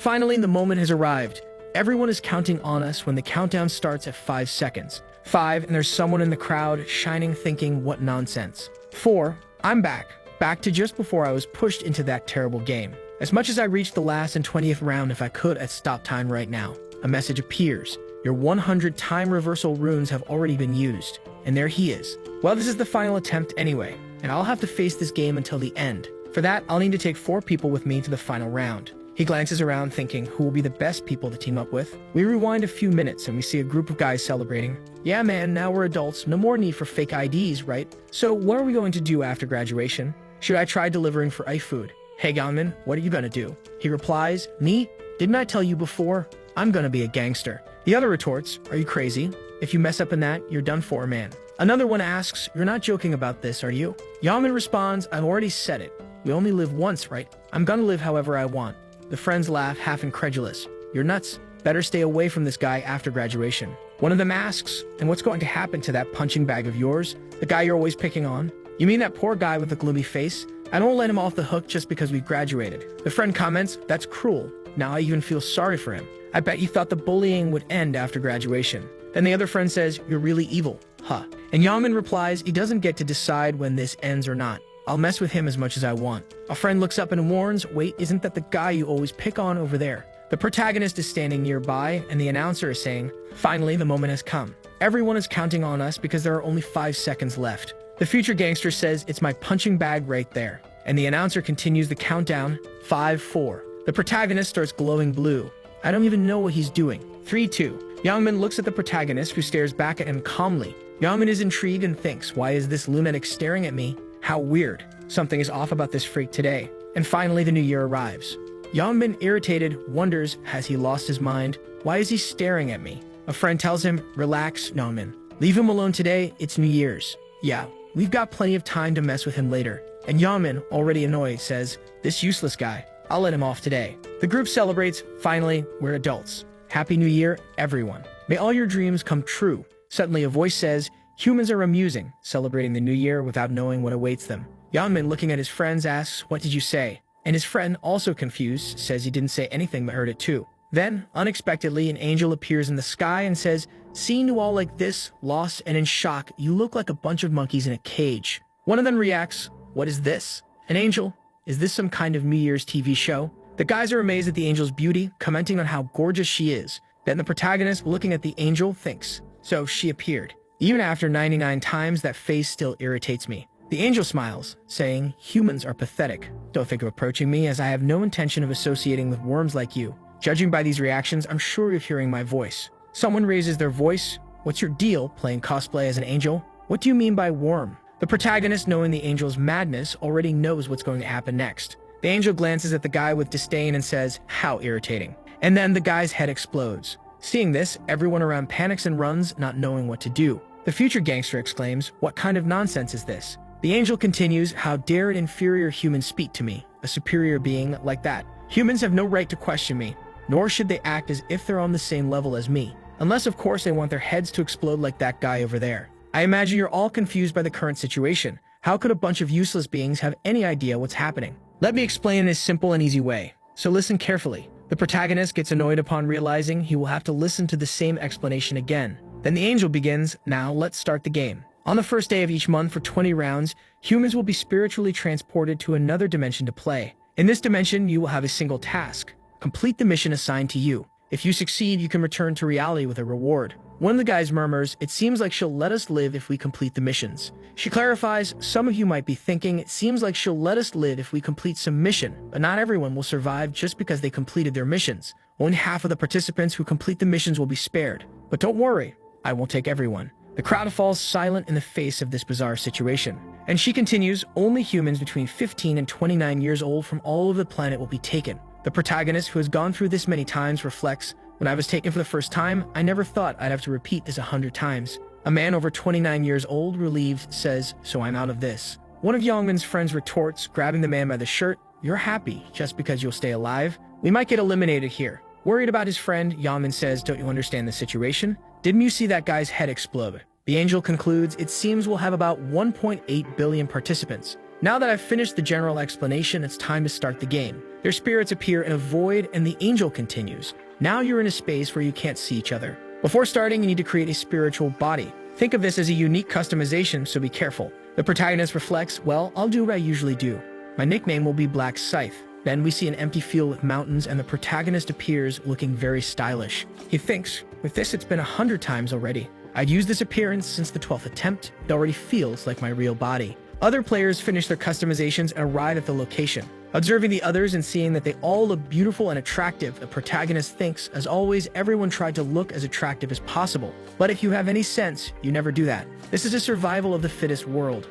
Finally, the moment has arrived. Everyone is counting on us when the countdown starts at 5 seconds. 5, and there's someone in the crowd shining thinking, what nonsense. 4, I'm back. Back to just before I was pushed into that terrible game. As much as I reached the last and 20th round, if I could, I'd stop time right now. A message appears. Your 100 time reversal runes have already been used. And there he is. Well, this is the final attempt anyway, and I'll have to face this game until the end. For that, I'll need to take 4 people with me to the final round. He glances around thinking who will be the best people to team up with. We rewind a few minutes and we see a group of guys celebrating. Yeah man, now we're adults, no more need for fake IDs, right? So what are we going to do after graduation? Should I try delivering for iFood? Hey Gunman, what are you gonna do? He replies, me? Didn't I tell you before? I'm gonna be a gangster. The other retorts, are you crazy? If you mess up in that, you're done for, man. Another one asks, you're not joking about this, are you? Yaman responds, I've already said it. We only live once, right? I'm gonna live however I want. The friends laugh, half incredulous. You're nuts. Better stay away from this guy after graduation. One of them asks, and what's going to happen to that punching bag of yours? The guy you're always picking on? You mean that poor guy with the gloomy face? I don't let him off the hook just because we graduated. The friend comments, that's cruel. Now I even feel sorry for him. I bet you thought the bullying would end after graduation. Then the other friend says, you're really evil. Huh. And Yaman replies, he doesn't get to decide when this ends or not. I'll mess with him as much as I want. A friend looks up and warns, wait, isn't that the guy you always pick on over there? The protagonist is standing nearby, and the announcer is saying, finally, the moment has come. Everyone is counting on us because there are only 5 seconds left. The future gangster says, it's my punching bag right there. And the announcer continues the countdown, 5, 4. The protagonist starts glowing blue. I don't even know what he's doing. 3, 2. Youngman looks at the protagonist, who stares back at him calmly. Youngman is intrigued and thinks, why is this lunatic staring at me? How weird. Something is off about this freak today. And finally, the new year arrives. Youngman, irritated, wonders, has he lost his mind? Why is he staring at me? A friend tells him, relax, Youngman. Leave him alone today, it's New Year's. Yeah, we've got plenty of time to mess with him later. And Youngman, already annoyed, says, this useless guy, I'll let him off today. The group celebrates, finally, we're adults. Happy New Year, everyone. May all your dreams come true. Suddenly a voice says, humans are amusing, celebrating the new year without knowing what awaits them. Youngman, looking at his friends, asks, what did you say? And his friend, also confused, says he didn't say anything but heard it too. Then, unexpectedly, an angel appears in the sky and says, seeing you all like this, lost and in shock, you look like a bunch of monkeys in a cage. One of them reacts, what is this? An angel? Is this some kind of New Year's TV show? The guys are amazed at the angel's beauty, commenting on how gorgeous she is. Then the protagonist, looking at the angel, thinks, so she appeared. Even after 99 times, that face still irritates me. The angel smiles, saying, humans are pathetic. Don't think of approaching me, as I have no intention of associating with worms like you. Judging by these reactions, I'm sure you're hearing my voice. Someone raises their voice. What's your deal, playing cosplay as an angel? What do you mean by worm? The protagonist, knowing the angel's madness, already knows what's going to happen next. The angel glances at the guy with disdain and says, how irritating. And then the guy's head explodes. Seeing this, everyone around panics and runs, not knowing what to do. The future gangster exclaims, what kind of nonsense is this? The angel continues, how dare an inferior human speak to me, a superior being like that? Humans have no right to question me, nor should they act as if they're on the same level as me. Unless, of course, they want their heads to explode like that guy over there. I imagine you're all confused by the current situation. How could a bunch of useless beings have any idea what's happening? Let me explain in a simple and easy way. So listen carefully. The protagonist gets annoyed upon realizing he will have to listen to the same explanation again. Then the angel begins, now let's start the game. On the first day of each month for 20 rounds, humans will be spiritually transported to another dimension to play. In this dimension, you will have a single task. Complete the mission assigned to you. If you succeed, you can return to reality with a reward. One of the guys murmurs, it seems like she'll let us live if we complete the missions. She clarifies, some of you might be thinking, it seems like she'll let us live if we complete some mission, but not everyone will survive just because they completed their missions. Only half of the participants who complete the missions will be spared. But don't worry, I won't take everyone. The crowd falls silent in the face of this bizarre situation. And she continues, only humans between 15 and 29 years old from all over the planet will be taken. The protagonist, who has gone through this many times, reflects, when I was taken for the first time, I never thought I'd have to repeat this 100 times. A man over 29 years old, relieved, says, so I'm out of this. One of Youngman's friends retorts, grabbing the man by the shirt, you're happy just because you'll stay alive? We might get eliminated here. Worried about his friend, Youngman says, don't you understand the situation? Didn't you see that guy's head explode? The angel concludes, it seems we'll have about 1.8 billion participants. Now that I've finished the general explanation, it's time to start the game. Their spirits appear in a void and the angel continues. Now you're in a space where you can't see each other. Before starting, you need to create a spiritual body. Think of this as a unique customization, so be careful. The protagonist reflects, well, I'll do what I usually do. My nickname will be Black Scythe. Then we see an empty field with mountains and the protagonist appears looking very stylish. He thinks, with this it's been 100 times already. I'd used this appearance since the 12th attempt. It already feels like my real body. Other players finish their customizations and arrive at the location. Observing the others and seeing that they all look beautiful and attractive, the protagonist thinks, as always, everyone tried to look as attractive as possible. But if you have any sense, you never do that. This is a survival of the fittest world.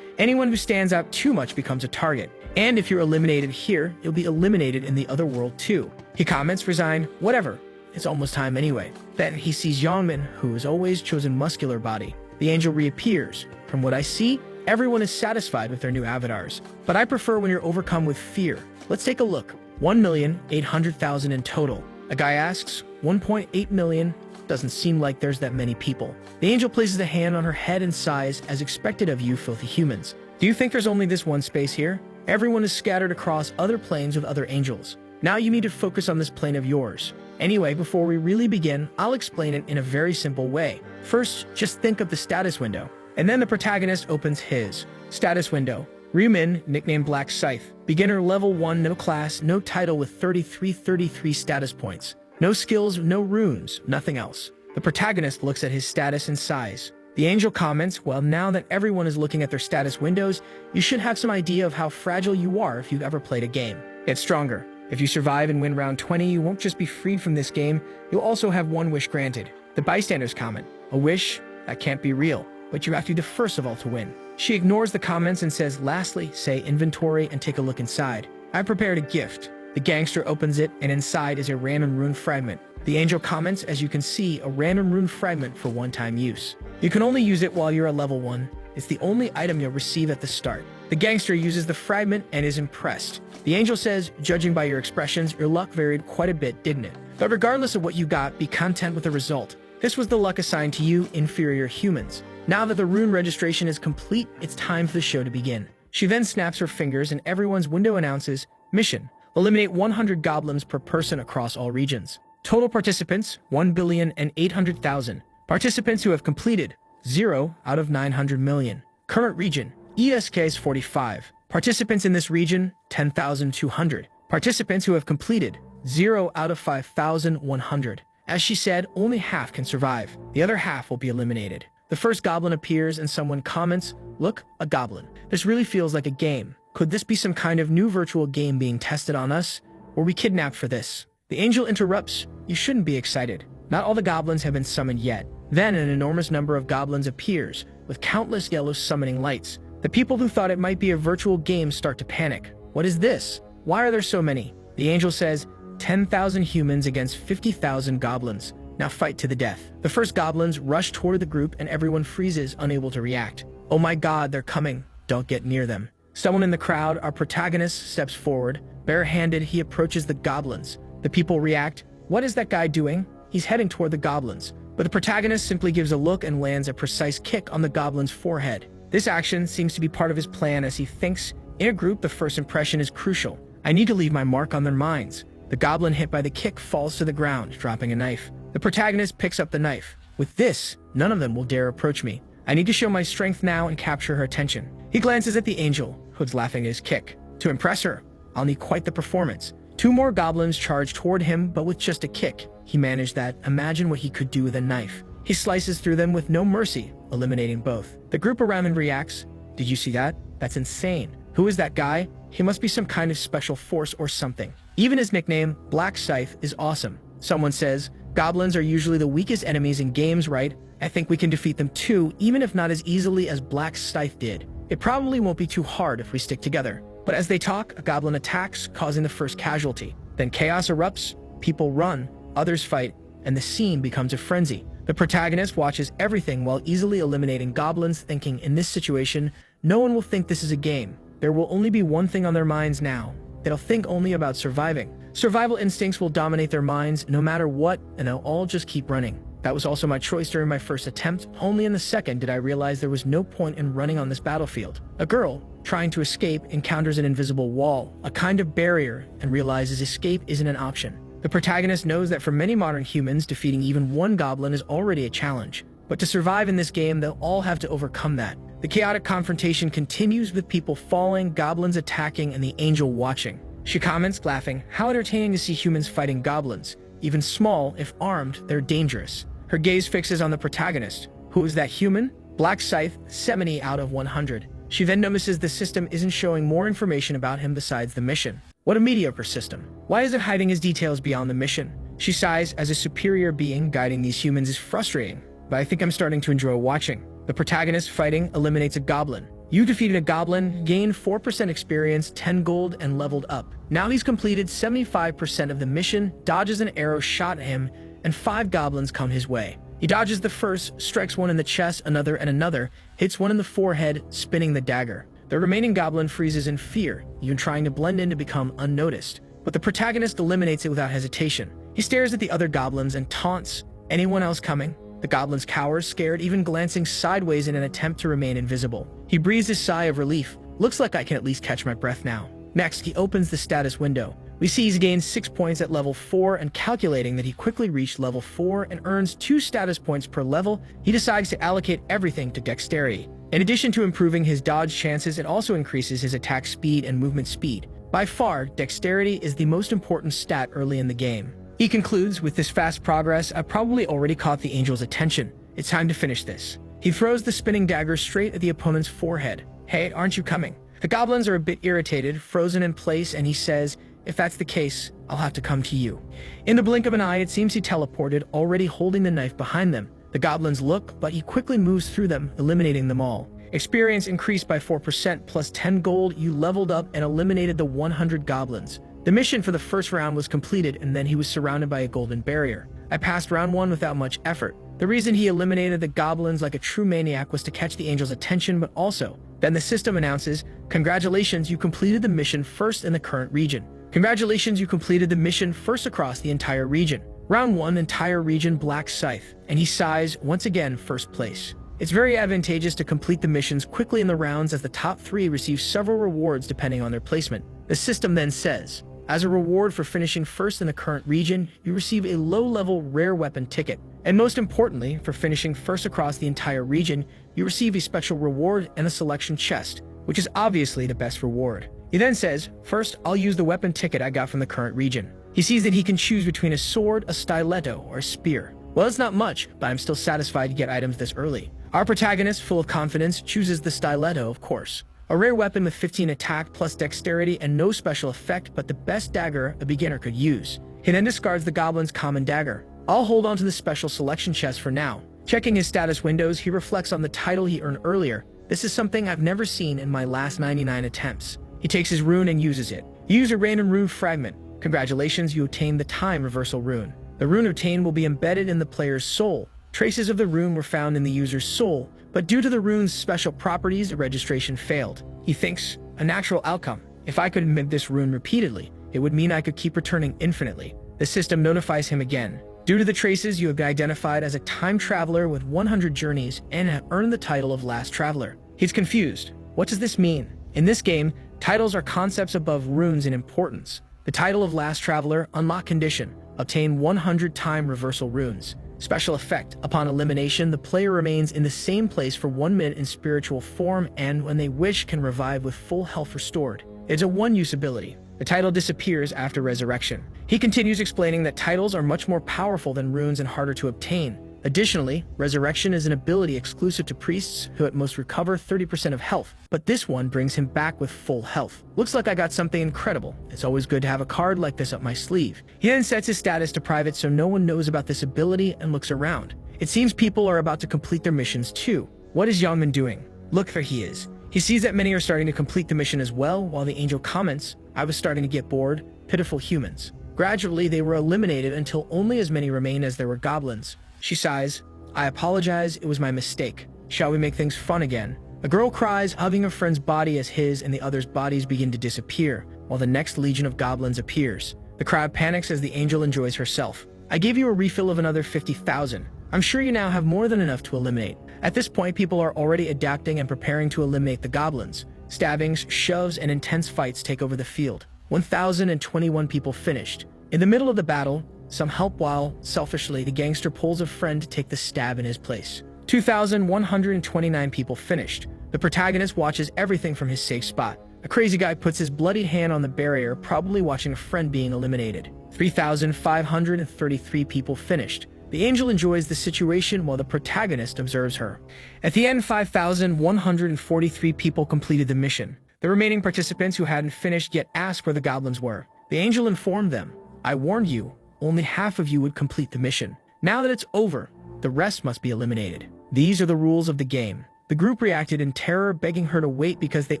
Anyone who stands out too much becomes a target. And if you're eliminated here, you'll be eliminated in the other world too. He comments, resigned, whatever. It's almost time anyway. Then he sees Yongmin, who has always chosen muscular body. The angel reappears. From what I see, everyone is satisfied with their new avatars. But I prefer when you're overcome with fear. Let's take a look. 1,800,000 in total. A guy asks, 1.8 million? Doesn't seem like there's that many people. The angel places a hand on her head and sighs, as expected of you filthy humans. Do you think there's only this one space here? Everyone is scattered across other planes with other angels. Now you need to focus on this plane of yours. Anyway, before we really begin, I'll explain it in a very simple way. First, just think of the status window. And then the protagonist opens his status window. Ryumin, nicknamed Black Scythe. Beginner level 1, no class, no title with 33 status points. No skills, no runes, nothing else. The protagonist looks at his status and sighs. The angel comments, well, now that everyone is looking at their status windows, you should have some idea of how fragile you are if you've ever played a game. Get stronger. If you survive and win round 20, you won't just be freed from this game, you'll also have one wish granted. The bystanders comment, a wish? That can't be real, but you have to be the first of all to win. She ignores the comments and says, lastly, say inventory and take a look inside. I prepared a gift. The gangster opens it, and inside is a random rune fragment. The angel comments, as you can see, a random rune fragment for one-time use. You can only use it while you're a level 1. It's the only item you'll receive at the start. The gangster uses the fragment and is impressed. The angel says, judging by your expressions, your luck varied quite a bit, didn't it? But regardless of what you got, be content with the result. This was the luck assigned to you, inferior humans. Now that the rune registration is complete, it's time for the show to begin. She then snaps her fingers and everyone's window announces, mission. Eliminate 100 goblins per person across all regions. Total participants, 1,800,000. Participants who have completed, 0 out of 900 million. Current region, ESK is 45. Participants in this region, 10,200. Participants who have completed, 0 out of 5,100. As she said, only half can survive. The other half will be eliminated. The first goblin appears and someone comments, look, a goblin. This really feels like a game. Could this be some kind of new virtual game being tested on us? Were we kidnapped for this? The angel interrupts, you shouldn't be excited. Not all the goblins have been summoned yet. Then an enormous number of goblins appears, with countless yellow summoning lights. The people who thought it might be a virtual game start to panic. What is this? Why are there so many? The angel says, 10,000 humans against 50,000 goblins. Now fight to the death. The first goblins rush toward the group and everyone freezes, unable to react. Oh my god, they're coming. Don't get near them. Someone in the crowd, our protagonist, steps forward. Barehanded, he approaches the goblins. The people react. What is that guy doing? He's heading toward the goblins. But the protagonist simply gives a look and lands a precise kick on the goblin's forehead. This action seems to be part of his plan as he thinks, in a group, the first impression is crucial. I need to leave my mark on their minds. The goblin hit by the kick falls to the ground, dropping a knife. The protagonist picks up the knife. With this, none of them will dare approach me. I need to show my strength now and capture her attention. He glances at the angel, who's laughing at his kick. To impress her, I'll need quite the performance. 2 more goblins charge toward him, but with just a kick. He managed that. Imagine what he could do with a knife. He slices through them with no mercy, eliminating both. The group around him reacts. Did you see that? That's insane. Who is that guy? He must be some kind of special force or something. Even his nickname, Black Scythe, is awesome. Someone says, goblins are usually the weakest enemies in games, right? I think we can defeat them too, even if not as easily as Black Scythe did. It probably won't be too hard if we stick together. But as they talk, a goblin attacks, causing the first casualty. Then chaos erupts, people run, others fight, and the scene becomes a frenzy. The protagonist watches everything while easily eliminating goblins, thinking, in this situation, no one will think this is a game. There will only be one thing on their minds now. They'll think only about surviving. Survival instincts will dominate their minds no matter what, and they'll all just keep running. That was also my choice during my first attempt. Only in the second did I realize there was no point in running on this battlefield. A girl, trying to escape, encounters an invisible wall, a kind of barrier, and realizes escape isn't an option. The protagonist knows that for many modern humans, defeating even one goblin is already a challenge. But to survive in this game, they'll all have to overcome that. The chaotic confrontation continues with people falling, goblins attacking, and the angel watching. She comments, laughing, "How entertaining to see humans fighting goblins. Even small, if armed, they're dangerous." Her gaze fixes on the protagonist. Who is that human? Black Scythe, 70 out of 100. She then notices the system isn't showing more information about him besides the mission. What a mediocre system. Why is it hiding his details beyond the mission? She sighs, as a superior being guiding these humans is frustrating, but I think I'm starting to enjoy watching. The protagonist fighting eliminates a goblin. You defeated a goblin, gained 4% experience, 10 gold, and leveled up. Now he's completed 75% of the mission, dodges an arrow shot at him, and 5 goblins come his way. He dodges the first, strikes one in the chest, another and another, hits one in the forehead, spinning the dagger. The remaining goblin freezes in fear, even trying to blend in to become unnoticed. But the protagonist eliminates it without hesitation. He stares at the other goblins and taunts, "Anyone else coming?" The goblins cower, scared, even glancing sideways in an attempt to remain invisible. He breathes a sigh of relief. "Looks like I can at least catch my breath now." Next, he opens the status window. We see he's gained 6 points at level 4, and calculating that he quickly reached level 4 and earns 2 status points per level, he decides to allocate everything to dexterity. In addition to improving his dodge chances, it also increases his attack speed and movement speed. By far, dexterity is the most important stat early in the game. He concludes, "With this fast progress, I've probably already caught the angel's attention. It's time to finish this." He throws the spinning dagger straight at the opponent's forehead. "Hey, aren't you coming?" The goblins are a bit irritated, frozen in place, and he says, "If that's the case, I'll have to come to you." In the blink of an eye, it seems he teleported, already holding the knife behind them. The goblins look, but he quickly moves through them, eliminating them all. Experience increased by 4% plus 10 gold. You leveled up and eliminated the 100 goblins. The mission for the first round was completed, and then he was surrounded by a golden barrier. I passed round 1 without much effort. The reason he eliminated the goblins like a true maniac was to catch the angel's attention, but also, then the system announces, "Congratulations, you completed the mission first in the current region. Congratulations, you completed the mission first across the entire region. Round 1, entire region, Black Scythe." And he sighs, once again, first place. It's very advantageous to complete the missions quickly in the rounds, as the top 3 receive several rewards depending on their placement. The system then says, as a reward for finishing first in the current region, you receive a low-level rare weapon ticket. And most importantly, for finishing first across the entire region, you receive a special reward and a selection chest, which is obviously the best reward. He then says, "First, I'll use the weapon ticket I got from the current region." He sees that he can choose between a sword, a stiletto, or a spear. Well, it's not much, but I'm still satisfied to get items this early. Our protagonist, full of confidence, chooses the stiletto, of course. A rare weapon with 15 attack plus dexterity and no special effect, but the best dagger a beginner could use. He then discards the goblin's common dagger. I'll hold on to the special selection chest for now. Checking his status windows, he reflects on the title he earned earlier. This is something I've never seen in my last 99 attempts. He takes his rune and uses it. You use a random rune fragment. Congratulations, you obtained the time reversal rune. The rune obtained will be embedded in the player's soul. Traces of the rune were found in the user's soul, but due to the rune's special properties, the registration failed. He thinks, a natural outcome. If I could emit this rune repeatedly, it would mean I could keep returning infinitely. The system notifies him again. Due to the traces, you have been identified as a time traveler with 100 journeys and have earned the title of Last Traveler. He's confused. What does this mean? In this game, titles are concepts above runes in importance. The title of Last Traveler, unlock condition, obtain 100 time reversal runes. Special effect, upon elimination, the player remains in the same place for 1 minute in spiritual form and, when they wish, can revive with full health restored. It's a one-use ability. The title disappears after resurrection. He continues explaining that titles are much more powerful than runes and harder to obtain. Additionally, resurrection is an ability exclusive to priests who at most recover 30% of health, but this one brings him back with full health. Looks like I got something incredible. It's always good to have a card like this up my sleeve. He then sets his status to private so no one knows about this ability and looks around. It seems people are about to complete their missions too. What is Yangman doing? Look, there he is. He sees that many are starting to complete the mission as well, while the angel comments, "I was starting to get bored. Pitiful humans." Gradually, they were eliminated until only as many remained as there were goblins. She sighs, "I apologize, it was my mistake. Shall we make things fun again?" A girl cries, hugging a friend's body as his and the others' bodies begin to disappear, while the next legion of goblins appears. The crowd panics as the angel enjoys herself. "I gave you a refill of another 50,000. I'm sure you now have more than enough to eliminate." At this point, people are already adapting and preparing to eliminate the goblins. Stabbings, shoves, and intense fights take over the field. 1,021 people finished. In the middle of the battle, some help while, selfishly, the gangster pulls a friend to take the stab in his place. 2,129 people finished. The protagonist watches everything from his safe spot. A crazy guy puts his bloodied hand on the barrier, probably watching a friend being eliminated. 3,533 people finished. The angel enjoys the situation while the protagonist observes her. At the end, 5,143 people completed the mission. The remaining participants who hadn't finished yet asked where the goblins were. The angel informed them, "I warned you, only half of you would complete the mission. Now that it's over, the rest must be eliminated. These are the rules of the game." The group reacted in terror, begging her to wait because they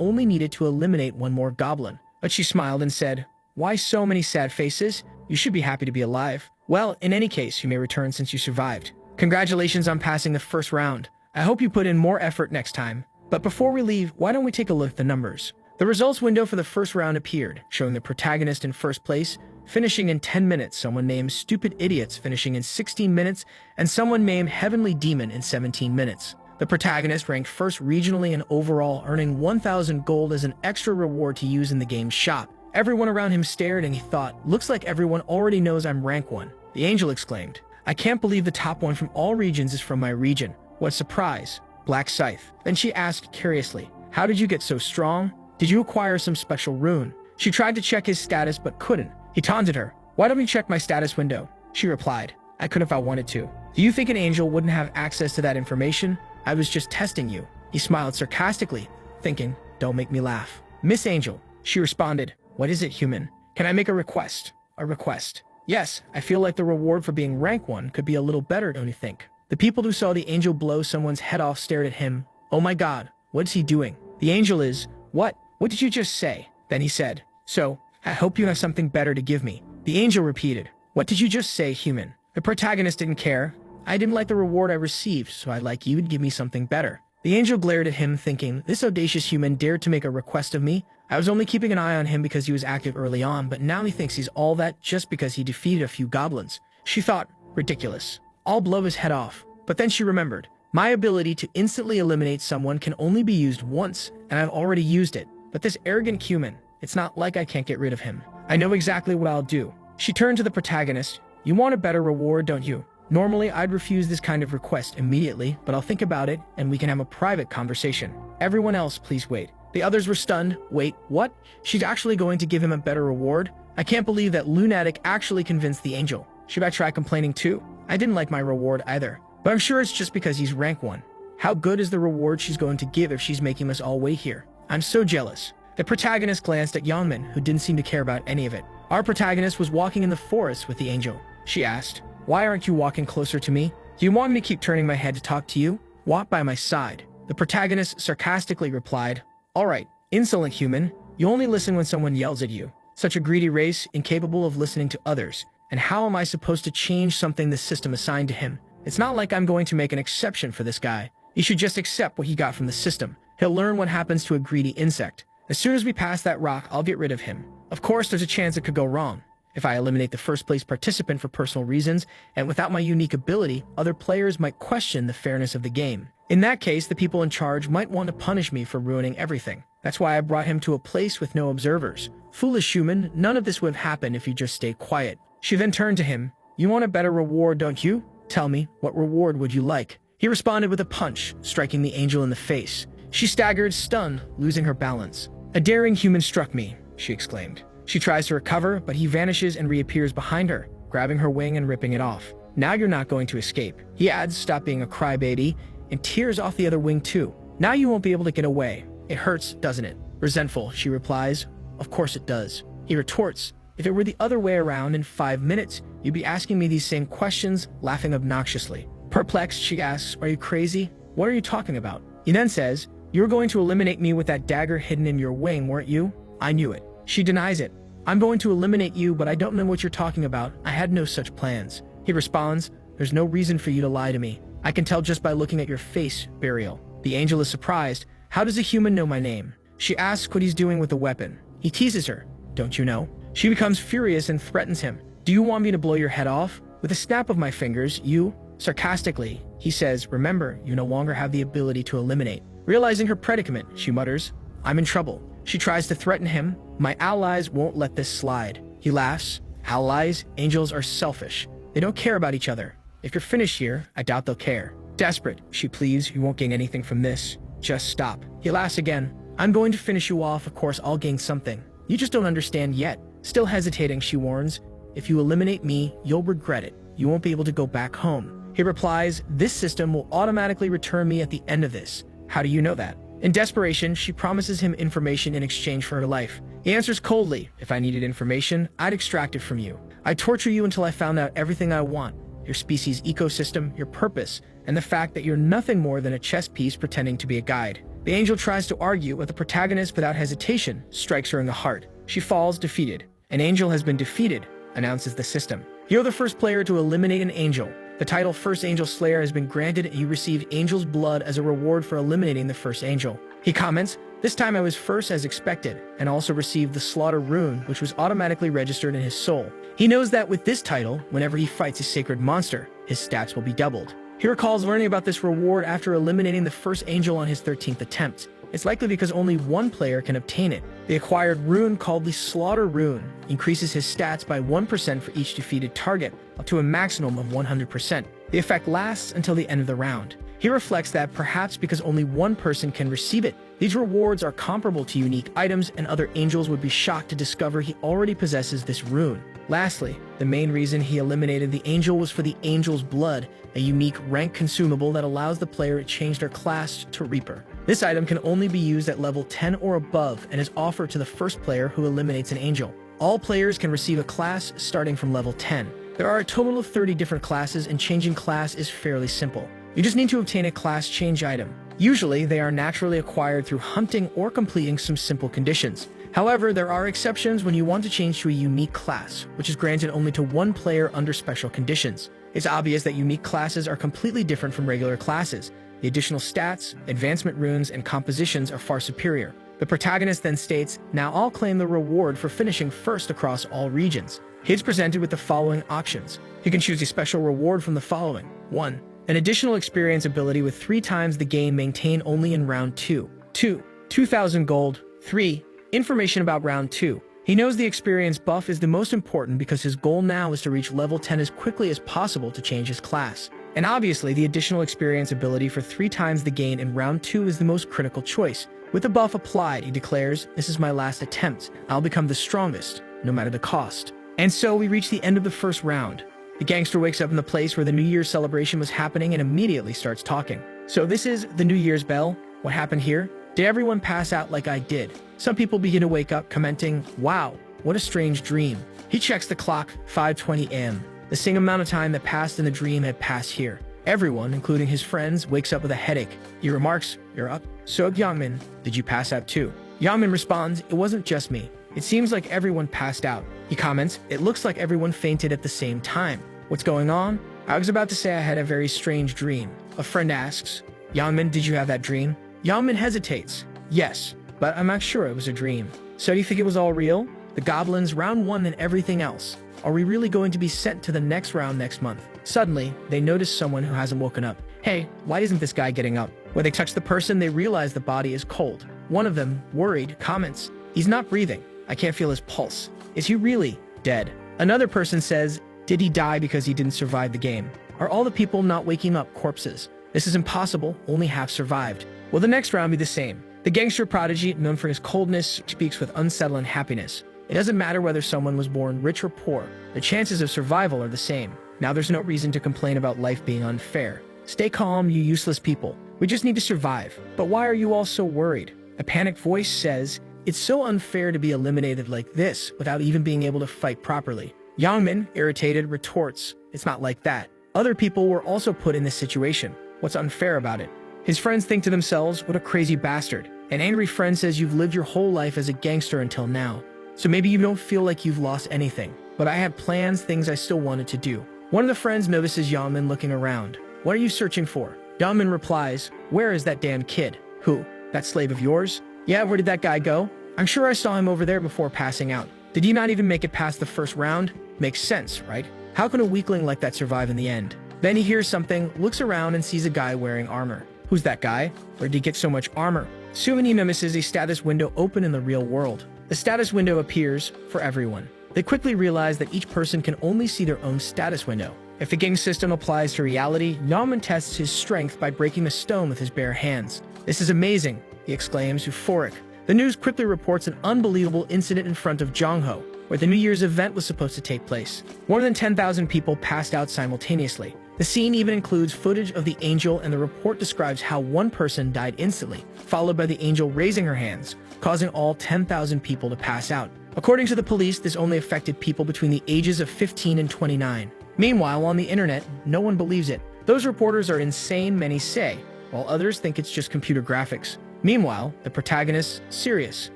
only needed to eliminate one more goblin. But she smiled and said, "Why so many sad faces? You should be happy to be alive. Well, in any case, you may return since you survived. Congratulations on passing the first round. I hope you put in more effort next time. But before we leave, why don't we take a look at the numbers?" The results window for the first round appeared, showing the protagonist in first place, finishing in 10 minutes, someone named Stupid Idiots finishing in 16 minutes, and someone named Heavenly Demon in 17 minutes. The protagonist ranked first regionally and overall, earning 1,000 gold as an extra reward to use in the game's shop. Everyone around him stared and he thought, "Looks like everyone already knows I'm rank 1. The angel exclaimed, "I can't believe the top one from all regions is from my region. What surprise." Black Scythe. Then she asked curiously, "How did you get so strong? Did you acquire some special rune?" She tried to check his status but couldn't. He taunted her. "Why don't you check my status window?" She replied, "I could if I wanted to. Do you think an angel wouldn't have access to that information? I was just testing you." He smiled sarcastically, thinking, "Don't make me laugh." "Miss Angel," she responded, "What is it, human? Can I make a request?" "A request?" "Yes, I feel like the reward for being rank 1 could be a little better, don't you think?" The people who saw the angel blow someone's head off stared at him. "Oh my god, what's he doing?" The angel is, "What? What did you just say?" Then he said, "So, I hope you have something better to give me." The angel repeated, "What did you just say, human?" The protagonist didn't care. "I didn't like the reward I received, so I'd like you to give me something better." The angel glared at him, thinking, "This audacious human dared to make a request of me? I was only keeping an eye on him because he was active early on, but now he thinks he's all that just because he defeated a few goblins." She thought, ridiculous. I'll blow his head off. But then she remembered, my ability to instantly eliminate someone can only be used once, and I've already used it. But this arrogant human, it's not like I can't get rid of him. I know exactly what I'll do. She turned to the protagonist. "You want a better reward, don't you? Normally, I'd refuse this kind of request immediately, but I'll think about it and we can have a private conversation. Everyone else, please wait." The others were stunned. "Wait, what? She's actually going to give him a better reward? I can't believe that lunatic actually convinced the angel. Should I try complaining too? I didn't like my reward either, but I'm sure it's just because he's rank 1. How good is the reward she's going to give if she's making us all wait here? I'm so jealous." The protagonist glanced at Yeonmin, who didn't seem to care about any of it. Our protagonist was walking in the forest with the angel. She asked, "Why aren't you walking closer to me? Do you want me to keep turning my head to talk to you? Walk by my side." The protagonist sarcastically replied, "All right, insolent human, you only listen when someone yells at you. Such a greedy race, incapable of listening to others. And how am I supposed to change something the system assigned to him? It's not like I'm going to make an exception for this guy. He should just accept what he got from the system. He'll learn what happens to a greedy insect. As soon as we pass that rock, I'll get rid of him. Of course, there's a chance it could go wrong. If I eliminate the first place participant for personal reasons, and without my unique ability, other players might question the fairness of the game. In that case, the people in charge might want to punish me for ruining everything. That's why I brought him to a place with no observers. Foolish human, none of this would have happened if you just stayed quiet." She then turned to him. "You want a better reward, don't you? Tell me, what reward would you like?" He responded with a punch, striking the angel in the face. She staggered, stunned, losing her balance. "A daring human struck me," she exclaimed. She tries to recover, but he vanishes and reappears behind her, grabbing her wing and ripping it off. "Now you're not going to escape." He adds, "Stop being a crybaby," and tears off the other wing too. "Now you won't be able to get away. It hurts, doesn't it?" Resentful, she replies, "Of course it does." He retorts, "If it were the other way around, in 5 minutes, you'd be asking me these same questions," laughing obnoxiously. Perplexed, she asks, "Are you crazy? What are you talking about?" He then says, "You were going to eliminate me with that dagger hidden in your wing, weren't you?" "I knew it." She denies it. "I'm going to eliminate you, but I don't know what you're talking about. I had no such plans." He responds, "There's no reason for you to lie to me. I can tell just by looking at your face, Burial." The angel is surprised. "How does a human know my name?" She asks what he's doing with the weapon. He teases her. "Don't you know?" She becomes furious and threatens him. "Do you want me to blow your head off? With a snap of my fingers, you..." Sarcastically, he says, "Remember, you no longer have the ability to eliminate." Realizing her predicament, she mutters, I'm in trouble. She tries to threaten him. My allies won't let this slide. He laughs. Allies, angels are selfish. They don't care about each other. If you're finished here, I doubt they'll care. Desperate, she pleads, you won't gain anything from this. Just stop. He laughs again. I'm going to finish you off, of course I'll gain something. You just don't understand yet. Still hesitating, she warns. If you eliminate me, you'll regret it. You won't be able to go back home. He replies, this system will automatically return me at the end of this. How do you know that? In desperation, she promises him information in exchange for her life. He answers coldly, if I needed information, I'd extract it from you. I'd torture you until I found out everything I want. Your species' ecosystem, your purpose, and the fact that you're nothing more than a chess piece pretending to be a guide. The angel tries to argue, but the protagonist, without hesitation, strikes her in the heart. She falls defeated. An angel has been defeated, announces the system. You're the first player to eliminate an angel. The title First Angel Slayer has been granted and you receive angel's blood as a reward for eliminating the first angel. He comments, this time I was first as expected, and also received the slaughter rune, which was automatically registered in his soul. He knows that with this title, whenever he fights a sacred monster, his stats will be doubled. He recalls learning about this reward after eliminating the first angel on his 13th attempt. It's likely because only one player can obtain it. The acquired rune, called the Slaughter Rune, increases his stats by 1% for each defeated target, up to a maximum of 100%. The effect lasts until the end of the round. He reflects that perhaps because only one person can receive it, these rewards are comparable to unique items and other angels would be shocked to discover he already possesses this rune. Lastly, the main reason he eliminated the angel was for the angel's blood, a unique rank consumable that allows the player to change their class to Reaper. This item can only be used at level 10 or above and is offered to the first player who eliminates an angel. All players can receive a class starting from level 10. There are a total of 30 different classes and changing class is fairly simple. You just need to obtain a class change item. Usually, they are naturally acquired through hunting or completing some simple conditions. However, there are exceptions when you want to change to a unique class, which is granted only to one player under special conditions. It's obvious that unique classes are completely different from regular classes. The additional stats, advancement runes, and compositions are far superior. The protagonist then states, now I'll claim the reward for finishing first across all regions. He is presented with the following options. He can choose a special reward from the following. 1. An additional experience ability with 3 times the gain maintained only in round 2. 2. 2,000 gold. 3. Information about round 2. He knows the experience buff is the most important because his goal now is to reach level 10 as quickly as possible to change his class. And obviously, the additional experience ability for 3 times the gain in round 2 is the most critical choice. With the buff applied, he declares, this is my last attempt. I'll become the strongest, no matter the cost. And so we reach the end of the first round. The gangster wakes up in the place where the New Year's celebration was happening and immediately starts talking. So this is the New Year's bell? What happened here? Did everyone pass out like I did? Some people begin to wake up, commenting, wow, what a strange dream. He checks the clock, 5:20 a.m. The same amount of time that passed in the dream had passed here. Everyone, including his friends, wakes up with a headache. He remarks, you're up? So Yangmin, did you pass out too? Yangmin responds, it wasn't just me. It seems like everyone passed out. He comments, it looks like everyone fainted at the same time. What's going on? I was about to say I had a very strange dream. A friend asks, Yangmin, did you have that dream? Yangmin hesitates. Yes, but I'm not sure it was a dream. So do you think it was all real? The goblins, round 1 and everything else. Are we really going to be sent to the next round next month? Suddenly, they notice someone who hasn't woken up. Hey, why isn't this guy getting up? When they touch the person, they realize the body is cold. One of them, worried, comments, he's not breathing. I can't feel his pulse. Is he really dead? Another person says, did he die because he didn't survive the game? Are all the people not waking up corpses? This is impossible, only half survived. Will the next round be the same? The gangster prodigy, known for his coldness, speaks with unsettling happiness. It doesn't matter whether someone was born rich or poor. The chances of survival are the same. Now there's no reason to complain about life being unfair. Stay calm, you useless people. We just need to survive. But why are you all so worried? A panicked voice says, it's so unfair to be eliminated like this without even being able to fight properly. Yangmin, irritated, retorts, it's not like that. Other people were also put in this situation. What's unfair about it? His friends think to themselves, what a crazy bastard. An angry friend says you've lived your whole life as a gangster until now. So maybe you don't feel like you've lost anything. But I had plans, things I still wanted to do. One of the friends notices Yangmin looking around. What are you searching for? Yangmin replies, where is that damn kid? Who? That slave of yours? Yeah, where did that guy go? I'm sure I saw him over there before passing out. Did he not even make it past the first round? Makes sense, right? How can a weakling like that survive in the end? Then he hears something, looks around and sees a guy wearing armor. Who's that guy? Where did he get so much armor? Suvini notices a status window open in the real world. The status window appears for everyone. They quickly realize that each person can only see their own status window. If the game system applies to reality, Yaman tests his strength by breaking the stone with his bare hands. "This is amazing," he exclaims, euphoric. The news quickly reports an unbelievable incident in front of Jongho, where the New Year's event was supposed to take place. More than 10,000 people passed out simultaneously. The scene even includes footage of the angel, and the report describes how one person died instantly, followed by the angel raising her hands, causing all 10,000 people to pass out. According to the police, this only affected people between the ages of 15 and 29. Meanwhile, on the internet, no one believes it. Those reporters are insane, many say, while others think it's just computer graphics. Meanwhile, the protagonist, Sirius,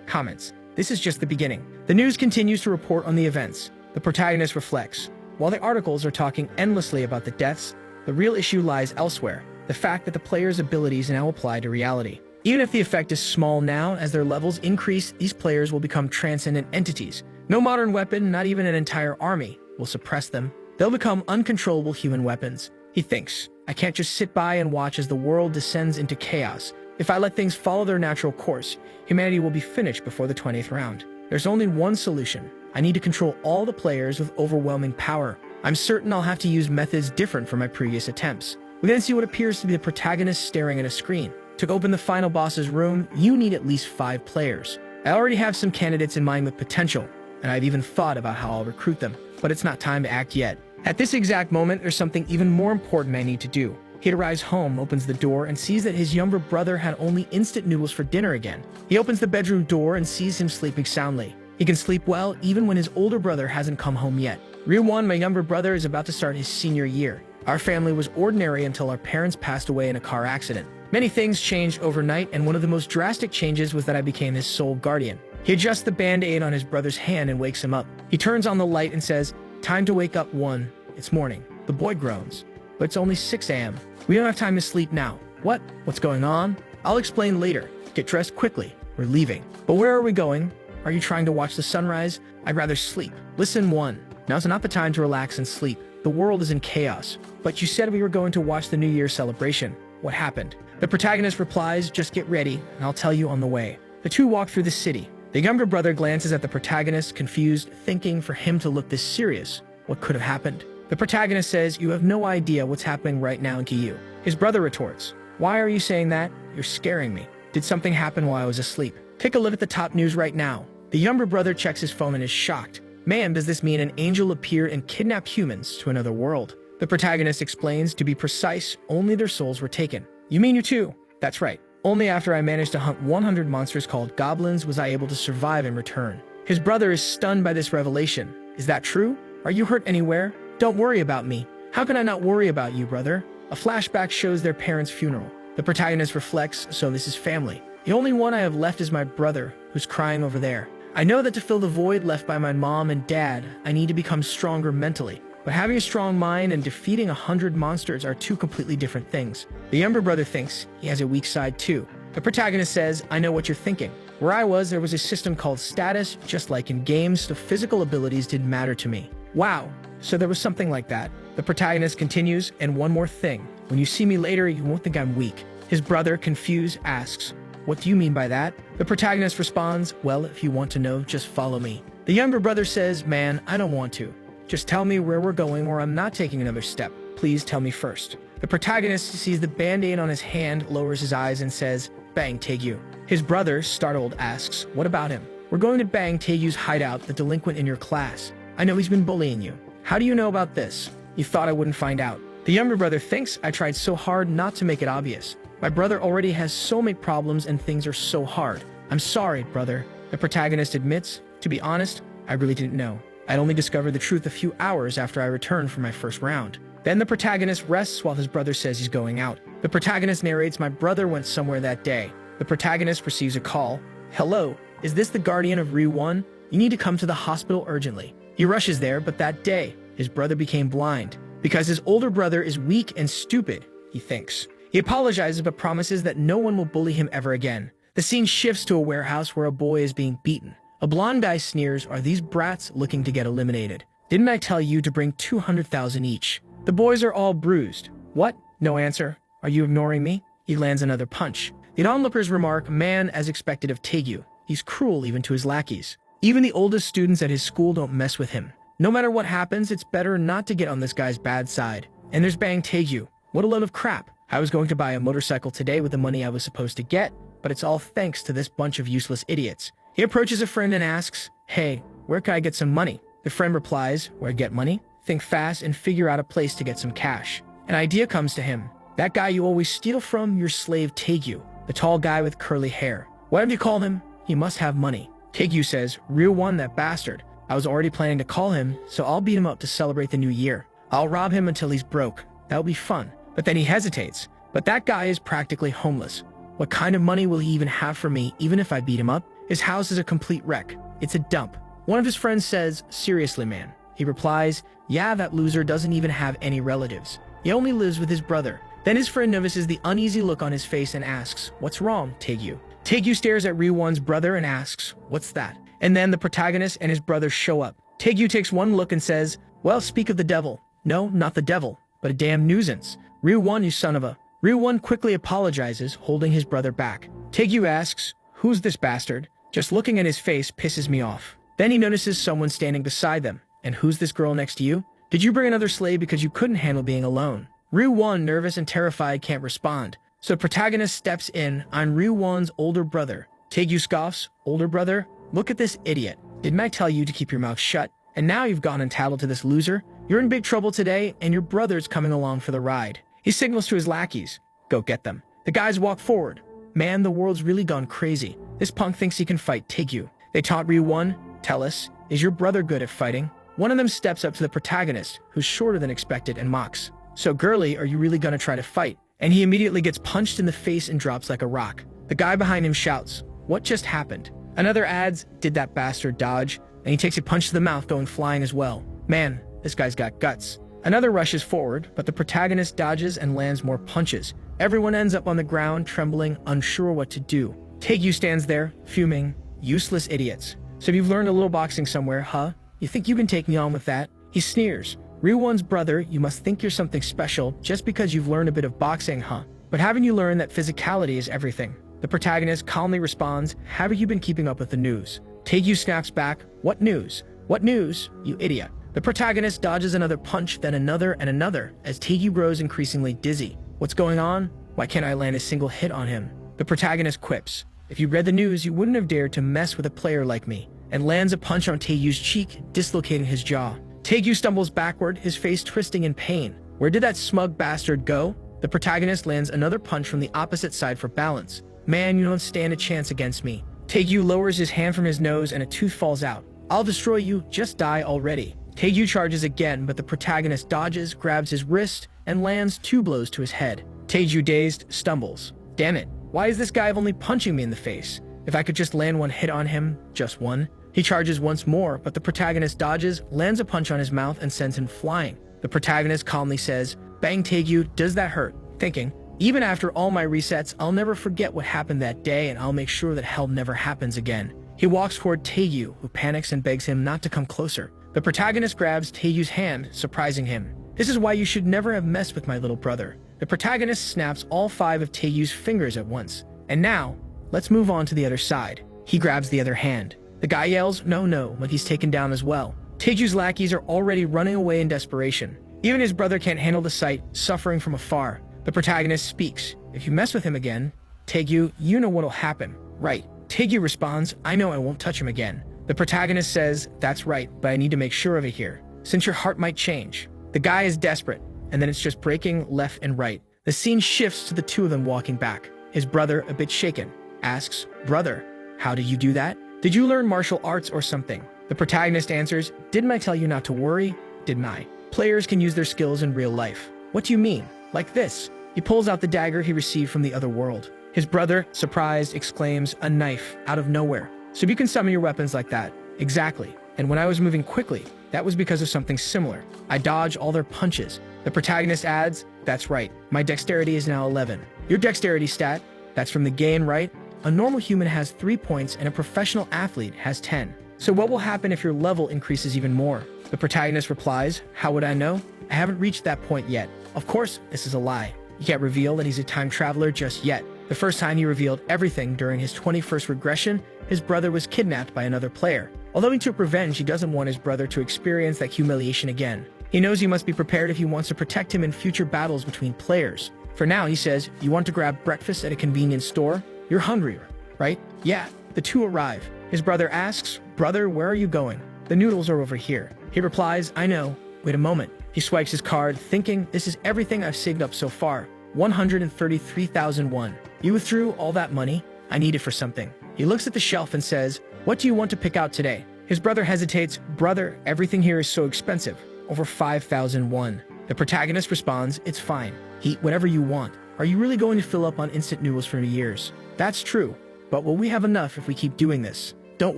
comments, "This is just the beginning." The news continues to report on the events. The protagonist reflects, "While the articles are talking endlessly about the deaths, the real issue lies elsewhere, the fact that the player's abilities now apply to reality. Even if the effect is small now, as their levels increase, these players will become transcendent entities. No modern weapon, not even an entire army, will suppress them. They'll become uncontrollable human weapons." He thinks, "I can't just sit by and watch as the world descends into chaos. If I let things follow their natural course, humanity will be finished before the 20th round. There's only one solution. I need to control all the players with overwhelming power. I'm certain I'll have to use methods different from my previous attempts." We then see what appears to be the protagonist staring at a screen. To open the final boss's room, you need at least 5 players. I already have some candidates in mind with potential, and I've even thought about how I'll recruit them, but it's not time to act yet. At this exact moment, there's something even more important I need to do. He arrives home, opens the door, and sees that his younger brother had only instant noodles for dinner again. He opens the bedroom door and sees him sleeping soundly. He can sleep well even when his older brother hasn't come home yet. Ryuwon, my younger brother, is about to start his senior year. Our family was ordinary until our parents passed away in a car accident. Many things changed overnight, and one of the most drastic changes was that I became his sole guardian. He adjusts the band-aid on his brother's hand and wakes him up. He turns on the light and says, "Time to wake up, one. It's morning." The boy groans, "But it's only 6 a.m. We don't have time to sleep now." "What? What's going on?" "I'll explain later. Get dressed quickly. We're leaving." "But where are we going? Are you trying to watch the sunrise?" "I'd rather sleep." "Listen, one. Now's not the time to relax and sleep. The world is in chaos." "But you said we were going to watch the New Year celebration. What happened?" The protagonist replies, "Just get ready, and I'll tell you on the way." The two walk through the city. The younger brother glances at the protagonist, confused, thinking for him to look this serious. What could have happened? The protagonist says, "You have no idea what's happening right now in Kyu." His brother retorts, "Why are you saying that? You're scaring me. Did something happen while I was asleep?" "Take a look at the top news right now." The younger brother checks his phone and is shocked. "Man, does this mean an angel appeared and kidnapped humans to another world?" The protagonist explains, to be precise, only their souls were taken. "You mean you too?" "That's right. Only after I managed to hunt 100 monsters called goblins was I able to survive and return." His brother is stunned by this revelation. "Is that true? Are you hurt anywhere?" "Don't worry about me." "How can I not worry about you, brother?" A flashback shows their parents' funeral. The protagonist reflects, "So this is family. The only one I have left is my brother, who's crying over there. I know that to fill the void left by my mom and dad, I need to become stronger mentally. But having a strong mind and defeating 100 monsters are two completely different things." The younger brother thinks he has a weak side too. The protagonist says, "I know what you're thinking. Where I was, there was a system called status, just like in games, so physical abilities didn't matter to me." "Wow, so there was something like that." The protagonist continues, "And one more thing. When you see me later, you won't think I'm weak." His brother, confused, asks, "What do you mean by that?" The protagonist responds, "Well, if you want to know, just follow me." The younger brother says, "Man, I don't want to. Just tell me where we're going or I'm not taking another step. Please tell me first." The protagonist sees the band-aid on his hand, lowers his eyes and says, "Bang Taegu." His brother, startled, asks, "What about him?" "We're going to Bang Taegu's hideout, the delinquent in your class. I know he's been bullying you." "How do you know about this?" "You thought I wouldn't find out." The younger brother thinks, "I tried so hard not to make it obvious. My brother already has so many problems and things are so hard. I'm sorry, brother." The protagonist admits, "To be honest, I really didn't know. I'd only discovered the truth a few hours after I returned from my first round." Then the protagonist rests while his brother says he's going out. The protagonist narrates, "My brother went somewhere that day." The protagonist receives a call. "Hello, is this the guardian of Ryuwon? You need to come to the hospital urgently." He rushes there, but that day, his brother became blind. Because his older brother is weak and stupid, he thinks. He apologizes but promises that no one will bully him ever again. The scene shifts to a warehouse where a boy is being beaten. A blonde guy sneers, "Are these brats looking to get eliminated? Didn't I tell you to bring 200,000 each?" The boys are all bruised. "What? No answer? Are you ignoring me?" He lands another punch. The onlookers remark, man, as expected of Taegu. He's cruel even to his lackeys. Even the oldest students at his school don't mess with him. No matter what happens, it's better not to get on this guy's bad side. And there's Bang Taegu. What a load of crap. I was going to buy a motorcycle today with the money I was supposed to get, but it's all thanks to this bunch of useless idiots. He approaches a friend and asks, hey, where can I get some money? The friend replies, where I get money? Think fast and figure out a place to get some cash. An idea comes to him. That guy you always steal from, your slave Taegu, the tall guy with curly hair. Whatever you call him, he must have money. Taegu says, real one, that bastard. I was already planning to call him, so I'll beat him up to celebrate the new year. I'll rob him until he's broke. That'll be fun. But then he hesitates. But that guy is practically homeless. What kind of money will he even have for me, even if I beat him up? His house is a complete wreck. It's a dump. One of his friends says, seriously, man. He replies, yeah, that loser doesn't even have any relatives. He only lives with his brother. Then his friend notices the uneasy look on his face and asks, what's wrong, Taegu? Taegu stares at Ryuwon's brother and asks, what's that? And then the protagonist and his brother show up. Taegu takes one look and says, well, speak of the devil. No, not the devil, but a damn nuisance. Ryuwon, you son of a... Ryuwon quickly apologizes, holding his brother back. Taegu asks, who's this bastard? Just looking at his face pisses me off. Then he notices someone standing beside them. And who's this girl next to you? Did you bring another slave because you couldn't handle being alone? Ryuwon, nervous and terrified, can't respond. So protagonist steps in, I'm Ryuwon's older brother. Taegu scoffs, older brother? Look at this idiot. Didn't I tell you to keep your mouth shut? And now you've gone and tattled to this loser? You're in big trouble today, and your brother's coming along for the ride. He signals to his lackeys. Go get them. The guys walk forward. Man, the world's really gone crazy. This punk thinks he can fight Taegu. They taunt Ryuwon. Tell us, is your brother good at fighting? One of them steps up to the protagonist, who's shorter than expected, and mocks. So girly, are you really gonna try to fight? And he immediately gets punched in the face and drops like a rock. The guy behind him shouts, what just happened? Another adds, did that bastard dodge? And he takes a punch to the mouth, going flying as well. Man, this guy's got guts. Another rushes forward, but the protagonist dodges and lands more punches. Everyone ends up on the ground, trembling, unsure what to do. Taegu stands there, fuming. Useless idiots. So you've learned a little boxing somewhere, huh? You think you can take me on with that? He sneers. Ryuwon's brother, you must think you're something special just because you've learned a bit of boxing, huh? But haven't you learned that physicality is everything? The protagonist calmly responds, haven't you been keeping up with the news? Taegu snaps back, what news? What news, you idiot? The protagonist dodges another punch, then another and another, as Taegu grows increasingly dizzy. What's going on? Why can't I land a single hit on him? The protagonist quips, if you read the news, you wouldn't have dared to mess with a player like me, and lands a punch on Taegyu's cheek, dislocating his jaw. Taegu stumbles backward, his face twisting in pain. Where did that smug bastard go? The protagonist lands another punch from the opposite side for balance. Man, you don't stand a chance against me. Taegu lowers his hand from his nose and a tooth falls out. I'll destroy you, just die already. Taegu charges again, but the protagonist dodges, grabs his wrist, and lands 2 blows to his head. Taegu, dazed, stumbles. Damn it, why is this guy only punching me in the face? If I could just land one hit on him, just one. He charges once more, but the protagonist dodges, lands a punch on his mouth, and sends him flying. The protagonist calmly says, bang Taegu, does that hurt? Thinking, even after all my resets, I'll never forget what happened that day and I'll make sure that hell never happens again. He walks toward Taegu, who panics and begs him not to come closer. The protagonist grabs Taegyu's hand, surprising him. This is why you should never have messed with my little brother. The protagonist snaps all 5 of Taegyu's fingers at once. And now, let's move on to the other side. He grabs the other hand. The guy yells, no, no, when he's taken down as well. Taegyu's lackeys are already running away in desperation. Even his brother can't handle the sight, suffering from afar. The protagonist speaks. If you mess with him again, Taegu, you know what'll happen. Right. Taegu responds, I know I won't touch him again. The protagonist says, that's right, but I need to make sure of it here, since your heart might change. The guy is desperate, and then it's just breaking left and right. The scene shifts to the 2 of them walking back. His brother, a bit shaken, asks, brother, how did you do that? Did you learn martial arts or something? The protagonist answers, didn't I tell you not to worry? Didn't I? Players can use their skills in real life. What do you mean? Like this. He pulls out the dagger he received from the other world. His brother, surprised, exclaims, a knife, out of nowhere. So you can summon your weapons like that. Exactly. And when I was moving quickly, that was because of something similar. I dodge all their punches. The protagonist adds, that's right, my dexterity is now 11. Your dexterity stat, that's from the game, right? A normal human has 3 points and a professional athlete has 10. So what will happen if your level increases even more? The protagonist replies, how would I know? I haven't reached that point yet. Of course, this is a lie. He can't reveal that he's a time traveler just yet. The first time he revealed everything during his 21st regression, his brother was kidnapped by another player. Although he took revenge, he doesn't want his brother to experience that humiliation again. He knows he must be prepared if he wants to protect him in future battles between players. For now, he says, "You want to grab breakfast at a convenience store? You're hungry, right?" "Yeah." The two arrive. His brother asks, "Brother, where are you going?" "The noodles are over here." He replies, "I know." Wait a moment. He swipes his card, thinking, "This is everything I've saved up so far. 133,001. You withdrew all that money? I need it for something." He looks at the shelf and says, "What do you want to pick out today?" His brother hesitates. "Brother, everything here is so expensive. Over 5,001. The protagonist responds, "It's fine. Eat whatever you want. Are you really going to fill up on instant noodles for years?" "That's true. But will we have enough if we keep doing this?" "Don't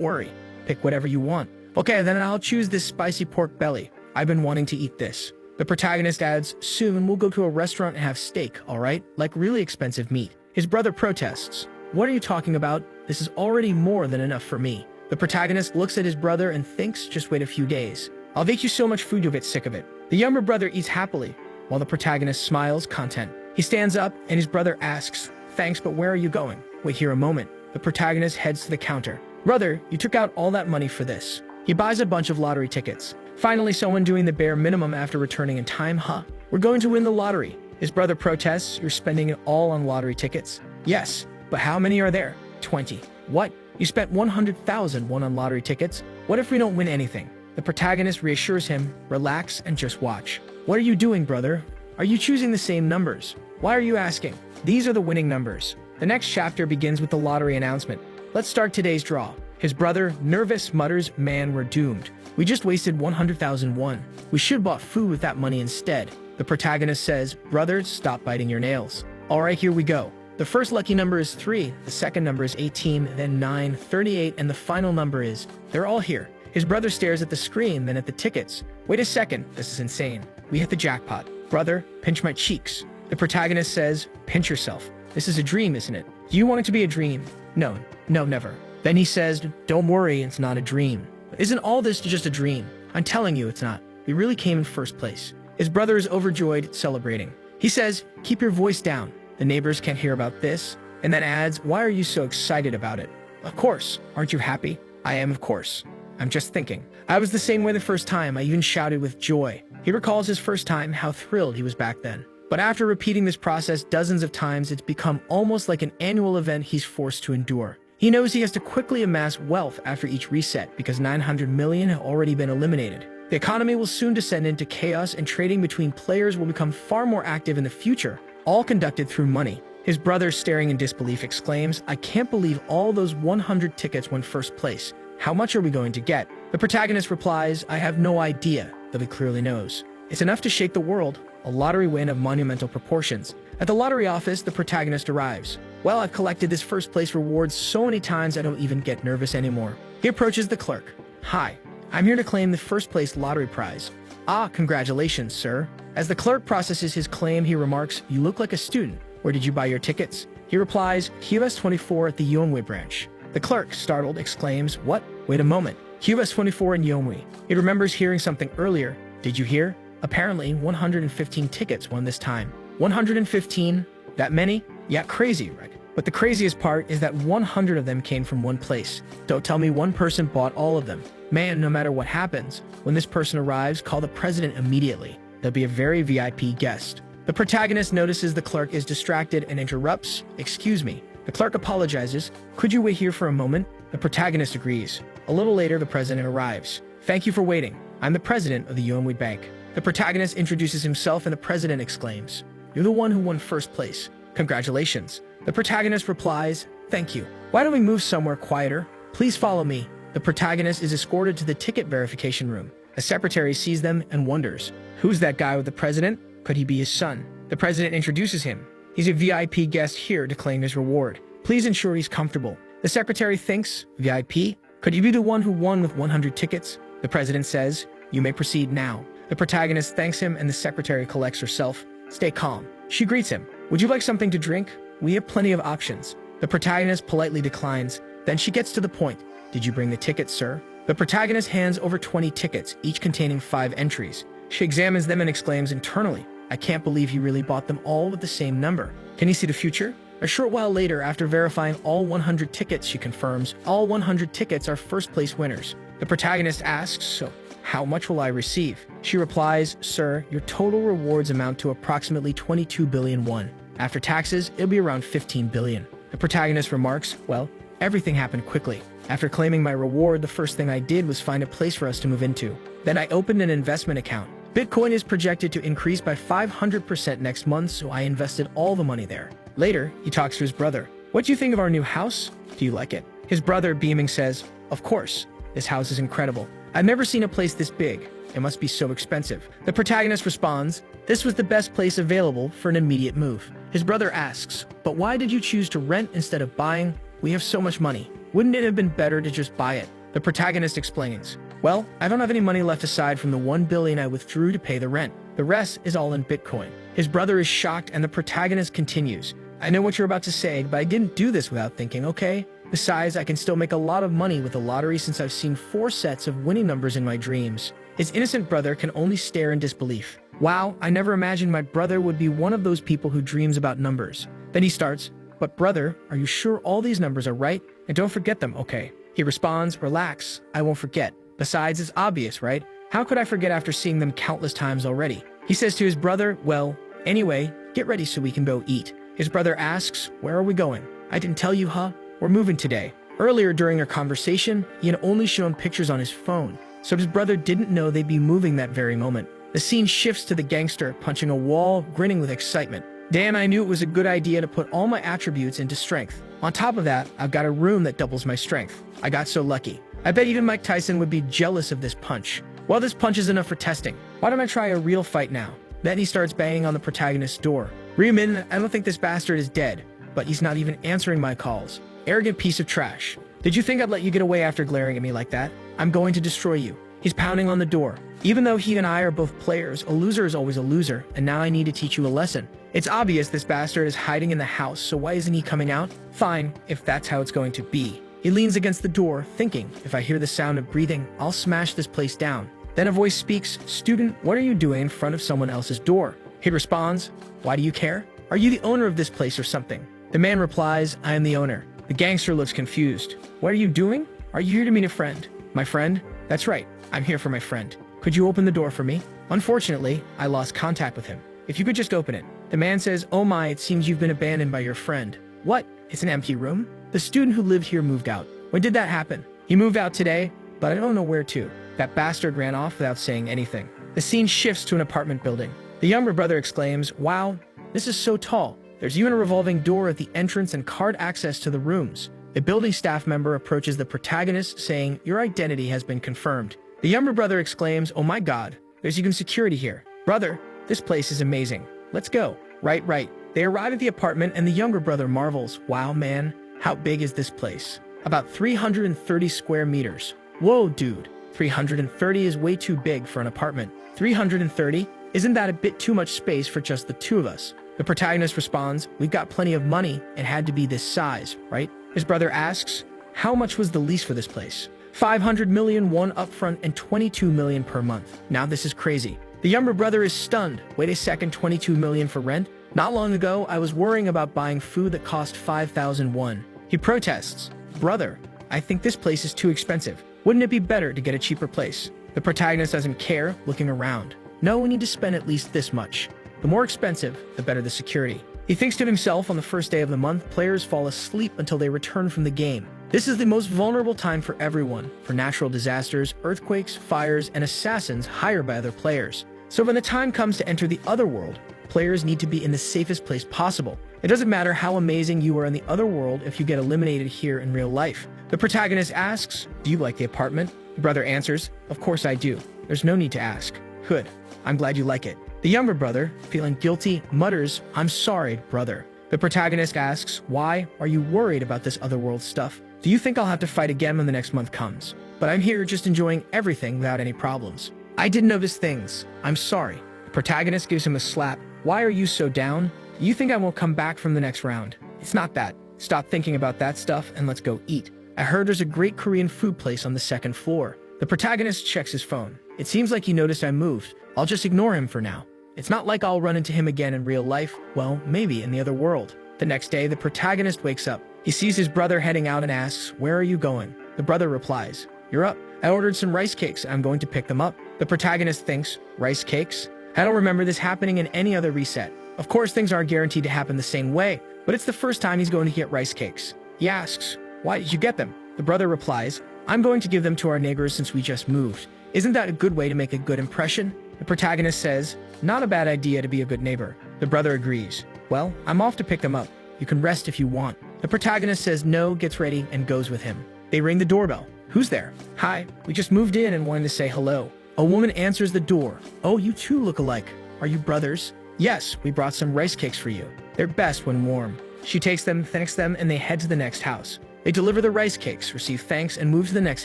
worry. Pick whatever you want." "Okay, then I'll choose this spicy pork belly. I've been wanting to eat this." The protagonist adds, "Soon we'll go to a restaurant and have steak, all right? Like really expensive meat." His brother protests. "What are you talking about? This is already more than enough for me." The protagonist looks at his brother and thinks, "Just wait a few days. I'll make you so much food you'll get sick of it." The younger brother eats happily, while the protagonist smiles, content. He stands up, and his brother asks, "Thanks, but where are you going?" "Wait here a moment." The protagonist heads to the counter. "Brother, you took out all that money for this." He buys a bunch of lottery tickets. Finally, someone doing the bare minimum after returning in time. "Huh? We're going to win the lottery." His brother protests, "You're spending it all on lottery tickets." "Yes, but how many are there?" 20. "What? You spent 100,001 on lottery tickets? What if we don't win anything?" The protagonist reassures him, "Relax and just watch." "What are you doing, brother? Are you choosing the same numbers? Why are you asking?" "These are the winning numbers." The next chapter begins with the lottery announcement. Let's start today's draw. His brother, nervous, mutters, "Man, we're doomed. We just wasted 100,001. We should bought food with that money instead." The protagonist says, "Brother, stop biting your nails." "All right, here we go." The first lucky number is 3, the second number is 18, then 9, 38, and the final number is... They're all here. His brother stares at the screen, then at the tickets. "Wait a second, this is insane. We hit the jackpot." "Brother, pinch my cheeks." The protagonist says, "Pinch yourself. This is a dream, isn't it? Do you want it to be a dream?" No, never." Then he says, "Don't worry, it's not a dream." "Isn't all this just a dream?" "I'm telling you it's not. We really came in first place." His brother is overjoyed, celebrating. He says, "Keep your voice down. The neighbors can't hear about this." And then adds, "Why are you so excited about it?" "Of course. Aren't you happy?" "I am, of course. I'm just thinking. I was the same way the first time. I even shouted with joy." He recalls his first time, how thrilled he was back then. But after repeating this process dozens of times, it's become almost like an annual event he's forced to endure. He knows he has to quickly amass wealth after each reset because 900 million have already been eliminated. The economy will soon descend into chaos and trading between players will become far more active in the future, all conducted through money. His brother, staring in disbelief, exclaims, "I can't believe all those 100 tickets won first place. How much are we going to get?" The protagonist replies, "I have no idea," though he clearly knows. It's enough to shake the world, a lottery win of monumental proportions. At the lottery office, the protagonist arrives. "Well, I've collected this first place reward so many times I don't even get nervous anymore." He approaches the clerk. "Hi, I'm here to claim the first place lottery prize." "Ah, congratulations, sir." As the clerk processes his claim, he remarks, "You look like a student. Where did you buy your tickets?" He replies, "QS 24 at the Yeonwee branch." The clerk, startled, exclaims, "What? Wait a moment. QS 24 in Yeonwee." He remembers hearing something earlier. "Did you hear? Apparently, 115 tickets won this time." 115? That many? Yeah, crazy, right? But the craziest part is that 100 of them came from one place. Don't tell me one person bought all of them. Man, no matter what happens, when this person arrives, call the president immediately. They'll be a very VIP guest. The protagonist notices the clerk is distracted and interrupts. "Excuse me." The clerk apologizes. "Could you wait here for a moment?" The protagonist agrees. A little later, the president arrives. "Thank you for waiting. I'm the president of the Yeonwee Bank." The protagonist introduces himself and the president exclaims, "You're the one who won first place. Congratulations." The protagonist replies, "Thank you. Why don't we move somewhere quieter? Please follow me." The protagonist is escorted to the ticket verification room. A secretary sees them and wonders, who's that guy with the president? Could he be his son? The president introduces him. He's a VIP guest here to claim his reward. Please ensure he's comfortable. The secretary thinks, VIP? Could he be the one who won with 100 tickets? The president says, "You may proceed now." The protagonist thanks him and the secretary collects herself. "Stay calm." She greets him. "Would you like something to drink? We have plenty of options." The protagonist politely declines. Then she gets to the point. "Did you bring the tickets, sir?" The protagonist hands over 20 tickets, each containing 5 entries. She examines them and exclaims internally, "I can't believe he really bought them all with the same number. Can he see the future?" A short while later, after verifying all 100 tickets, she confirms all 100 tickets are first-place winners. The protagonist asks, so how much will I receive? She replies, sir, your total rewards amount to approximately 22 billion won. After taxes, it'll be around 15 billion. The protagonist remarks, well, everything happened quickly. After claiming my reward, the first thing I did was find a place for us to move into. Then I opened an investment account. Bitcoin is projected to increase by 500% next month, so I invested all the money there. Later, he talks to his brother. What do you think of our new house? Do you like it? His brother, beaming, says, of course. This house is incredible. I've never seen a place this big. It must be so expensive. The protagonist responds, this was the best place available for an immediate move. His brother asks, but why did you choose to rent instead of buying? We have so much money. Wouldn't it have been better to just buy it? The protagonist explains, well, I don't have any money left aside from the 1 billion I withdrew to pay the rent. The rest is all in Bitcoin. His brother is shocked and the protagonist continues, I know what you're about to say, but I didn't do this without thinking, okay? Besides, I can still make a lot of money with the lottery since I've seen 4 sets of winning numbers in my dreams. His innocent brother can only stare in disbelief. Wow, I never imagined my brother would be one of those people who dreams about numbers. Then he starts, but brother, are you sure all these numbers are right? And don't forget them, okay? He responds, relax, I won't forget. Besides, it's obvious, right? How could I forget after seeing them countless times already? He says to his brother, well, anyway, get ready so we can go eat. His brother asks, where are we going? I didn't tell you, huh? We're moving today. Earlier during their conversation, he had only shown pictures on his phone, so his brother didn't know they'd be moving that very moment. The scene shifts to the gangster punching a wall, grinning with excitement. Damn, I knew it was a good idea to put all my attributes into strength. On top of that, I've got a room that doubles my strength. I got so lucky. I bet even Mike Tyson would be jealous of this punch. Well, this punch is enough for testing. Why don't I try a real fight now? Then he starts banging on the protagonist's door. Ryu-min, I don't think this bastard is dead, but he's not even answering my calls. Arrogant piece of trash. Did you think I'd let you get away after glaring at me like that? I'm going to destroy you. He's pounding on the door. Even though he and I are both players, a loser is always a loser, and now I need to teach you a lesson. It's obvious this bastard is hiding in the house, so why isn't he coming out? Fine, if that's how it's going to be. He leans against the door, thinking, if I hear the sound of breathing, I'll smash this place down. Then a voice speaks, student, what are you doing in front of someone else's door? He responds, why do you care? Are you the owner of this place or something? The man replies, I am the owner. The gangster looks confused. What are you doing? Are you here to meet a friend? My friend? That's right, I'm here for my friend. Could you open the door for me? Unfortunately, I lost contact with him. If you could just open it. The man says, oh my, it seems you've been abandoned by your friend. What? It's an empty room? The student who lived here moved out. When did that happen? He moved out today, but I don't know where to. That bastard ran off without saying anything. The scene shifts to an apartment building. The younger brother exclaims, wow, this is so tall. There's even a revolving door at the entrance and card access to the rooms. A building staff member approaches the protagonist, saying, your identity has been confirmed. The younger brother exclaims, oh my god, there's even security here. Brother, this place is amazing. Let's go. Right. They arrive at the apartment and the younger brother marvels, wow man, how big is this place? About 330 square meters. Whoa dude, 330 is way too big for an apartment. 330? Isn't that a bit too much space for just the two of us? The protagonist responds, we've got plenty of money, it had to be this size, right? His brother asks, how much was the lease for this place? 500 million won upfront and 22 million per month. Now this is crazy. The younger brother is stunned. Wait a second, 22 million for rent? Not long ago, I was worrying about buying food that cost 5,000 won. He protests, brother, I think this place is too expensive. Wouldn't it be better to get a cheaper place? The protagonist doesn't care, looking around. No, we need to spend at least this much. The more expensive, the better the security. He thinks to himself, on the first day of the month, players fall asleep until they return from the game. This is the most vulnerable time for everyone, for natural disasters, earthquakes, fires, and assassins hired by other players. So when the time comes to enter the other world, players need to be in the safest place possible. It doesn't matter how amazing you are in the other world if you get eliminated here in real life. The protagonist asks, do you like the apartment? The brother answers, of course I do. There's no need to ask. Good. I'm glad you like it. The younger brother, feeling guilty, mutters, I'm sorry, brother. The protagonist asks, why are you worried about this otherworld stuff? Do you think I'll have to fight again when the next month comes? But I'm here just enjoying everything without any problems. I didn't notice things. I'm sorry. The protagonist gives him a slap. Why are you so down? You think I won't come back from the next round? It's not that. Stop thinking about that stuff and let's go eat. I heard there's a great Korean food place on the second floor. The protagonist checks his phone. It seems like he noticed I moved. I'll just ignore him for now. It's not like I'll run into him again in real life. Well, maybe in the other world. The next day, the protagonist wakes up. He sees his brother heading out and asks, "Where are you going?" The brother replies, "You're up. I ordered some rice cakes. I'm going to pick them up." The protagonist thinks, "Rice cakes? I don't remember this happening in any other reset." Of course, things aren't guaranteed to happen the same way, but it's the first time he's going to get rice cakes. He asks, "Why did you get them?" The brother replies, "I'm going to give them to our neighbors since we just moved. Isn't that a good way to make a good impression?" The protagonist says, "Not a bad idea to be a good neighbor." The brother agrees. "Well, I'm off to pick them up. You can rest if you want." The protagonist says no, gets ready, and goes with him. They ring the doorbell. "Who's there?" "Hi, we just moved in and wanted to say hello." A woman answers the door. "Oh, you two look alike. Are you brothers?" "Yes, we brought some rice cakes for you. They're best when warm." She takes them, thanks them, and they head to the next house. They deliver the rice cakes, receive thanks, and move to the next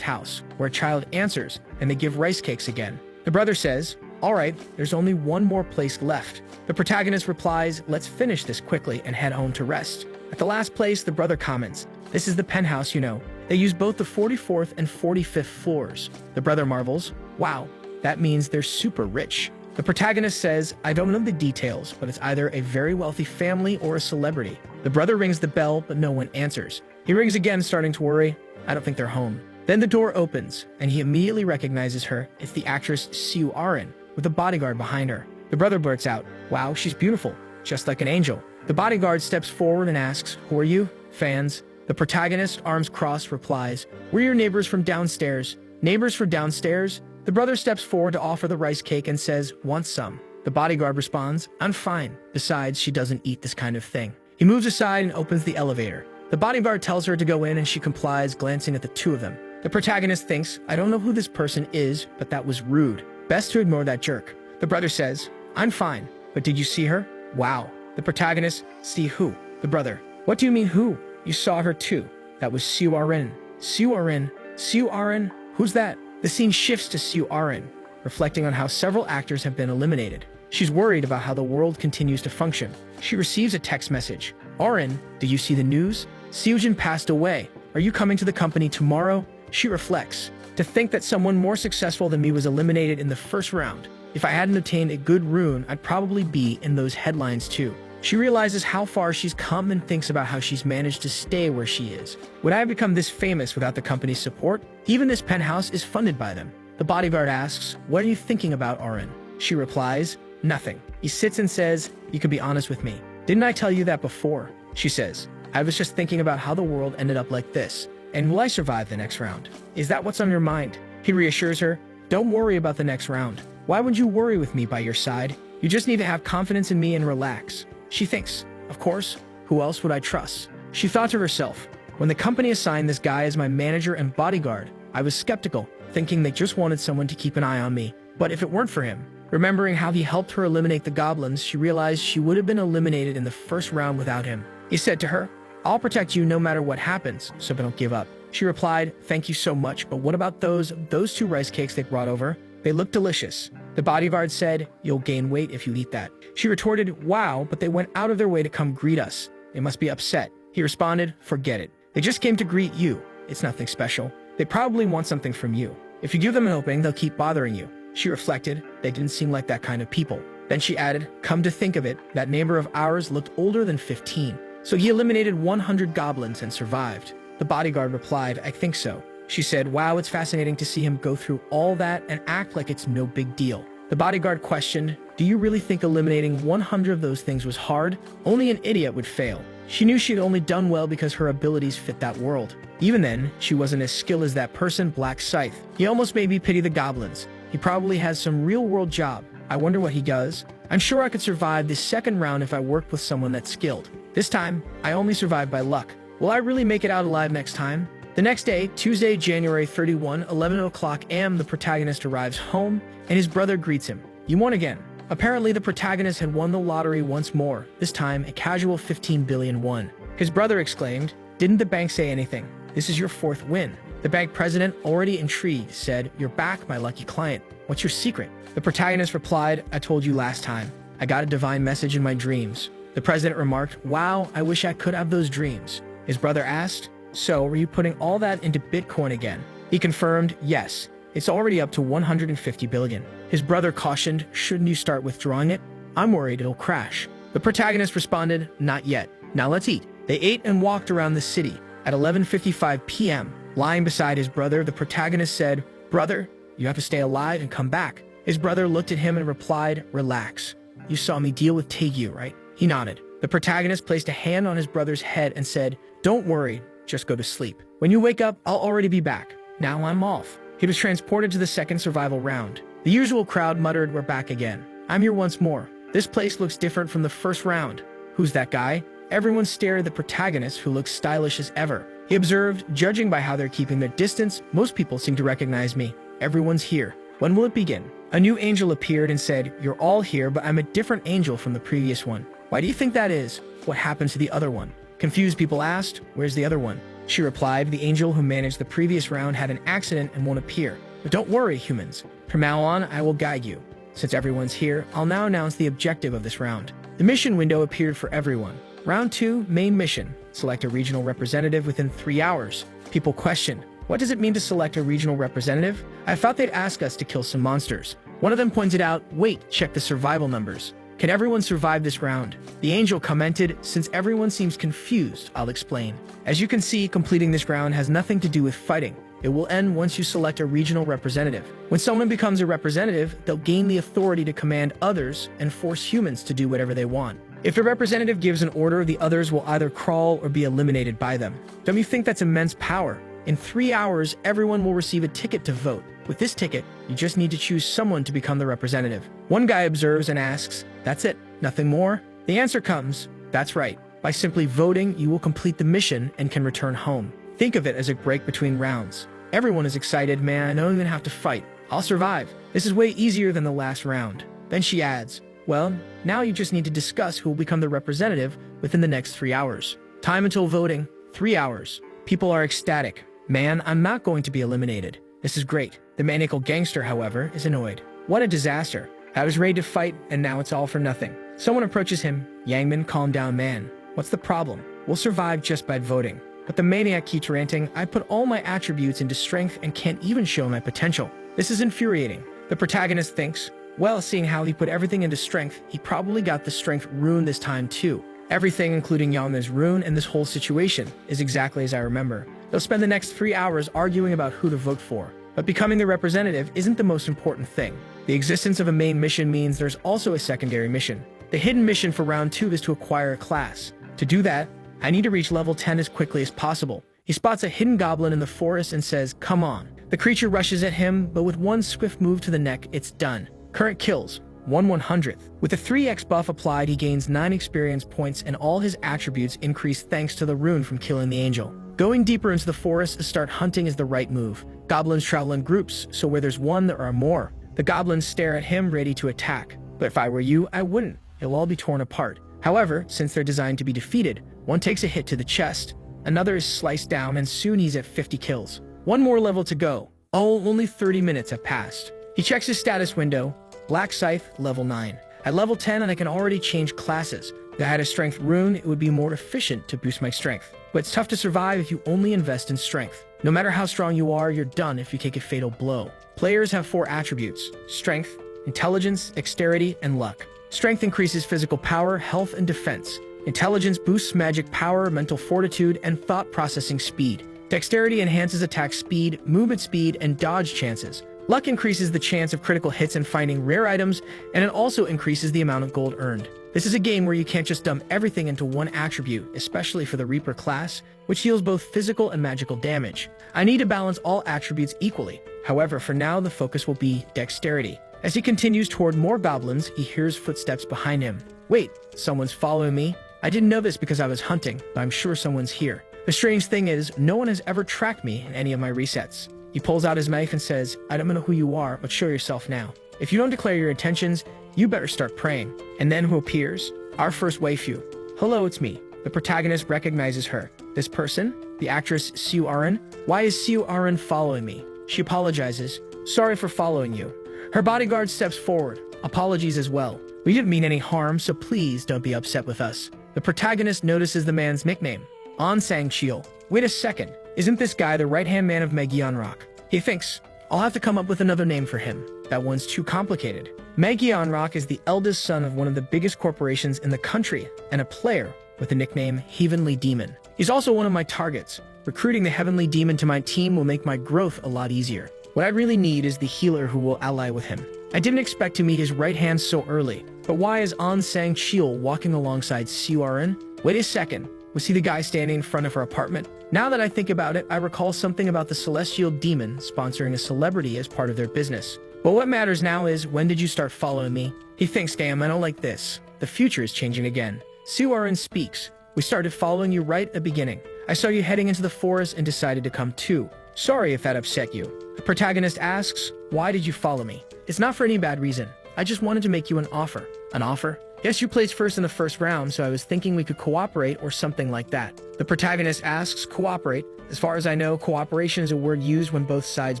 house, where a child answers, and they give rice cakes again. The brother says, "All right, there's only one more place left." The protagonist replies, "Let's finish this quickly and head home to rest." At the last place, the brother comments, "This is the penthouse, you know. They use both the 44th and 45th floors." The brother marvels, "Wow, that means they're super rich." The protagonist says, "I don't know the details, but it's either a very wealthy family or a celebrity." The brother rings the bell, but no one answers. He rings again, starting to worry. "I don't think they're home." Then the door opens, and he immediately recognizes her. It's the actress Siu Arin, with a bodyguard behind her. The brother blurts out, "Wow, she's beautiful, just like an angel." The bodyguard steps forward and asks, "Who are you?" "Fans." The protagonist, arms crossed, replies, "We're your neighbors from downstairs." "Neighbors from downstairs?" The brother steps forward to offer the rice cake and says, "Want some?" The bodyguard responds, "I'm fine. Besides, she doesn't eat this kind of thing." He moves aside and opens the elevator. The bodyguard tells her to go in and she complies, glancing at the two of them. The protagonist thinks, "I don't know who this person is, but that was rude. Best to ignore that jerk." The brother says, "I'm fine, but did you see her?" "Wow." The protagonist, "See who?" The brother, "What do you mean who? You saw her too. That was Siu Arin." "Siu Arin? Siu Arin? Who's that?" The scene shifts to Siu Arin, reflecting on how several actors have been eliminated. She's worried about how the world continues to function. She receives a text message. "Arin, did you see the news? Seujin passed away. Are you coming to the company tomorrow?" She reflects. "To think that someone more successful than me was eliminated in the first round. If I hadn't obtained a good rune, I'd probably be in those headlines too." She realizes how far she's come and thinks about how she's managed to stay where she is. "Would I have become this famous without the company's support? Even this penthouse is funded by them." The bodyguard asks, "What are you thinking about, Arin?" She replies, "Nothing." He sits and says, "You can be honest with me. Didn't I tell you that before?" She says, "I was just thinking about how the world ended up like this. And will I survive the next round? Is that what's on your mind?" He reassures her, "Don't worry about the next round. Why would you worry with me by your side? You just need to have confidence in me and relax." She thinks, "Of course, who else would I trust?" She thought to herself, "When the company assigned this guy as my manager and bodyguard, I was skeptical, thinking they just wanted someone to keep an eye on me. But if it weren't for him," remembering how he helped her eliminate the goblins, she realized she would have been eliminated in the first round without him. He said to her, "I'll protect you no matter what happens, so don't give up." She replied, "Thank you so much, but what about those two rice cakes they brought over? They look delicious." The bodyguard said, "You'll gain weight if you eat that." She retorted, "Wow, but they went out of their way to come greet us. They must be upset." He responded, "Forget it. They just came to greet you. It's nothing special. They probably want something from you. If you give them an opening, they'll keep bothering you." She reflected, "They didn't seem like that kind of people." Then she added, "Come to think of it, that neighbor of ours looked older than 15. So he eliminated 100 goblins and survived." The bodyguard replied, "I think so." She said, "Wow, it's fascinating to see him go through all that and act like it's no big deal." The bodyguard questioned, "Do you really think eliminating 100 of those things was hard? Only an idiot would fail." She knew she'd only done well because her abilities fit that world. Even then, she wasn't as skilled as that person, Black Scythe. He almost made me pity the goblins. He probably has some real-world job. I wonder what he does. I'm sure I could survive this second round if I worked with someone that's skilled. This time, I only survived by luck. Will I really make it out alive next time? The next day, Tuesday, January 31, 11 o'clock a.m., the protagonist arrives home, and his brother greets him. "You won again." Apparently, the protagonist had won the lottery once more, this time a casual 15 billion won. His brother exclaimed, "Didn't the bank say anything? This is your fourth win." The bank president, already intrigued, said, "You're back, my lucky client. What's your secret?" The protagonist replied, "I told you last time. I got a divine message in my dreams." The president remarked, "Wow, I wish I could have those dreams." His brother asked, "So, were you putting all that into Bitcoin again?" He confirmed, "Yes. It's already up to 150 billion. His brother cautioned, "Shouldn't you start withdrawing it? I'm worried it'll crash." The protagonist responded, "Not yet. Now let's eat. They ate and walked around the city. At 11:55 p.m., lying beside his brother, the protagonist said, "Brother, you have to stay alive and come back." His brother looked at him and replied, "Relax. You saw me deal with Taegyu, right?" He nodded. The protagonist placed a hand on his brother's head and said, "Don't worry, just go to sleep. When you wake up, I'll already be back. Now I'm off." He was transported to the second survival round. The usual crowd muttered, "We're back again. I'm here once more. This place looks different from the first round. Who's that guy?" Everyone stared at the protagonist, who looks stylish as ever. He observed, "Judging by how they're keeping their distance, most people seem to recognize me. Everyone's here. When will it begin?" A new angel appeared and said, "You're all here, but I'm a different angel from the previous one. Why do you think that is? What happened to the other one?" Confused people asked, "Where's the other one?" She replied, "The angel who managed the previous round had an accident and won't appear. But don't worry, humans. From now on, I will guide you. Since everyone's here, I'll now announce the objective of this round." The mission window appeared for everyone. Round 2, main mission. Select a regional representative within 3 hours. People questioned, "What does it mean to select a regional representative? I thought they'd ask us to kill some monsters." One of them pointed out, "Wait, check the survival numbers. Can everyone survive this round?" The angel commented, "Since everyone seems confused, I'll explain. As you can see, completing this round has nothing to do with fighting. It will end once you select a regional representative. When someone becomes a representative, they'll gain the authority to command others and force humans to do whatever they want. If the representative gives an order, the others will either crawl or be eliminated by them. Don't you think that's immense power? In 3 hours, everyone will receive a ticket to vote. With this ticket, you just need to choose someone to become the representative." One guy observes and asks, "That's it? Nothing more?" The answer comes, "That's right. By simply voting, you will complete the mission and can return home. Think of it as a break between rounds." Everyone is excited. "Man, I don't even have to fight. I'll survive. This is way easier than the last round." Then she adds, "Well, now you just need to discuss who will become the representative within the next 3 hours. Time until voting, 3 hours. People are ecstatic. "Man, I'm not going to be eliminated. This is great." The maniacal gangster, however, is annoyed. "What a disaster. I was ready to fight, and now it's all for nothing." Someone approaches him. "Yangman, calm down, man. What's the problem? We'll survive just by voting." But the maniac keeps ranting, "I put all my attributes into strength and can't even show my potential. This is infuriating." The protagonist thinks, "Well, seeing how he put everything into strength, he probably got the strength rune this time too. Everything, including Yama's rune and this whole situation, is exactly as I remember." They'll spend the next 3 hours arguing about who to vote for. But becoming the representative isn't the most important thing. The existence of a main mission means there's also a secondary mission. The hidden mission for round 2 is to acquire a class. To do that, I need to reach level 10 as quickly as possible. He spots a hidden goblin in the forest and says, "Come on." The creature rushes at him, but with one swift move to the neck, it's done. Current kills, 1/100th. With a 3x buff applied, he gains 9 experience points and all his attributes increase thanks to the rune from killing the angel. Going deeper into the forest to start hunting is the right move. Goblins travel in groups, so where there's one, there are more. The goblins stare at him, ready to attack. But if I were you, I wouldn't. It'll all be torn apart. However, since they're designed to be defeated, one takes a hit to the chest, another is sliced down, and soon he's at 50 kills. One more level to go. Oh, only 30 minutes have passed. He checks his status window. Black Scythe, level 9. At level 10, and I can already change classes. If I had a strength rune, it would be more efficient to boost my strength. But it's tough to survive if you only invest in strength. No matter how strong you are, you're done if you take a fatal blow. Players have 4 attributes: strength, intelligence, dexterity, and luck. Strength increases physical power, health, and defense. Intelligence boosts magic power, mental fortitude, and thought processing speed. Dexterity enhances attack speed, movement speed, and dodge chances. Luck increases the chance of critical hits and finding rare items, and it also increases the amount of gold earned. This is a game where you can't just dump everything into one attribute, especially for the Reaper class, which deals both physical and magical damage. I need to balance all attributes equally. However, for now, the focus will be dexterity. As he continues toward more goblins, he hears footsteps behind him. "Wait, someone's following me? I didn't know this because I was hunting, but I'm sure someone's here." The strange thing is, no one has ever tracked me in any of my resets. He pulls out his knife and says, "I don't know who you are, but show yourself now. If you don't declare your intentions, you better start praying." And then who appears? Our first waifu. "Hello, it's me." The protagonist recognizes her. "This person? The actress Siu Aran? Why is Siu Aran following me?" She apologizes. "Sorry for following you." Her bodyguard steps forward. "Apologies as well. We didn't mean any harm, so please don't be upset with us." The protagonist notices the man's nickname, On Sang Chil. Wait a second. Isn't this guy the right-hand man of Megyeonrock? He thinks, "I'll have to come up with another name for him. That one's too complicated." Megyeonrock is the eldest son of one of the biggest corporations in the country and a player with the nickname Heavenly Demon. He's also one of my targets. Recruiting the Heavenly Demon to my team will make my growth a lot easier. What I really need is the healer who will ally with him. I didn't expect to meet his right hand so early, but why is An Sang-cheol walking alongside Siurin? Wait a second, was he the guy standing in front of her apartment? Now that I think about it, I recall something about the Celestial Demon sponsoring a celebrity as part of their business. But what matters now is, when did you start following me? He thinks, damn, I don't like this. The future is changing again. Siurin speaks. We started following you right at the beginning. I saw you heading into the forest and decided to come too. Sorry if that upset you. The protagonist asks, why did you follow me? It's not for any bad reason. I just wanted to make you an offer. An offer? Yes, you placed first in the first round, so I was thinking we could cooperate or something like that. The protagonist asks, cooperate? As far as I know, cooperation is a word used when both sides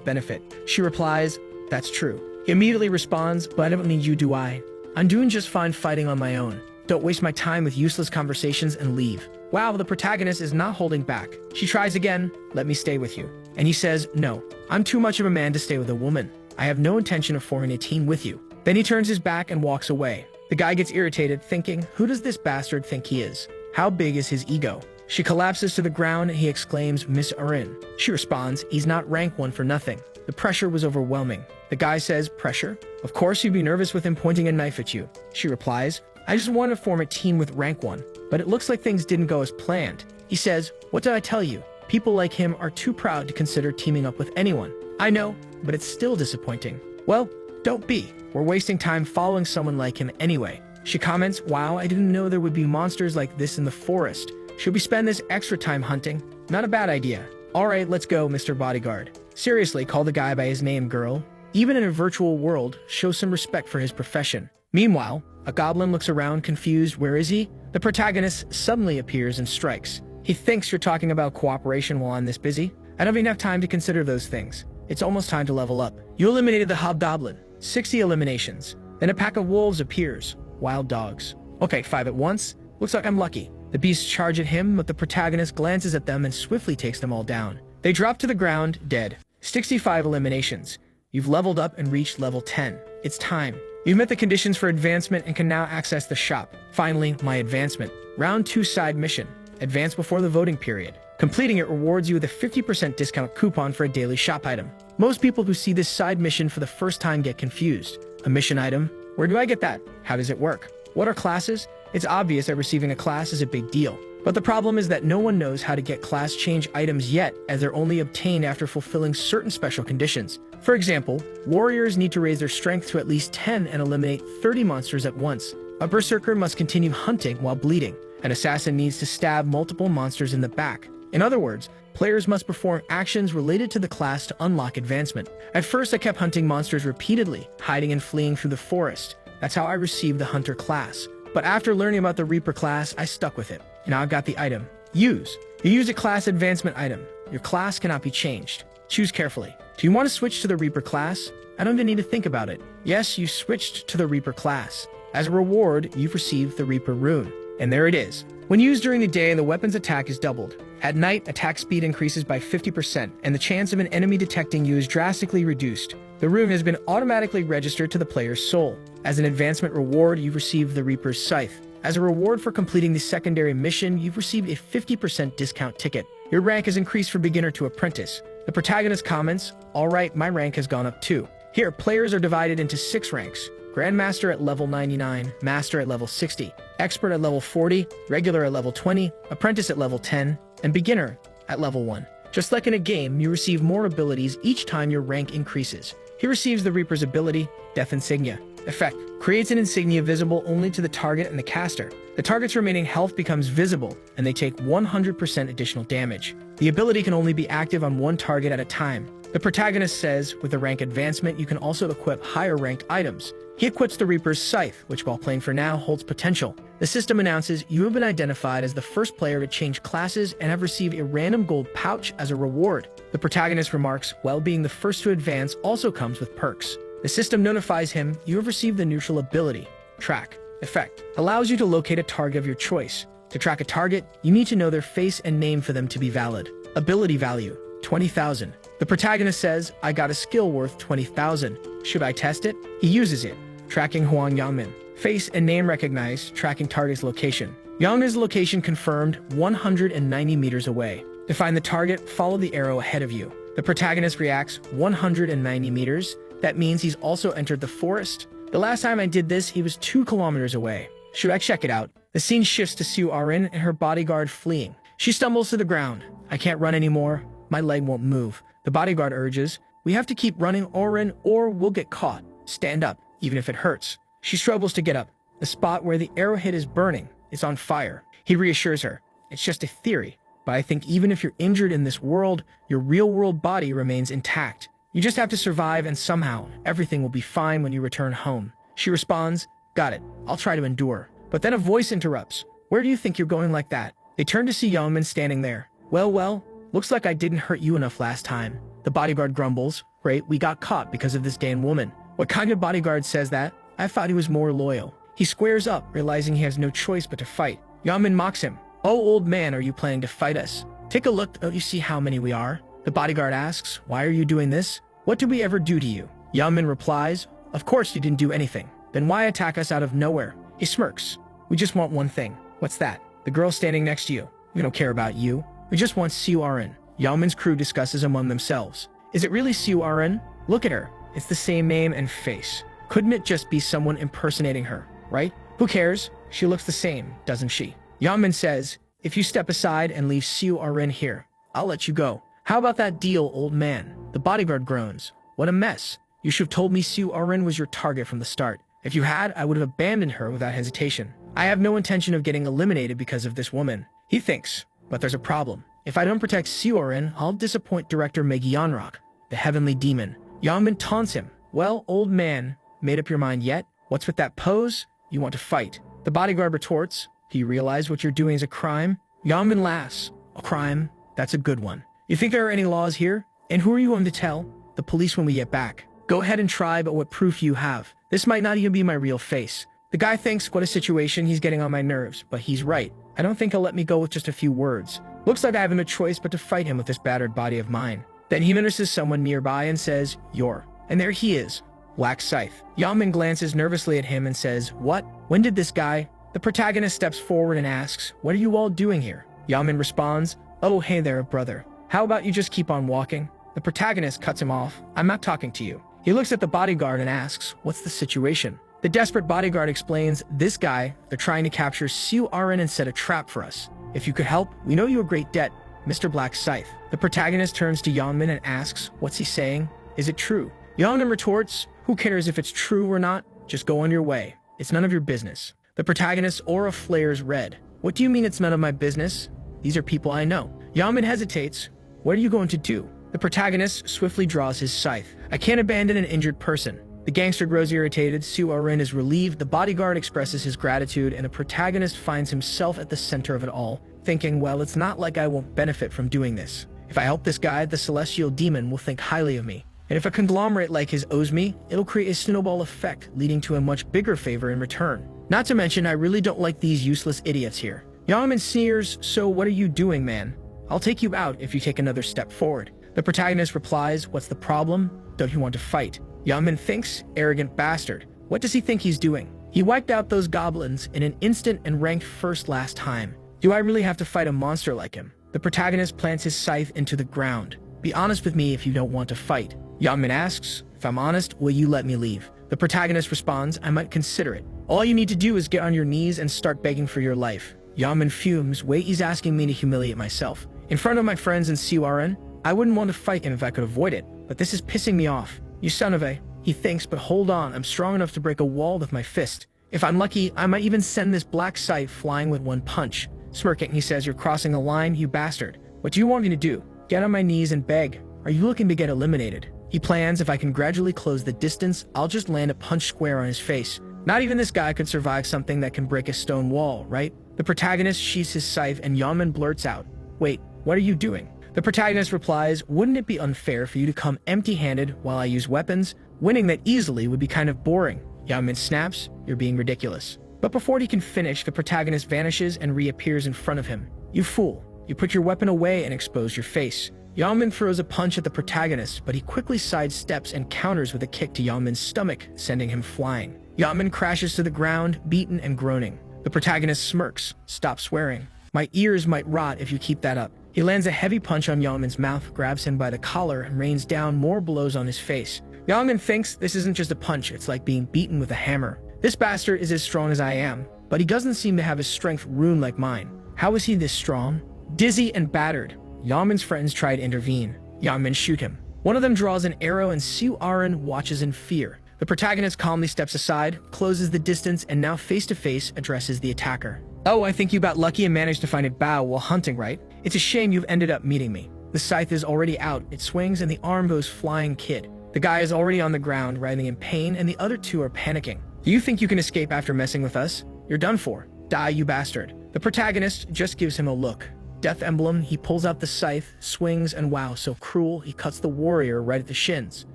benefit. She replies, that's true. He immediately responds, but I don't need you, do I? I'm doing just fine fighting on my own. Don't waste my time with useless conversations and leave. Wow, the protagonist is not holding back. She tries again, let me stay with you. And he says, no, I'm too much of a man to stay with a woman. I have no intention of forming a team with you. Then he turns his back and walks away. The guy gets irritated, thinking, who does this bastard think he is? How big is his ego? She collapses to the ground and he exclaims, Miss Arin. She responds, he's not rank 1 for nothing. The pressure was overwhelming. The guy says, pressure? Of course you'd be nervous with him pointing a knife at you. She replies, I just wanted to form a team with rank 1, but it looks like things didn't go as planned. He says, what did I tell you? People like him are too proud to consider teaming up with anyone. I know, but it's still disappointing. Well, don't be. We're wasting time following someone like him anyway. She comments, wow, I didn't know there would be monsters like this in the forest. Should we spend this extra time hunting? Not a bad idea. Alright, let's go, Mr. Bodyguard. Seriously, call the guy by his name, girl. Even in a virtual world, show some respect for his profession. Meanwhile, a goblin looks around confused. Where is he? The protagonist suddenly appears and strikes. He thinks you're talking about cooperation while I'm this busy. I don't even have time to consider those things. It's almost time to level up. You eliminated the hobgoblin. 60 eliminations. Then a pack of wolves appears. Wild dogs. Okay, 5 at once. Looks like I'm lucky. The beasts charge at him, but the protagonist glances at them and swiftly takes them all down. They drop to the ground, dead. 65 eliminations. You've leveled up and reached level 10. It's time. You've met the conditions for advancement and can now access the shop. Finally, my advancement. Round 2 side mission. Advance before the voting period. Completing it rewards you with a 50% discount coupon for a daily shop item. Most people who see this side mission for the first time get confused. A mission item? Where do I get that? How does it work? What are classes? It's obvious that receiving a class is a big deal. But the problem is that no one knows how to get class change items yet, as they're only obtained after fulfilling certain special conditions. For example, warriors need to raise their strength to at least 10 and eliminate 30 monsters at once. A berserker must continue hunting while bleeding. An assassin needs to stab multiple monsters in the back. In other words, players must perform actions related to the class to unlock advancement. At first, I kept hunting monsters repeatedly, hiding and fleeing through the forest. That's how I received the Hunter class. But after learning about the Reaper class, I stuck with it. And now I've got the item. Use. You use a class advancement item. Your class cannot be changed. Choose carefully. Do you want to switch to the Reaper class? I don't even need to think about it. Yes, you switched to the Reaper class. As a reward, you've received the Reaper rune. And there it is. When used during the day, the weapon's attack is doubled. At night, attack speed increases by 50%, and the chance of an enemy detecting you is drastically reduced. The rune has been automatically registered to the player's soul. As an advancement reward, you've received the Reaper's Scythe. As a reward for completing the secondary mission, you've received a 50% discount ticket. Your rank has increased from beginner to apprentice. The protagonist comments, alright, my rank has gone up too. Here, players are divided into 6 ranks. Grandmaster at level 99, Master at level 60, Expert at level 40, Regular at level 20, Apprentice at level 10, and Beginner at level 1. Just like in a game, you receive more abilities each time your rank increases. He receives the Reaper's ability, Death Insignia. Effect: creates an insignia visible only to the target and the caster. The target's remaining health becomes visible, and they take 100% additional damage. The ability can only be active on one target at a time. The protagonist says, with the rank advancement, you can also equip higher-ranked items. He equips the Reaper's Scythe, which while playing for now, holds potential. The system announces you have been identified as the first player to change classes and have received a random gold pouch as a reward. The protagonist remarks, well, being the first to advance also comes with perks. The system notifies him you have received the neutral ability, Track. Effect: allows you to locate a target of your choice. To track a target, you need to know their face and name for them to be valid. Ability value, 20,000. The protagonist says, I got a skill worth 20,000. Should I test it? He uses it. Tracking Huang Yangmin. Face and name recognized, tracking target's location. Yangmin's location confirmed 190 meters away. To find the target, follow the arrow ahead of you. The protagonist reacts 190 meters. That means he's also entered the forest. The last time I did this, he was 2 kilometers away. Should I check it out? The scene shifts to Su Arin and her bodyguard fleeing. She stumbles to the ground. I can't run anymore. My leg won't move. The bodyguard urges, we have to keep running, Orin, or we'll get caught. Stand up, even if it hurts. She struggles to get up. The spot where the arrow hit is burning. It's on fire. He reassures her. It's just a theory. But I think even if you're injured in this world, your real-world body remains intact. You just have to survive, and somehow, everything will be fine when you return home. She responds, got it. I'll try to endure. But then a voice interrupts. Where do you think you're going like that? They turn to see Yangmin standing there. Well, looks like I didn't hurt you enough last time. The bodyguard grumbles. Great, we got caught because of this damn woman. What kind of bodyguard says that? I thought he was more loyal. He squares up, realizing he has no choice but to fight. Yangmin mocks him. Oh, old man, are you planning to fight us? Take a look, don't you see how many we are? The bodyguard asks, why are you doing this? What did we ever do to you? Yangmin replies, of course you didn't do anything. Then why attack us out of nowhere? He smirks. We just want one thing. What's that? The girl standing next to you. We don't care about you. We just want Su Arin. Yangmin's crew discusses among themselves. Is it really Su Arin? Look at her. It's the same name and face. Couldn't it just be someone impersonating her, right? Who cares? She looks the same, doesn't she? Yangmin says, if you step aside and leave Su Arin here, I'll let you go. How about that deal, old man? The bodyguard groans. What a mess. You should have told me Su Arin was your target from the start. If you had, I would have abandoned her without hesitation. I have no intention of getting eliminated because of this woman. He thinks, but there's a problem. If I don't protect Su Arin, I'll disappoint director Megyanrock, the heavenly demon. Yangmin taunts him. Well, old man, made up your mind yet? What's with that pose? You want to fight. The bodyguard retorts, do you realize what you're doing is a crime? Yangmin laughs. A crime? That's a good one. You think there are any laws here? And who are you going to tell? The police when we get back. Go ahead and try, but what proof you have? This might not even be my real face. The guy thinks, what a situation, he's getting on my nerves, but he's right. I don't think he'll let me go with just a few words. Looks like I have no choice but to fight him with this battered body of mine. Then he notices someone nearby and says, you're. And there he is. Black Scythe. Yangmin glances nervously at him and says, what? When did this guy? The protagonist steps forward and asks, what are you all doing here? Yangmin responds, oh hey there, brother. How about you just keep on walking? The protagonist cuts him off. I'm not talking to you. He looks at the bodyguard and asks, what's the situation? The desperate bodyguard explains, this guy, they're trying to capture Su Arin and set a trap for us. If you could help, we know you a great debt, Mr. Black Scythe. The protagonist turns to Yangmin and asks, what's he saying? Is it true? Yangmin retorts, who cares if it's true or not? Just go on your way. It's none of your business. The protagonist's aura flares red. What do you mean it's none of my business? These are people I know. Yangmin hesitates. What are you going to do? The protagonist swiftly draws his scythe. I can't abandon an injured person. The gangster grows irritated, Su Arin is relieved, the bodyguard expresses his gratitude, and the protagonist finds himself at the center of it all, thinking, well, it's not like I won't benefit from doing this. If I help this guy, the celestial demon will think highly of me. And if a conglomerate like his owes me, it'll create a snowball effect, leading to a much bigger favor in return. Not to mention, I really don't like these useless idiots here. Yangmin sneers, so what are you doing, man? I'll take you out if you take another step forward. The protagonist replies, what's the problem? Don't you want to fight? Yangmin thinks, arrogant bastard. What does he think he's doing? He wiped out those goblins in an instant and ranked first last time. Do I really have to fight a monster like him? The protagonist plants his scythe into the ground. Be honest with me if you don't want to fight. Yangmin asks, if I'm honest, will you let me leave? The protagonist responds, I might consider it. All you need to do is get on your knees and start begging for your life. Yangmin fumes, wait, he's asking me to humiliate myself. In front of my friends in Su Arin, I wouldn't want to fight him if I could avoid it, but this is pissing me off. You son of a... He thinks, but hold on, I'm strong enough to break a wall with my fist. If I'm lucky, I might even send this black scythe flying with one punch. Smirking, he says, you're crossing a line, you bastard. What do you want me to do? Get on my knees and beg. Are you looking to get eliminated? He plans, if I can gradually close the distance, I'll just land a punch square on his face. Not even this guy could survive something that can break a stone wall, right? The protagonist sheaths his scythe and Yangmin blurts out, wait, what are you doing? The protagonist replies, wouldn't it be unfair for you to come empty-handed while I use weapons? Winning that easily would be kind of boring. Yangmin snaps, you're being ridiculous. But before he can finish, the protagonist vanishes and reappears in front of him. You fool, you put your weapon away and expose your face. Yangmin throws a punch at the protagonist, but he quickly sidesteps and counters with a kick to Yangmin's stomach, sending him flying. Yaman crashes to the ground, beaten and groaning. The protagonist smirks. Stop swearing. My ears might rot if you keep that up. He lands a heavy punch on Yaman's mouth, grabs him by the collar, and rains down more blows on his face. Yaman thinks this isn't just a punch, it's like being beaten with a hammer. This bastard is as strong as I am, but he doesn't seem to have his strength ruined like mine. How is he this strong? Dizzy and battered, Yaman's friends try to intervene. Yaman shoot him. One of them draws an arrow and Siu Aran watches in fear. The protagonist calmly steps aside, closes the distance, and now face-to-face addresses the attacker. Oh, I think you got lucky and managed to find a bow while hunting, right? It's a shame you've ended up meeting me. The scythe is already out, it swings, and the arm goes flying kid. The guy is already on the ground, writhing in pain, and the other two are panicking. Do you think you can escape after messing with us? You're done for. Die, you bastard. The protagonist just gives him a look. Death emblem, he pulls out the scythe, swings, and wow, so cruel, he cuts the warrior right at the shins.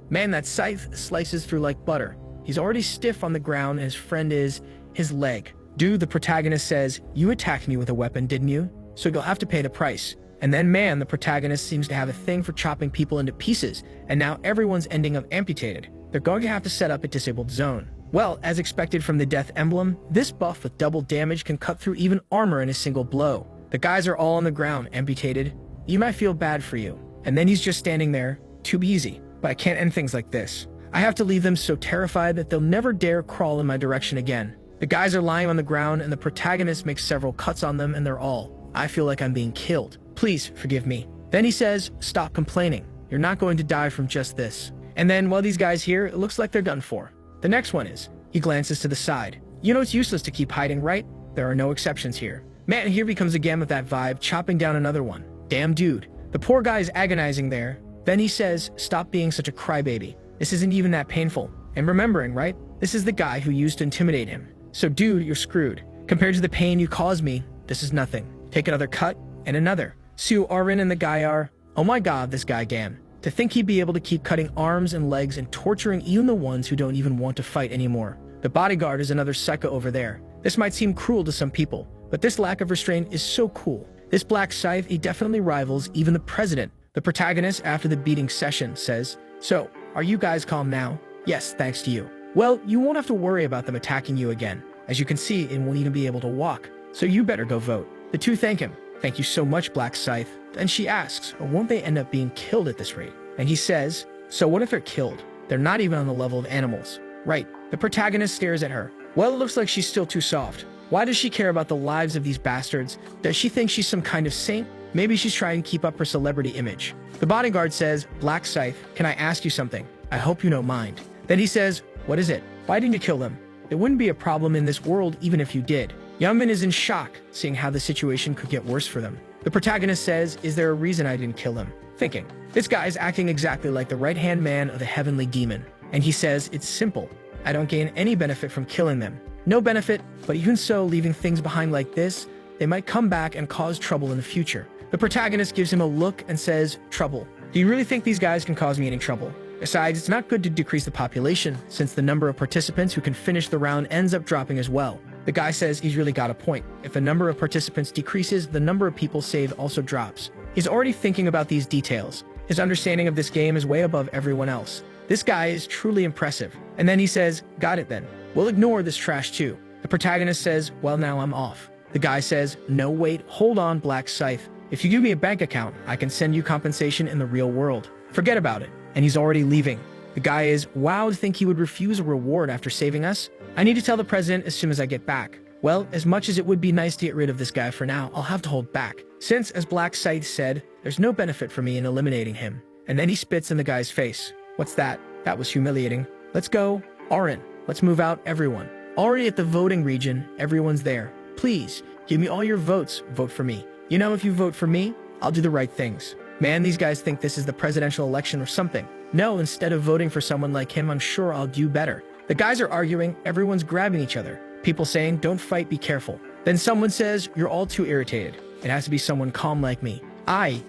Man, that scythe slices through like butter. He's already stiff on the ground, and his friend is his leg. Dude, the protagonist says, you attacked me with a weapon, didn't you? So you'll have to pay the price. And then man, the protagonist seems to have a thing for chopping people into pieces, and now everyone's ending up amputated. They're going to have to set up a disabled zone. Well, as expected from the death emblem, this buff with double damage can cut through even armor in a single blow. The guys are all on the ground, amputated. You might feel bad for you. And then he's just standing there, too easy. But I can't end things like this. I have to leave them so terrified that they'll never dare crawl in my direction again. The guys are lying on the ground and the protagonist makes several cuts on them and they're all, I feel like I'm being killed. Please forgive me. Then he says, stop complaining. You're not going to die from just this. And then while these guys here, it looks like they're done for. The next one is, he glances to the side. You know it's useless to keep hiding, right? There are no exceptions here. Man, here becomes again with that vibe, chopping down another one. Damn dude. The poor guy is agonizing there. Then he says, stop being such a crybaby. This isn't even that painful. And remembering, right? This is the guy who used to intimidate him. So dude, you're screwed. Compared to the pain you caused me, this is nothing. Take another cut, and another. Siu Aran and the guy are, oh my god, this guy Gan. To think he'd be able to keep cutting arms and legs and torturing even the ones who don't even want to fight anymore. The bodyguard is another psycho over there. This might seem cruel to some people, but this lack of restraint is so cool. This black scythe, he definitely rivals even the president. The protagonist, after the beating session, says, so, are you guys calm now? Yes, thanks to you. Well, you won't have to worry about them attacking you again. As you can see, it won't even be able to walk. So you better go vote. The two thank him. Thank you so much, Black Scythe. Then she asks, or won't they end up being killed at this rate? And he says, so what if they're killed? They're not even on the level of animals. Right. The protagonist stares at her. Well, it looks like she's still too soft. Why does she care about the lives of these bastards? Does she think she's some kind of saint? Maybe she's trying to keep up her celebrity image. The bodyguard says, Black Scythe, can I ask you something? I hope you don't mind. Then he says, what is it? Why didn't you kill them? It wouldn't be a problem in this world even if you did. Yunbin is in shock, seeing how the situation could get worse for them. The protagonist says, is there a reason I didn't kill him? Thinking, this guy is acting exactly like the right-hand man of the heavenly demon. And he says, it's simple. I don't gain any benefit from killing them. No benefit, but even so, leaving things behind like this, they might come back and cause trouble in the future. The protagonist gives him a look and says, trouble. Do you really think these guys can cause me any trouble? Besides, it's not good to decrease the population, since the number of participants who can finish the round ends up dropping as well. The guy says he's really got a point. If the number of participants decreases, the number of people saved also drops. He's already thinking about these details. His understanding of this game is way above everyone else. This guy is truly impressive. And then he says, got it then. We'll ignore this trash too. The protagonist says, well, now I'm off. The guy says, no, wait, hold on, Black Scythe. If you give me a bank account, I can send you compensation in the real world. Forget about it. And he's already leaving. The guy is, wow, to think he would refuse a reward after saving us? I need to tell the president as soon as I get back. Well, as much as it would be nice to get rid of this guy for now, I'll have to hold back. Since, as Black Scythe said, there's no benefit for me in eliminating him. And then he spits in the guy's face. What's that? That was humiliating. Let's go. Arin, let's move out, everyone. Already at the voting region, everyone's there. Please, give me all your votes. Vote for me. You know, if you vote for me, I'll do the right things. Man, these guys think this is the presidential election or something. No, instead of voting for someone like him, I'm sure I'll do better. The guys are arguing, everyone's grabbing each other. People saying, don't fight, be careful. Then someone says, you're all too irritated. It has to be someone calm like me.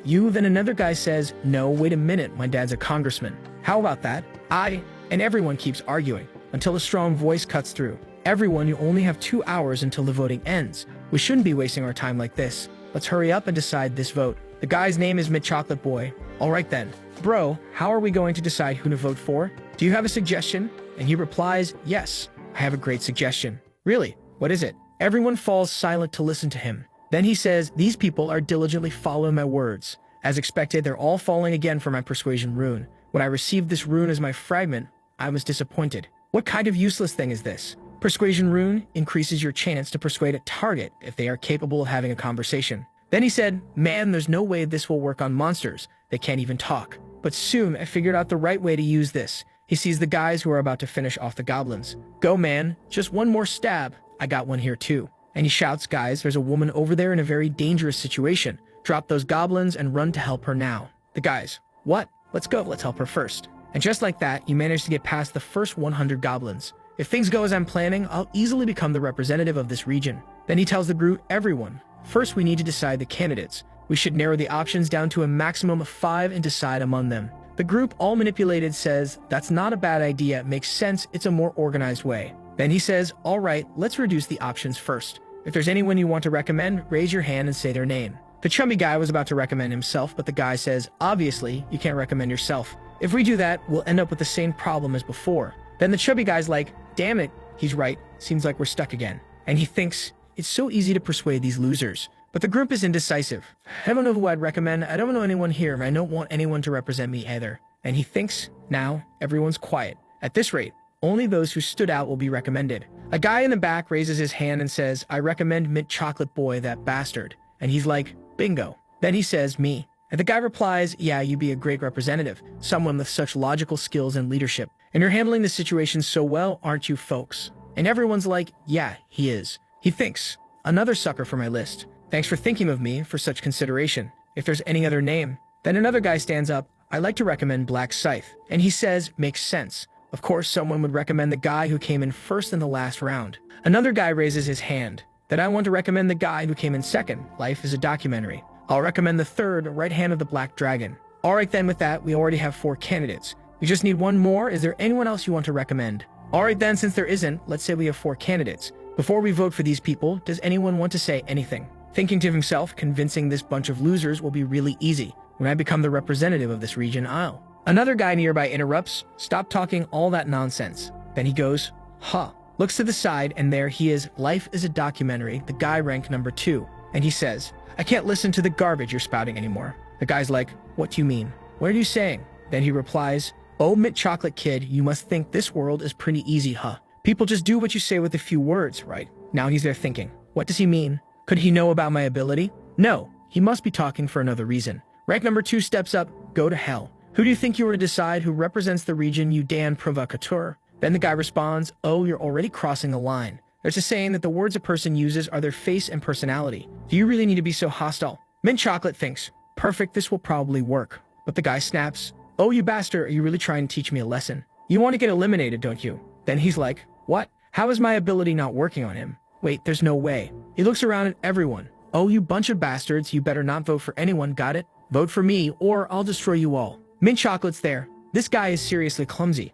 You. Then another guy says, no, wait a minute, my dad's a congressman. How about that? And everyone keeps arguing, until a strong voice cuts through. Everyone, you only have 2 hours until the voting ends. We shouldn't be wasting our time like this. Let's hurry up and decide this vote. The guy's name is Mid Chocolate Boy. Alright then. Bro, how are we going to decide who to vote for? Do you have a suggestion? And he replies, yes. I have a great suggestion. Really? What is it? Everyone falls silent to listen to him. Then he says, these people are diligently following my words. As expected, they're all falling again for my persuasion rune. When I received this rune as my fragment, I was disappointed. What kind of useless thing is this? Persuasion rune increases your chance to persuade a target if they are capable of having a conversation. Then he said, man, there's no way this will work on monsters. They can't even talk. But soon I figured out the right way to use this. He sees the guys who are about to finish off the goblins. Go, man, just one more stab. I got one here too. And he shouts, guys, there's a woman over there in a very dangerous situation. Drop those goblins and run to help her now. The guys, what? Let's go, let's help her first. And just like that, you manage to get past the first 100 goblins. If things go as I'm planning, I'll easily become the representative of this region. Then he tells the group, everyone, first we need to decide the candidates. We should narrow the options down to a maximum of 5 and decide among them. The group, all manipulated, says, that's not a bad idea, it makes sense, it's a more organized way. Then he says, all right, let's reduce the options first. If there's anyone you want to recommend, raise your hand and say their name. The chummy guy was about to recommend himself, but the guy says, obviously, you can't recommend yourself. If we do that, we'll end up with the same problem as before. Then the chubby guy's like, damn it, he's right, seems like we're stuck again. And he thinks, it's so easy to persuade these losers. But the group is indecisive. I don't know who I'd recommend, I don't know anyone here, and I don't want anyone to represent me either. And he thinks, now, everyone's quiet. At this rate, only those who stood out will be recommended. A guy in the back raises his hand and says, I recommend Mint Chocolate Boy, that bastard. And he's like, bingo. Then he says, me. And the guy replies, yeah, you'd be a great representative, someone with such logical skills and leadership. And you're handling the situation so well, aren't you folks? And everyone's like, yeah, he is. He thinks, another sucker for my list. Thanks for thinking of me for such consideration. If there's any other name. Then another guy stands up, I'd like to recommend Black Scythe. And he says, makes sense. Of course, someone would recommend the guy who came in first in the last round. Another guy raises his hand. Then I want to recommend the guy who came in second. Life is a documentary. I'll recommend the third, Right Hand of the Black Dragon. Alright then, with that, we already have 4 candidates. We just need one more. Is there anyone else you want to recommend? Alright then, since there isn't, let's say we have 4 candidates. Before we vote for these people, does anyone want to say anything? Thinking to himself, convincing this bunch of losers will be really easy. When I become the representative of this region, I'll. Another guy nearby interrupts, stop talking all that nonsense. Then he goes, huh. Looks to the side, and there he is, Life is a Documentary, the guy ranked number 2. And he says, I can't listen to the garbage you're spouting anymore. The guy's like, what do you mean? What are you saying? Then he replies, oh, Mint Chocolate Kid, you must think this world is pretty easy, huh? People just do what you say with a few words, right? Now he's there thinking, what does he mean? Could he know about my ability? No, he must be talking for another reason. Rank number 2 steps up, go to hell. Who do you think you were to decide who represents the region, you damn provocateur? Then the guy responds, oh, you're already crossing the line. There's a saying that the words a person uses are their face and personality. Do you really need to be so hostile? Mint Chocolate thinks, perfect, this will probably work. But the guy snaps, oh, you bastard, are you really trying to teach me a lesson? You want to get eliminated, don't you? Then he's like, what? How is my ability not working on him? Wait, there's no way. He looks around at everyone. Oh, you bunch of bastards, you better not vote for anyone, got it? Vote for me, or I'll destroy you all. Mint Chocolate's there. This guy is seriously clumsy.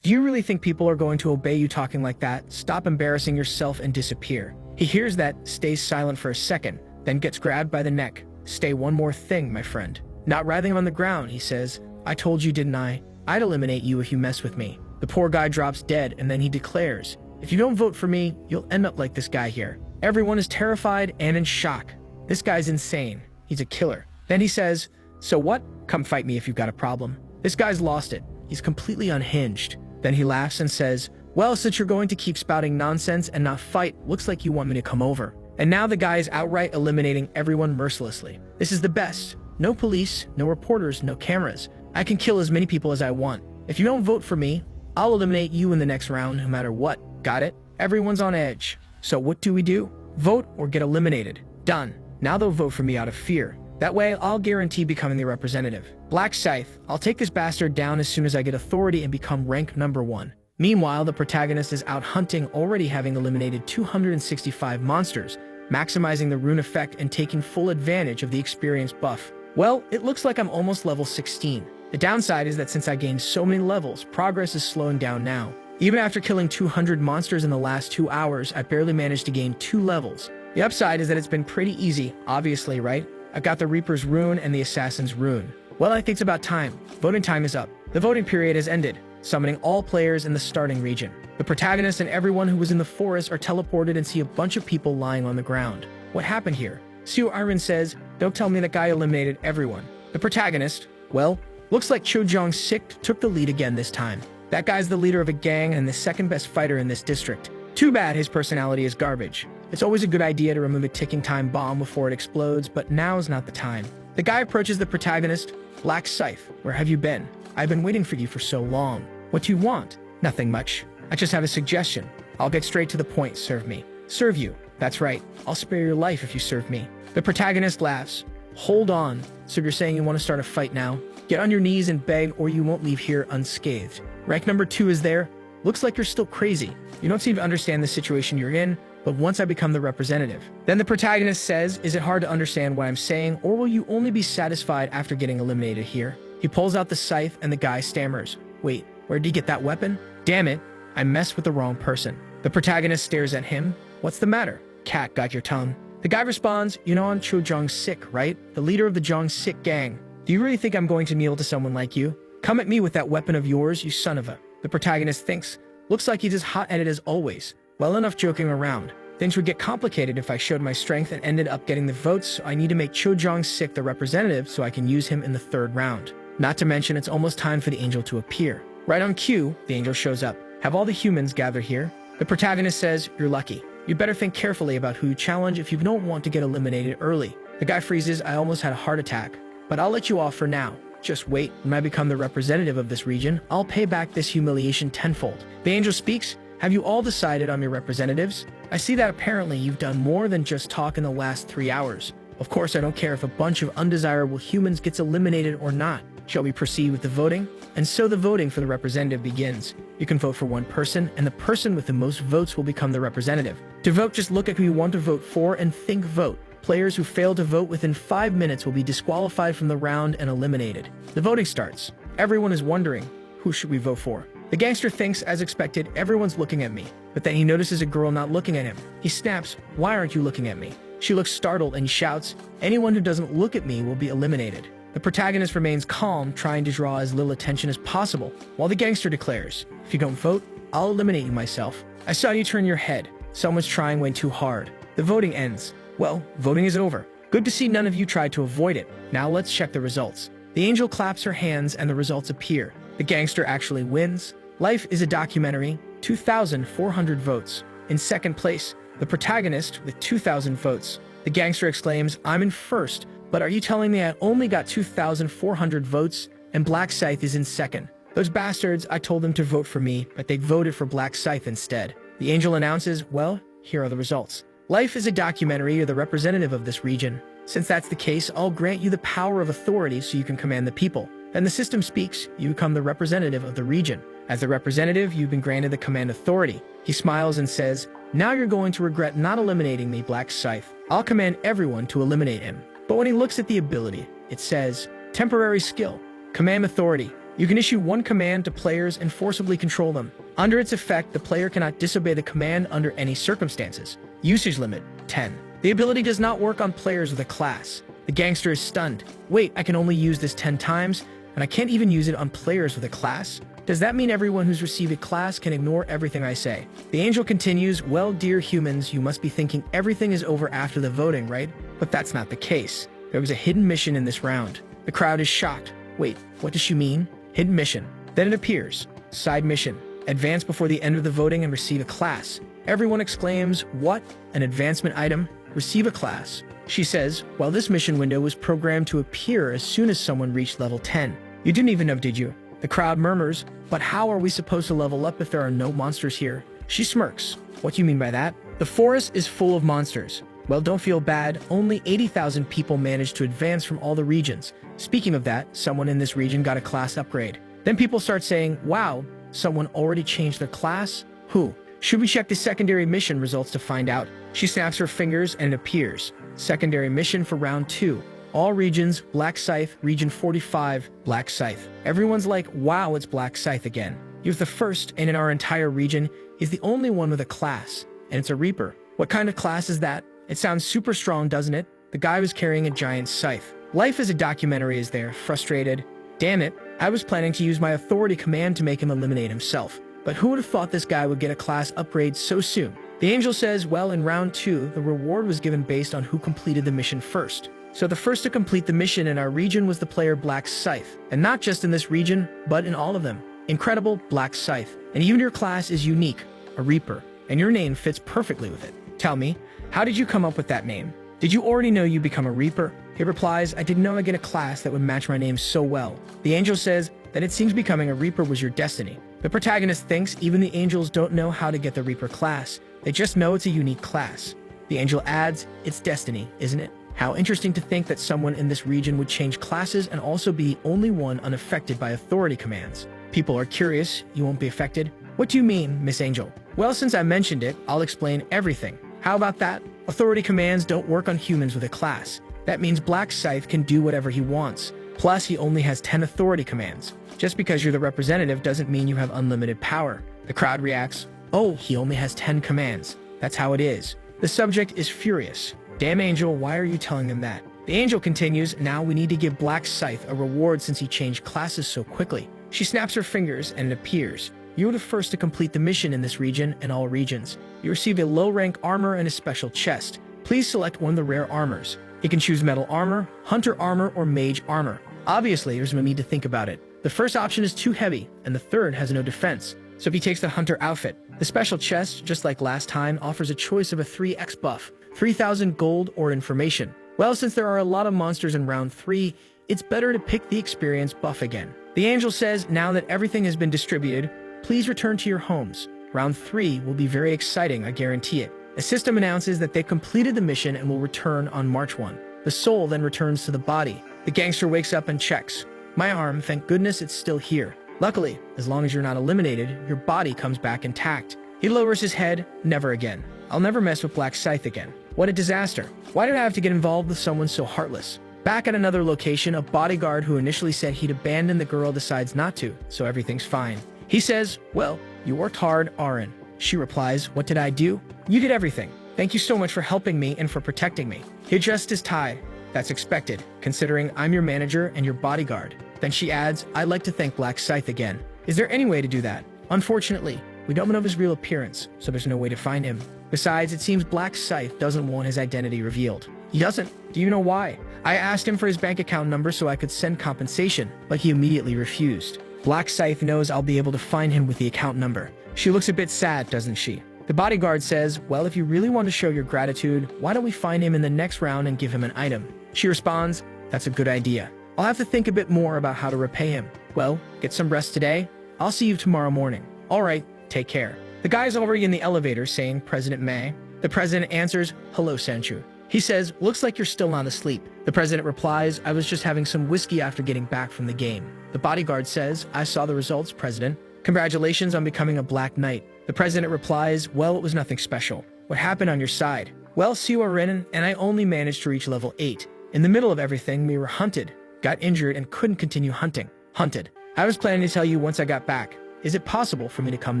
Do you really think people are going to obey you talking like that? Stop embarrassing yourself and disappear. He hears that, stays silent for a second, then gets grabbed by the neck. Stay one more thing, my friend. Not writhing on the ground, he says. I told you, didn't I? I'd eliminate you if you mess with me. The poor guy drops dead, and then he declares, if you don't vote for me, you'll end up like this guy here. Everyone is terrified and in shock. This guy's insane. He's a killer. Then he says, so what? Come fight me if you've got a problem. This guy's lost it. He's completely unhinged. Then he laughs and says, well, since you're going to keep spouting nonsense and not fight, looks like you want me to come over. And now the guy is outright eliminating everyone mercilessly. This is the best. No police, no reporters, no cameras. I can kill as many people as I want. If you don't vote for me, I'll eliminate you in the next round no matter what. Got it? Everyone's on edge. So what do we do? Vote or get eliminated. Done. Now they'll vote for me out of fear. That way, I'll guarantee becoming the representative. Black Scythe, I'll take this bastard down as soon as I get authority and become rank number 1. Meanwhile, the protagonist is out hunting, already having eliminated 265 monsters, maximizing the rune effect and taking full advantage of the experience buff. Well, it looks like I'm almost level 16. The downside is that since I gained so many levels, progress is slowing down now. Even after killing 200 monsters in the last 2 hours, I barely managed to gain 2 levels. The upside is that it's been pretty easy, obviously, right? I've got the Reaper's rune and the Assassin's rune. Well, I think it's about time. Voting time is up. The voting period has ended. summoning all players in the starting region. The protagonist and everyone who was in the forest are teleported and see a bunch of people lying on the ground. What happened here? Seo Iron says, don't tell me that guy eliminated everyone. The protagonist, well, looks like Cho Jong-sik took the lead again this time. That guy's the leader of a gang and the second best fighter in this district. Too bad his personality is garbage. It's always a good idea to remove a ticking time bomb before it explodes, but now's not the time. The guy approaches the protagonist. Black Scythe, where have you been? I've been waiting for you for so long. What do you want? Nothing much. I just have a suggestion. I'll get straight to the point. Serve me. Serve you. That's right. I'll spare your life if you serve me. The protagonist laughs. Hold on. So you're saying you want to start a fight now? Get on your knees and beg or you won't leave here unscathed. Rank number 2 is there. Looks like you're still crazy. You don't seem to understand the situation you're in, but once I become the representative. Then the protagonist says, is it hard to understand what I'm saying, or will you only be satisfied after getting eliminated here? He pulls out the scythe and the guy stammers. Wait, where'd he get that weapon? Damn it, I messed with the wrong person. The protagonist stares at him. What's the matter? Cat got your tongue. The guy responds, you know I'm Cho Jong-sik, right? The leader of the Jong-sik gang. Do you really think I'm going to kneel to someone like you? Come at me with that weapon of yours, you son of a... The protagonist thinks, looks like he's as hot-headed as always. Well, enough joking around. Things would get complicated if I showed my strength and ended up getting the votes, so I need to make Cho Jong-sik the representative so I can use him in the 3rd round. Not to mention, it's almost time for the angel to appear. Right on cue, the angel shows up. Have all the humans gather here? The protagonist says, you're lucky. You'd better think carefully about who you challenge if you don't want to get eliminated early. The guy freezes, I almost had a heart attack. But I'll let you off for now. Just wait, when I become the representative of this region, I'll pay back this humiliation tenfold. The angel speaks, have you all decided on your representatives? I see that apparently you've done more than just talk in the last 3 hours. Of course, I don't care if a bunch of undesirable humans gets eliminated or not. Shall we proceed with the voting? And so the voting for the representative begins. You can vote for one person, and the person with the most votes will become the representative. To vote, just look at who you want to vote for and think vote. Players who fail to vote within 5 minutes will be disqualified from the round and eliminated. The voting starts. Everyone is wondering, who should we vote for? The gangster thinks, as expected, everyone's looking at me. But then he notices a girl not looking at him. He snaps, why aren't you looking at me? She looks startled and shouts, anyone who doesn't look at me will be eliminated. The protagonist remains calm, trying to draw as little attention as possible, while the gangster declares, if you don't vote, I'll eliminate you myself. I saw you turn your head. Someone's trying way too hard. The voting ends. Well, voting is over. Good to see none of you tried to avoid it. Now let's check the results. The angel claps her hands and the results appear. The gangster actually wins. Life is a documentary, 2,400 votes. In 2nd place, the protagonist with 2,000 votes. The gangster exclaims, I'm in 1st, but are you telling me I only got 2,400 votes and Black Scythe is in 2nd? Those bastards, I told them to vote for me, but they voted for Black Scythe instead. The angel announces, well, here are the results. Life is a documentary, you're the representative of this region. Since that's the case, I'll grant you the power of authority so you can command the people. Then the system speaks, you become the representative of the region. As the representative, you've been granted the command authority. He smiles and says, now you're going to regret not eliminating me, Black Scythe. I'll command everyone to eliminate him. But when he looks at the ability, it says, temporary skill, command authority. You can issue one command to players and forcibly control them. Under its effect, the player cannot disobey the command under any circumstances. Usage limit, 10. The ability does not work on players with a class. The gangster is stunned. Wait, I can only use this 10 times, and I can't even use it on players with a class? Does that mean everyone who's received a class can ignore everything I say? The angel continues, well, dear humans, you must be thinking everything is over after the voting, right? But that's not the case. There was a hidden mission in this round. The crowd is shocked. Wait, what does she mean? Hidden mission. Then it appears. Side mission. Advance before the end of the voting and receive a class. Everyone exclaims, what? An advancement item? Receive a class. She says, well, this mission window was programmed to appear as soon as someone reached level 10. You didn't even know, did you? The crowd murmurs, but how are we supposed to level up if there are no monsters here? She smirks. What do you mean by that? The forest is full of monsters. Well, don't feel bad. Only 80,000 people managed to advance from all the regions. Speaking of that, someone in this region got a class upgrade. Then people start saying, wow, someone already changed their class? Who? Should we check the secondary mission results to find out? She snaps her fingers and it appears. Secondary mission for round 2. All regions, Black Scythe, region 45, Black Scythe. Everyone's like, wow, it's Black Scythe again. He was the first, and in our entire region, he's the only one with a class. And it's a Reaper. What kind of class is that? It sounds super strong, doesn't it? The guy was carrying a giant scythe. Life as a documentary is there, frustrated. Damn it, I was planning to use my authority command to make him eliminate himself. But who would have thought this guy would get a class upgrade so soon? The angel says, well, in round 2, the reward was given based on who completed the mission first. So the first to complete the mission in our region was the player Black Scythe. And not just in this region, but in all of them. Incredible Black Scythe. And even your class is unique, a Reaper. And your name fits perfectly with it. Tell me, how did you come up with that name? Did you already know you become a Reaper? He replies, I didn't know I'd get a class that would match my name so well. The angel says that it seems becoming a Reaper was your destiny. The protagonist thinks even the angels don't know how to get the Reaper class. They just know it's a unique class. The angel adds, it's destiny, isn't it? How interesting to think that someone in this region would change classes and also be the only one unaffected by authority commands. People are curious, you won't be affected. What do you mean, Miss Angel? Well, since I mentioned it, I'll explain everything. How about that? Authority commands don't work on humans with a class. That means Black Scythe can do whatever he wants. Plus, he only has 10 authority commands. Just because you're the representative doesn't mean you have unlimited power. The crowd reacts, oh, he only has 10 commands. That's how it is. The subject is furious. Damn Angel, why are you telling them that? The angel continues, now we need to give Black Scythe a reward since he changed classes so quickly. She snaps her fingers and it appears. You are the first to complete the mission in this region and all regions. You receive a low-rank armor and a special chest. Please select one of the rare armors. You can choose metal armor, hunter armor, or mage armor. Obviously, there's no need to think about it. The first option is too heavy, and the third has no defense. So if he takes the hunter outfit, the special chest, just like last time, offers a choice of a 3x buff, 3,000 gold, or information. Well, since there are a lot of monsters in round 3, it's better to pick the experience buff again. The angel says, now that everything has been distributed, please return to your homes. Round 3 will be very exciting, I guarantee it. A system announces that they completed the mission and will return on March 1. The soul then returns to the body. The gangster wakes up and checks. My arm, thank goodness it's still here. Luckily, as long as you're not eliminated, your body comes back intact. He lowers his head, never again. I'll never mess with Black Scythe again. What a disaster. Why did I have to get involved with someone so heartless? Back at another location, a bodyguard who initially said he'd abandon the girl decides not to, so everything's fine. He says, well, you worked hard, Aaron. She replies, what did I do? You did everything. Thank you so much for helping me and for protecting me. He adjusts his tie. That's expected, considering I'm your manager and your bodyguard. Then she adds, I'd like to thank Black Scythe again. Is there any way to do that? Unfortunately, we don't know his real appearance, so there's no way to find him. Besides, it seems Black Scythe doesn't want his identity revealed. He doesn't. Do you know why? I asked him for his bank account number so I could send compensation, but he immediately refused. Black Scythe knows I'll be able to find him with the account number. She looks a bit sad, doesn't she? The bodyguard says, well, if you really want to show your gratitude, why don't we find him in the next round and give him an item? She responds, that's a good idea. I'll have to think a bit more about how to repay him. Well, get some rest today. I'll see you tomorrow morning. All right, take care. The guy's already in the elevator saying, President May. The president answers, hello, Sanchu. He says, looks like you're still not asleep. The president replies, I was just having some whiskey after getting back from the game. The bodyguard says, I saw the results, President. Congratulations on becoming a Black Knight. The president replies, well, it was nothing special. What happened on your side? Well, Siwa Renan and I only managed to reach level 8. In the middle of everything, we were hunted, got injured, and couldn't continue hunting. Hunted. I was planning to tell you once I got back. Is it possible for me to come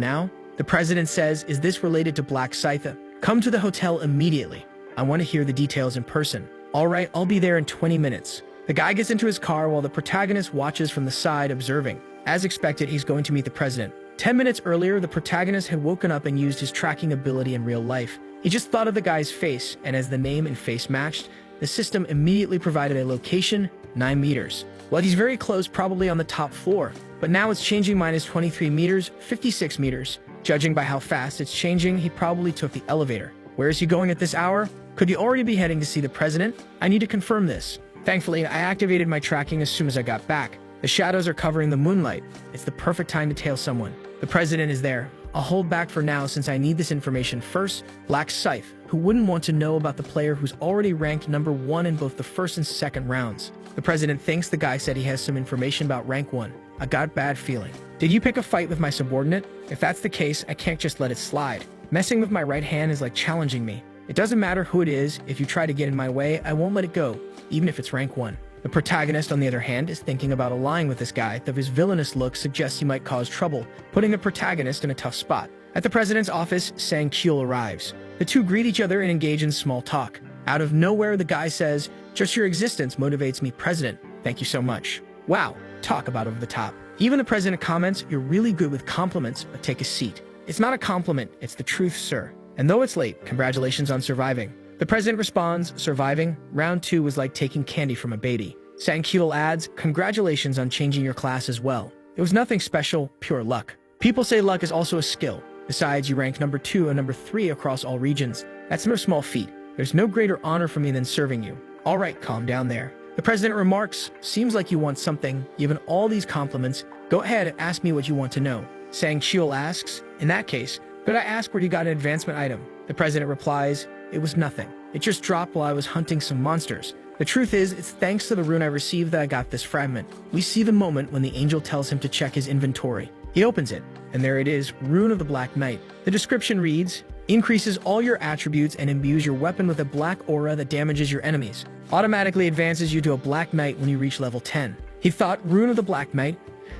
now? The president says, is this related to Black Scythe? Come to the hotel immediately. I want to hear the details in person. All right, I'll be there in 20 minutes. The guy gets into his car while the protagonist watches from the side, observing. As expected, he's going to meet the president. 10 minutes earlier, the protagonist had woken up and used his tracking ability in real life. He just thought of the guy's face, and as the name and face matched, the system immediately provided a location, 9 meters. Well, he's very close, probably on the top floor, but now it's changing minus 23 meters, 56 meters. Judging by how fast it's changing, he probably took the elevator. Where is he going at this hour? Could he already be heading to see the president? I need to confirm this. Thankfully, I activated my tracking as soon as I got back. The shadows are covering the moonlight. It's the perfect time to tail someone. The president is there. I'll hold back for now since I need this information first. Black Scythe, who wouldn't want to know about the player who's already ranked number 1 in both the first and second rounds. The president thinks the guy said he has some information about rank 1. I got a bad feeling. Did you pick a fight with my subordinate? If that's the case, I can't just let it slide. Messing with my right hand is like challenging me. It doesn't matter who it is, if you try to get in my way, I won't let it go, even if it's rank 1. The protagonist, on the other hand, is thinking about allying with this guy, though his villainous look suggests he might cause trouble, putting the protagonist in a tough spot. At the president's office, Sang Kyul arrives. The two greet each other and engage in small talk. Out of nowhere, the guy says, just your existence motivates me, President. Thank you so much. Wow, talk about over the top. Even the president comments, "You're really good with compliments, but take a seat." It's not a compliment, it's the truth, sir. And though it's late, congratulations on surviving. The president responds, "Surviving? Round 2 was like taking candy from a baby." Sang-kyul adds, "Congratulations on changing your class as well. It was nothing special, pure luck." People say luck is also a skill. Besides, you rank number 2 and number 3 across all regions. That's no small feat. There's no greater honor for me than serving you. All right, calm down there. The president remarks, "Seems like you want something. Given all these compliments, go ahead and ask me what you want to know." Sang-kyul asks, "In that case, could I ask where you got an advancement item?" The president replies, "It was nothing. It just dropped while I was hunting some monsters. The truth is, it's thanks to the rune I received that I got this fragment." We see the moment when the angel tells him to check his inventory. He opens it, and there it is, Rune of the Black Knight. The description reads, "Increases all your attributes and imbues your weapon with a black aura that damages your enemies. Automatically advances you to a Black Knight when you reach level 10. He thought, Rune of the Black Knight?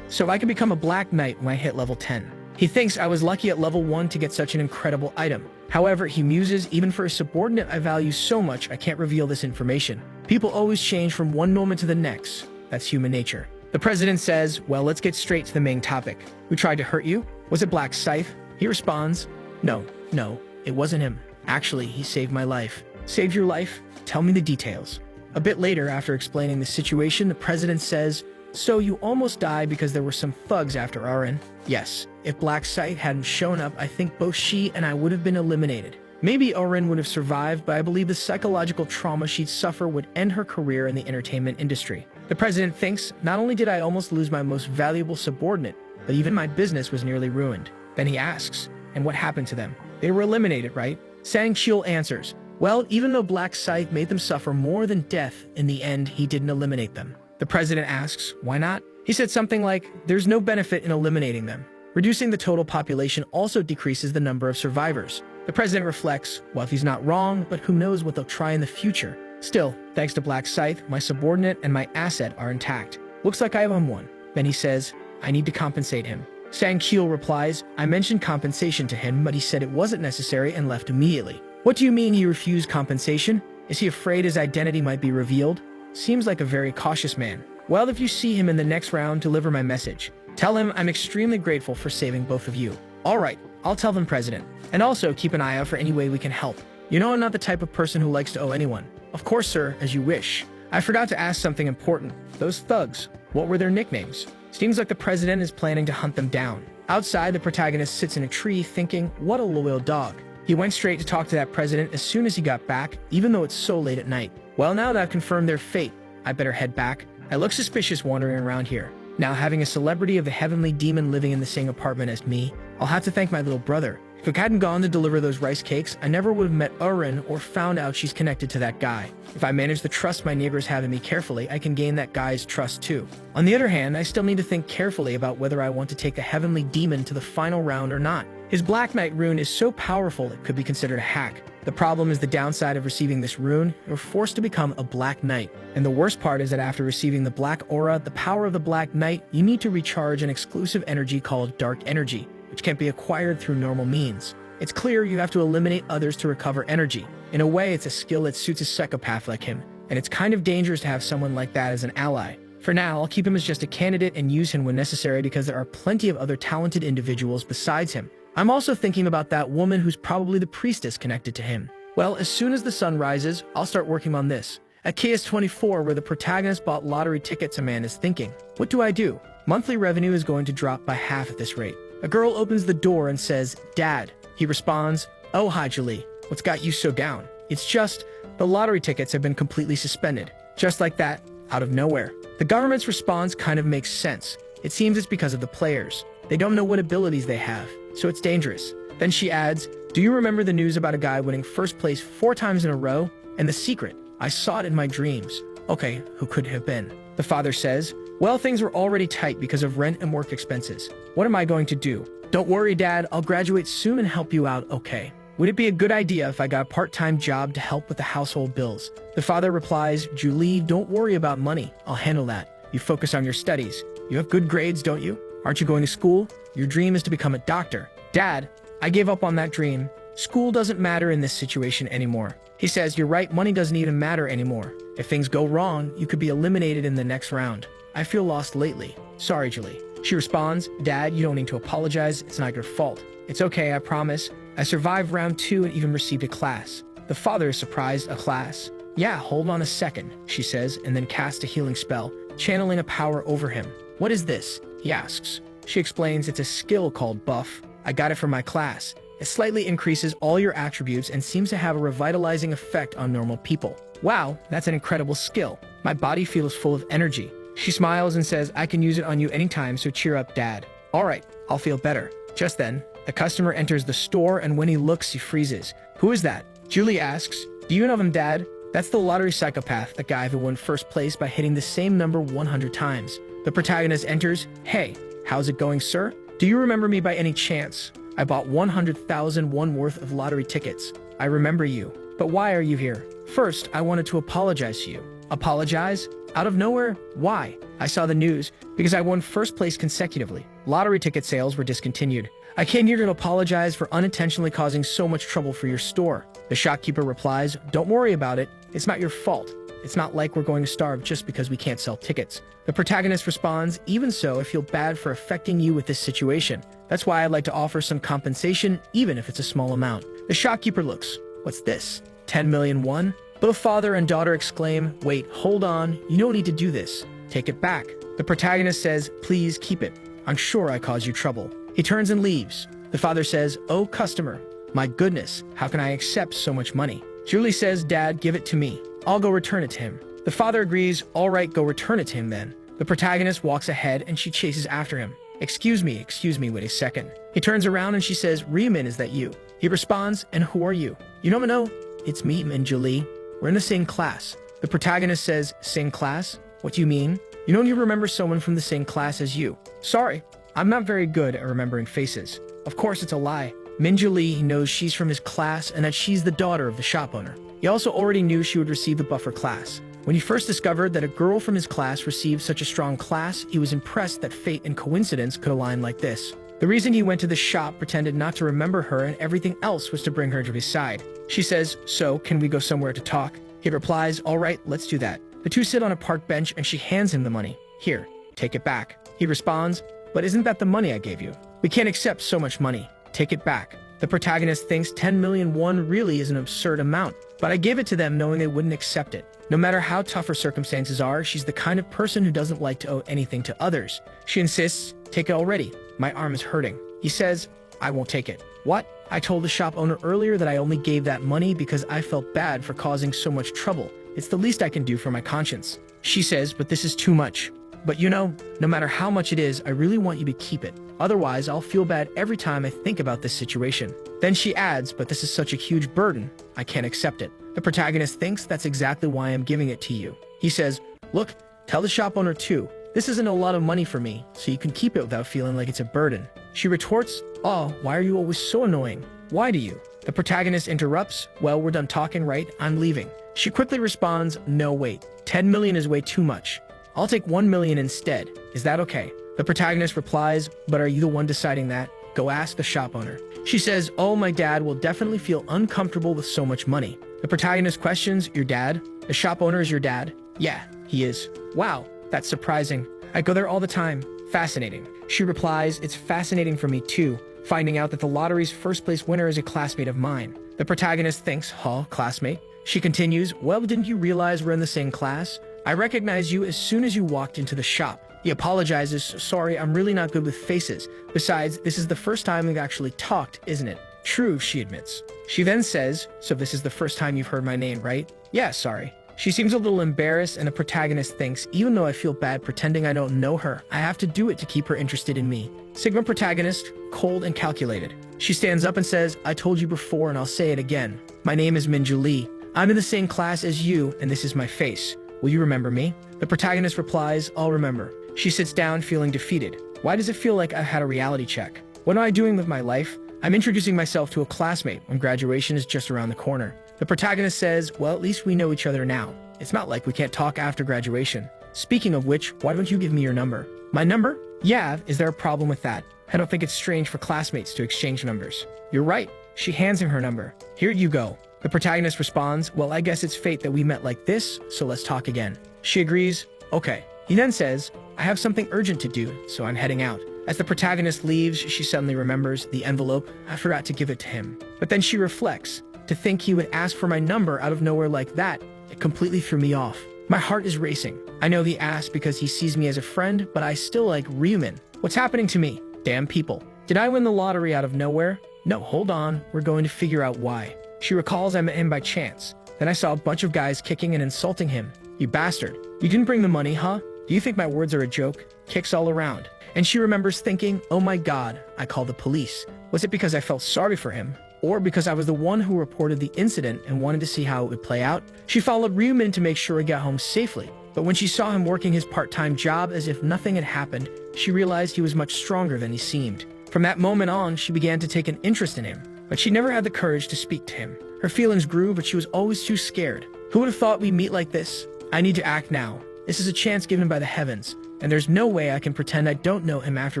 So I can become a Black Knight when I hit level 10. He thinks I was lucky at level 1 to get such an incredible item. However, he muses, even for a subordinate I value so much, I can't reveal this information. People always change from one moment to the next. That's human nature." The president says, "Well, let's get straight to the main topic. Who tried to hurt you? Was it Black Scythe?" He responds, No, it wasn't him. Actually, he saved my life." "Saved your life? Tell me the details." A bit later, after explaining the situation, the president says, "So you almost died because there were some thugs after Arin?" "Yes. If Black Scythe hadn't shown up, I think both she and I would have been eliminated. Maybe Arin would have survived, but I believe the psychological trauma she'd suffer would end her career in the entertainment industry." The president thinks, "Not only did I almost lose my most valuable subordinate, but even my business was nearly ruined." Then he asks, "And what happened to them? They were eliminated, right?" Sang-kyul answers, "Well, even though Black Scythe made them suffer more than death, in the end, he didn't eliminate them." The president asks, "Why not?" He said something like, "There's no benefit in eliminating them. Reducing the total population also decreases the number of survivors." The president reflects, "Well, if he's not wrong, but who knows what they'll try in the future. Still, thanks to Black Scythe, my subordinate and my asset are intact. Looks like I owe him one." Then he says, "I need to compensate him." Sang-kyul replies, "I mentioned compensation to him, but he said it wasn't necessary and left immediately." "What do you mean he refused compensation? Is he afraid his identity might be revealed? Seems like a very cautious man." "Well, if you see him in the next round, deliver my message. Tell him I'm extremely grateful for saving both of you." "All right, I'll tell them, President. And also keep an eye out for any way we can help. You know I'm not the type of person who likes to owe anyone." "Of course, sir, as you wish. I forgot to ask something important. Those thugs, what were their nicknames?" Seems like the president is planning to hunt them down. Outside, the protagonist sits in a tree thinking, what a loyal dog. He went straight to talk to that president as soon as he got back, even though it's so late at night. "Well, now that I've confirmed their fate, I better head back. I look suspicious wandering around here. Now, having a celebrity of the heavenly demon living in the same apartment as me, I'll have to thank my little brother. If I hadn't gone to deliver those rice cakes, I never would have met Arin or found out she's connected to that guy. If I manage to trust my neighbors have in me carefully, I can gain that guy's trust too. On the other hand, I still need to think carefully about whether I want to take the heavenly demon to the final round or not. His Black Knight rune is so powerful it could be considered a hack. The problem is the downside of receiving this rune, you're forced to become a Black Knight. And the worst part is that after receiving the Black Aura, the power of the Black Knight, you need to recharge an exclusive energy called Dark Energy, which can't be acquired through normal means. It's clear you have to eliminate others to recover energy. In a way, it's a skill that suits a psychopath like him, and it's kind of dangerous to have someone like that as an ally. For now, I'll keep him as just a candidate and use him when necessary because there are plenty of other talented individuals besides him. I'm also thinking about that woman who's probably the priestess connected to him. Well, as soon as the sun rises, I'll start working on this. At KS24, where the protagonist bought lottery tickets, a man is thinking, what do I do? Monthly revenue is going to drop by half at this rate. A girl opens the door and says, Dad. He responds, Oh, hi, Julie. What's got you so down? It's just, the lottery tickets have been completely suspended. Just like that, out of nowhere. The government's response kind of makes sense. It seems it's because of the players. They don't know what abilities they have, so it's dangerous. Then she adds, Do you remember the news about a guy winning first place 4 times in a row? And the secret, I saw it in my dreams. Okay, who could it have been? The father says, Well, things were already tight because of rent and work expenses. What am I going to do? Don't worry, Dad, I'll graduate soon and help you out, okay? Would it be a good idea if I got a part-time job to help with the household bills? The father replies, Julie, don't worry about money. I'll handle that. You focus on your studies. You have good grades, don't you? Aren't you going to school? Your dream is to become a doctor. Dad, I gave up on that dream. School doesn't matter in this situation anymore. He says, You're right, money doesn't even matter anymore. If things go wrong, you could be eliminated in the next round. I feel lost lately. Sorry, Julie. She responds, Dad, you don't need to apologize. It's not your fault. It's okay, I promise. I survived round 2 and even received a class. The father is surprised. A class? Yeah, hold on a second, she says, and then casts a healing spell, channeling a power over him. What is this? He asks. She explains it's a skill called Buff. I got it from my class. It slightly increases all your attributes and seems to have a revitalizing effect on normal people. Wow, that's an incredible skill. My body feels full of energy. She smiles and says, I can use it on you anytime, so cheer up, Dad. All right, I'll feel better. Just then, the customer enters the store, and when he looks, he freezes. Who is that? Julie asks, do you know him, Dad? That's the lottery psychopath, the guy who won first place by hitting the same number 100 times. The protagonist enters. Hey, how's it going, sir? Do you remember me by any chance? I bought 100,000 won worth of lottery tickets. I remember you. But why are you here? First, I wanted to apologize to you. Apologize? Out of nowhere? Why? I saw the news because I won first place consecutively. Lottery ticket sales were discontinued. I came here to apologize for unintentionally causing so much trouble for your store. The shopkeeper replies, don't worry about it. It's not your fault. It's not like we're going to starve just because we can't sell tickets. The protagonist responds, even so, I feel bad for affecting you with this situation. That's why I'd like to offer some compensation, even if it's a small amount. The shopkeeper looks. What's this? 10 million won? Both father and daughter exclaim, wait, hold on, you don't need to do this. Take it back. The protagonist says, please keep it. I'm sure I caused you trouble. He turns and leaves. The father says, oh, customer. My goodness, how can I accept so much money? Julie says, Dad, give it to me. I'll go return it to him. The father agrees, all right, go return it to him then. The protagonist walks ahead and she chases after him. Excuse me, wait a second. He turns around and she says, Riemann, is that you? He responds, and who are you? You don't know? It's me, Julie. We're in the same class. The protagonist says, same class? What do you mean? You don't even remember someone from the same class as you. Sorry, I'm not very good at remembering faces. Of course it's a lie. Minjulie knows she's from his class and that she's the daughter of the shop owner. He also already knew she would receive the buffer class. When he first discovered that a girl from his class received such a strong class, he was impressed that fate and coincidence could align like this. The reason he went to the shop pretended not to remember her and everything else was to bring her to his side. She says, so, can we go somewhere to talk? He replies, all right, let's do that. The two sit on a park bench and she hands him the money. Here, take it back. He responds, but isn't that the money I gave you? We can't accept so much money. Take it back. The protagonist thinks 10 million won really is an absurd amount, but I gave it to them knowing they wouldn't accept it. No matter how tough her circumstances are, she's the kind of person who doesn't like to owe anything to others. She insists, take it already. My arm is hurting. He says, I won't take it. What? I told the shop owner earlier that I only gave that money because I felt bad for causing so much trouble. It's the least I can do for my conscience. She says, but this is too much. But you know, no matter how much it is, I really want you to keep it. Otherwise, I'll feel bad every time I think about this situation. Then she adds, but this is such a huge burden, I can't accept it. The protagonist thinks that's exactly why I'm giving it to you. He says, look, tell the shop owner too. This isn't a lot of money for me, so you can keep it without feeling like it's a burden. She retorts, oh, why are you always so annoying? Why do you? The protagonist interrupts, well, we're done talking, right? I'm leaving. She quickly responds, no, wait, 10 million is way too much. I'll take 1 million instead. Is that okay? The protagonist replies, but are you the one deciding that? Go ask the shop owner. She says, oh, my dad will definitely feel uncomfortable with so much money. The protagonist questions, your dad? The shop owner is your dad? Yeah, he is. Wow, that's surprising. I go there all the time. Fascinating. She replies, it's fascinating for me too, finding out that the lottery's first place winner is a classmate of mine. The protagonist thinks, huh, classmate? She continues, well, didn't you realize we're in the same class? I recognized you as soon as you walked into the shop. He apologizes, sorry, I'm really not good with faces. Besides, this is the first time we've actually talked, isn't it? True, she admits. She then says, so this is the first time you've heard my name, right? Yeah, sorry. She seems a little embarrassed and the protagonist thinks, even though I feel bad pretending I don't know her, I have to do it to keep her interested in me. Sigma protagonist, cold and calculated. She stands up and says, I told you before and I'll say it again. My name is Minjulie. I'm in the same class as you and this is my face. Will you remember me? The protagonist replies, I'll remember. She sits down feeling defeated. Why does it feel like I've had a reality check? What am I doing with my life? I'm introducing myself to a classmate when graduation is just around the corner. The protagonist says, well, at least we know each other now. It's not like we can't talk after graduation. Speaking of which, why don't you give me your number? My number? Yeah, is there a problem with that? I don't think it's strange for classmates to exchange numbers. You're right. She hands him her number. Here you go. The protagonist responds, well, I guess it's fate that we met like this, so let's talk again. She agrees, okay. He then says, I have something urgent to do, so I'm heading out. As the protagonist leaves, she suddenly remembers the envelope. I forgot to give it to him. But then she reflects. To think he would ask for my number out of nowhere like that, it completely threw me off. My heart is racing. I know he asked because he sees me as a friend, but I still like Ryumin. What's happening to me? Damn people. Did I win the lottery out of nowhere? No, hold on. We're going to figure out why. She recalls I met him by chance. Then I saw a bunch of guys kicking and insulting him. You bastard. You didn't bring the money, huh? Do you think my words are a joke? Kicks all around. And she remembers thinking, oh my god, I called the police. Was it because I felt sorry for him? Or because I was the one who reported the incident and wanted to see how it would play out? She followed Ryumin to make sure he got home safely. But when she saw him working his part-time job as if nothing had happened, she realized he was much stronger than he seemed. From that moment on, she began to take an interest in him. But she never had the courage to speak to him. Her feelings grew, but she was always too scared. Who would have thought we'd meet like this? I need to act now. This is a chance given by the heavens, and there's no way I can pretend I don't know him after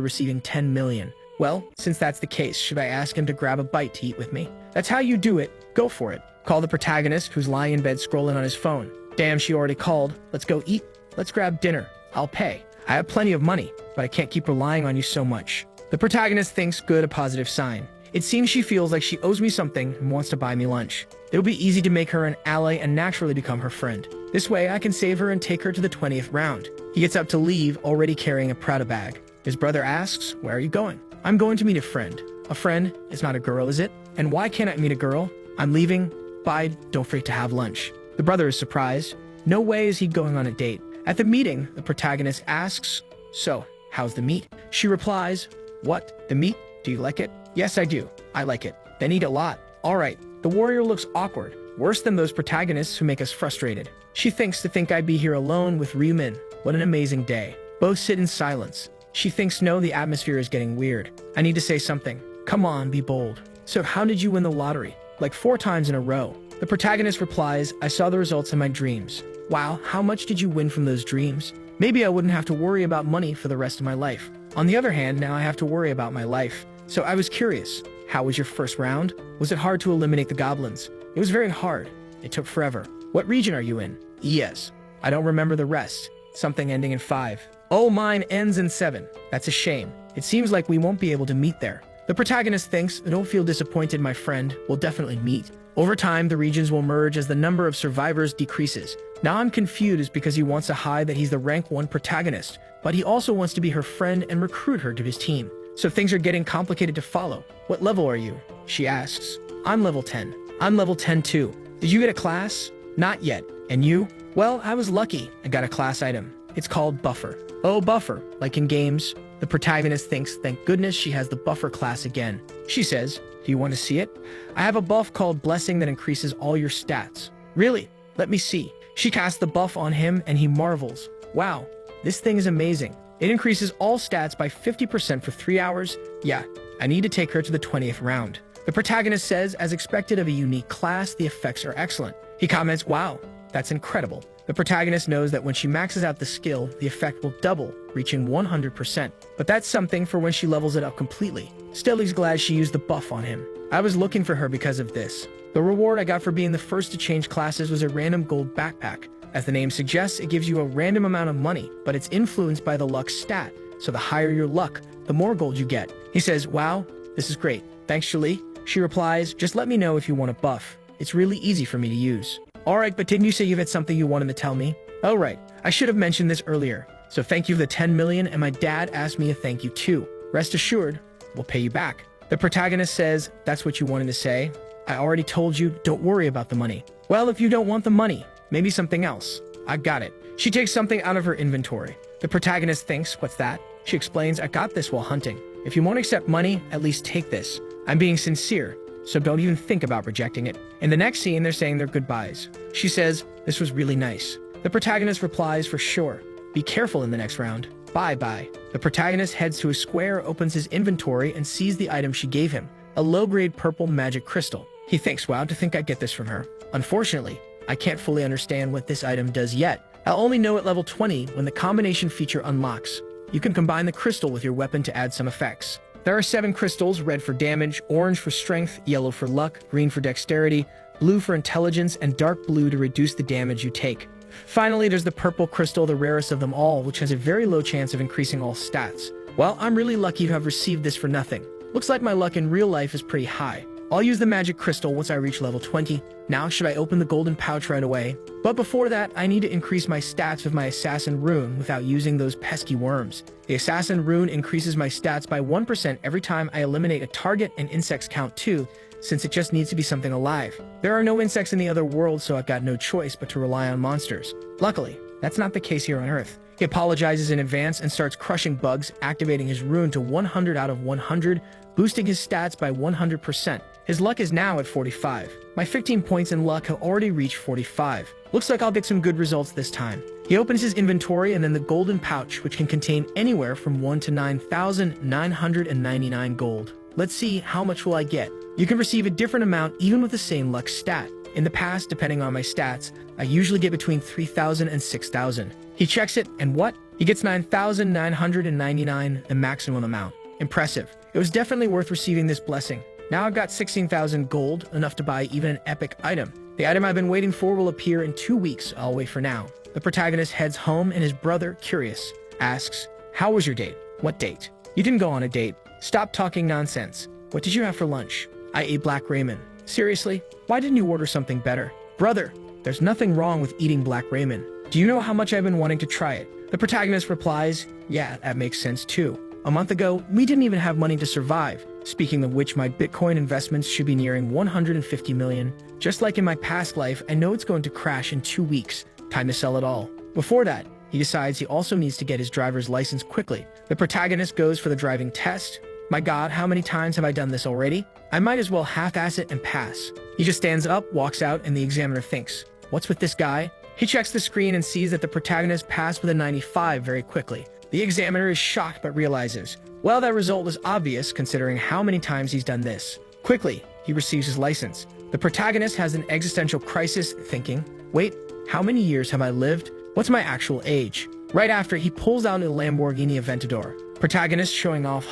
receiving 10 million. Well, since that's the case, should I ask him to grab a bite to eat with me? That's how you do it. Go for it. Call the protagonist, who's lying in bed scrolling on his phone. Damn, she already called. Let's go eat. Let's grab dinner. I'll pay. I have plenty of money, but I can't keep relying on you so much. The protagonist thinks good, a positive sign. It seems she feels like she owes me something and wants to buy me lunch. It'll be easy to make her an ally and naturally become her friend. This way, I can save her and take her to the 20th round. He gets up to leave, already carrying a Prada bag. His brother asks, where are you going? I'm going to meet a friend. A friend is not a girl, is it? And why can't I meet a girl? I'm leaving. Bye, don't forget to have lunch. The brother is surprised. No way is he going on a date. At the meeting, the protagonist asks, so, how's the meat? She replies, what? The meat? Do you like it? Yes, I do. I like it. Then eat a lot. All right. The warrior looks awkward. Worse than those protagonists who make us frustrated. She thinks to think I'd be here alone with Ryumin. What an amazing day. Both sit in silence. She thinks no, the atmosphere is getting weird. I need to say something. Come on, be bold. So how did you win the lottery? Like 4 times in a row. The protagonist replies, I saw the results in my dreams. Wow, how much did you win from those dreams? Maybe I wouldn't have to worry about money for the rest of my life. On the other hand, now I have to worry about my life. So I was curious. How was your first round? Was it hard to eliminate the goblins? It was very hard. It took forever. What region are you in? Yes. I don't remember the rest. Something ending in 5. Oh, mine ends in 7. That's a shame. It seems like we won't be able to meet there. The protagonist thinks, don't feel disappointed, my friend. We'll definitely meet. Over time, the regions will merge as the number of survivors decreases. Now I'm confused because he wants to hide that he's the rank 1 protagonist, but he also wants to be her friend and recruit her to his team. So things are getting complicated to follow. What level are you? She asks. I'm level 10. I'm level 10 too. Did you get a class? Not yet. And you? Well, I was lucky. I got a class item. It's called Buffer. Oh, Buffer. Like in games. The protagonist thinks, thank goodness she has the Buffer class again. She says, do you want to see it? I have a buff called Blessing that increases all your stats. Really? Let me see. She casts the buff on him and he marvels. Wow, this thing is amazing. It increases all stats by 50% for 3 hours. Yeah, I need to take her to the 20th round. The protagonist says, as expected of a unique class, the effects are excellent. He comments, wow, that's incredible. The protagonist knows that when she maxes out the skill, the effect will double, reaching 100%. But that's something for when she levels it up completely. Still, he's glad she used the buff on him. I was looking for her because of this. The reward I got for being the first to change classes was a random gold backpack. As the name suggests, it gives you a random amount of money, but it's influenced by the luck stat. So the higher your luck, the more gold you get. He says, wow, this is great. Thanks, Shali. She replies, just let me know if you want a buff. It's really easy for me to use. Alright, but didn't you say you had something you wanted to tell me? Oh right, I should have mentioned this earlier. So thank you for the 10 million, and my dad asked me to thank you too. Rest assured, we'll pay you back. The protagonist says, that's what you wanted to say? I already told you, don't worry about the money. Well, if you don't want the money, maybe something else. I got it. She takes something out of her inventory. The protagonist thinks, what's that? She explains, I got this while hunting. If you won't accept money, at least take this. I'm being sincere, so don't even think about rejecting it. In the next scene, they're saying their goodbyes. She says, this was really nice. The protagonist replies, for sure. Be careful in the next round. Bye-bye. The protagonist heads to a square, opens his inventory, and sees the item she gave him, a low-grade purple magic crystal. He thinks, wow, to think I'd get this from her. Unfortunately, I can't fully understand what this item does yet. I'll only know at level 20 when the combination feature unlocks. You can combine the crystal with your weapon to add some effects. There are 7 crystals, red for damage, orange for strength, yellow for luck, green for dexterity, blue for intelligence, and dark blue to reduce the damage you take. Finally, there's the purple crystal, the rarest of them all, which has a very low chance of increasing all stats. Well, I'm really lucky to have received this for nothing. Looks like my luck in real life is pretty high. I'll use the magic crystal once I reach level 20. Now, should I open the golden pouch right away? But before that, I need to increase my stats with my assassin rune without using those pesky worms. The assassin rune increases my stats by 1% every time I eliminate a target, and insects count too, since it just needs to be something alive. There are no insects in the other world, so I've got no choice but to rely on monsters. Luckily, that's not the case here on Earth. He apologizes in advance and starts crushing bugs, activating his rune to 100 out of 100, boosting his stats by 100%. His luck is now at 45. My 15 points in luck have already reached 45. Looks like I'll get some good results this time. He opens his inventory and then the golden pouch, which can contain anywhere from 1 to 9,999 gold. Let's see, how much will I get? You can receive a different amount even with the same luck stat. In the past, depending on my stats, I usually get between 3,000 and 6,000. He checks it, and what? He gets 9,999, the maximum amount. Impressive. It was definitely worth receiving this blessing. Now I've got 16,000 gold, enough to buy even an epic item. The item I've been waiting for will appear in 2 weeks. I'll wait for now. The protagonist heads home and his brother, curious, asks, "How was your date?" "What date?" "You didn't go on a date." "Stop talking nonsense." "What did you have for lunch?" "I ate black ramen." "Seriously? Why didn't you order something better?" "Brother, there's nothing wrong with eating black ramen. Do you know how much I've been wanting to try it?" The protagonist replies, "Yeah, that makes sense too. A month ago, we didn't even have money to survive. Speaking of which, my Bitcoin investments should be nearing 150 million. Just like in my past life, I know it's going to crash in 2 weeks. Time to sell it all." Before that, he decides he also needs to get his driver's license quickly. The protagonist goes for the driving test. My god, how many times have I done this already? I might as well half-ass it and pass. He just stands up, walks out, and the examiner thinks, "What's with this guy?" He checks the screen and sees that the protagonist passed with a 95 very quickly. The examiner is shocked but realizes, well, that result was obvious considering how many times he's done this. Quickly, he receives his license. The protagonist has an existential crisis, thinking, wait, how many years have I lived? What's my actual age? Right after, he pulls out a Lamborghini Aventador. Protagonist showing off,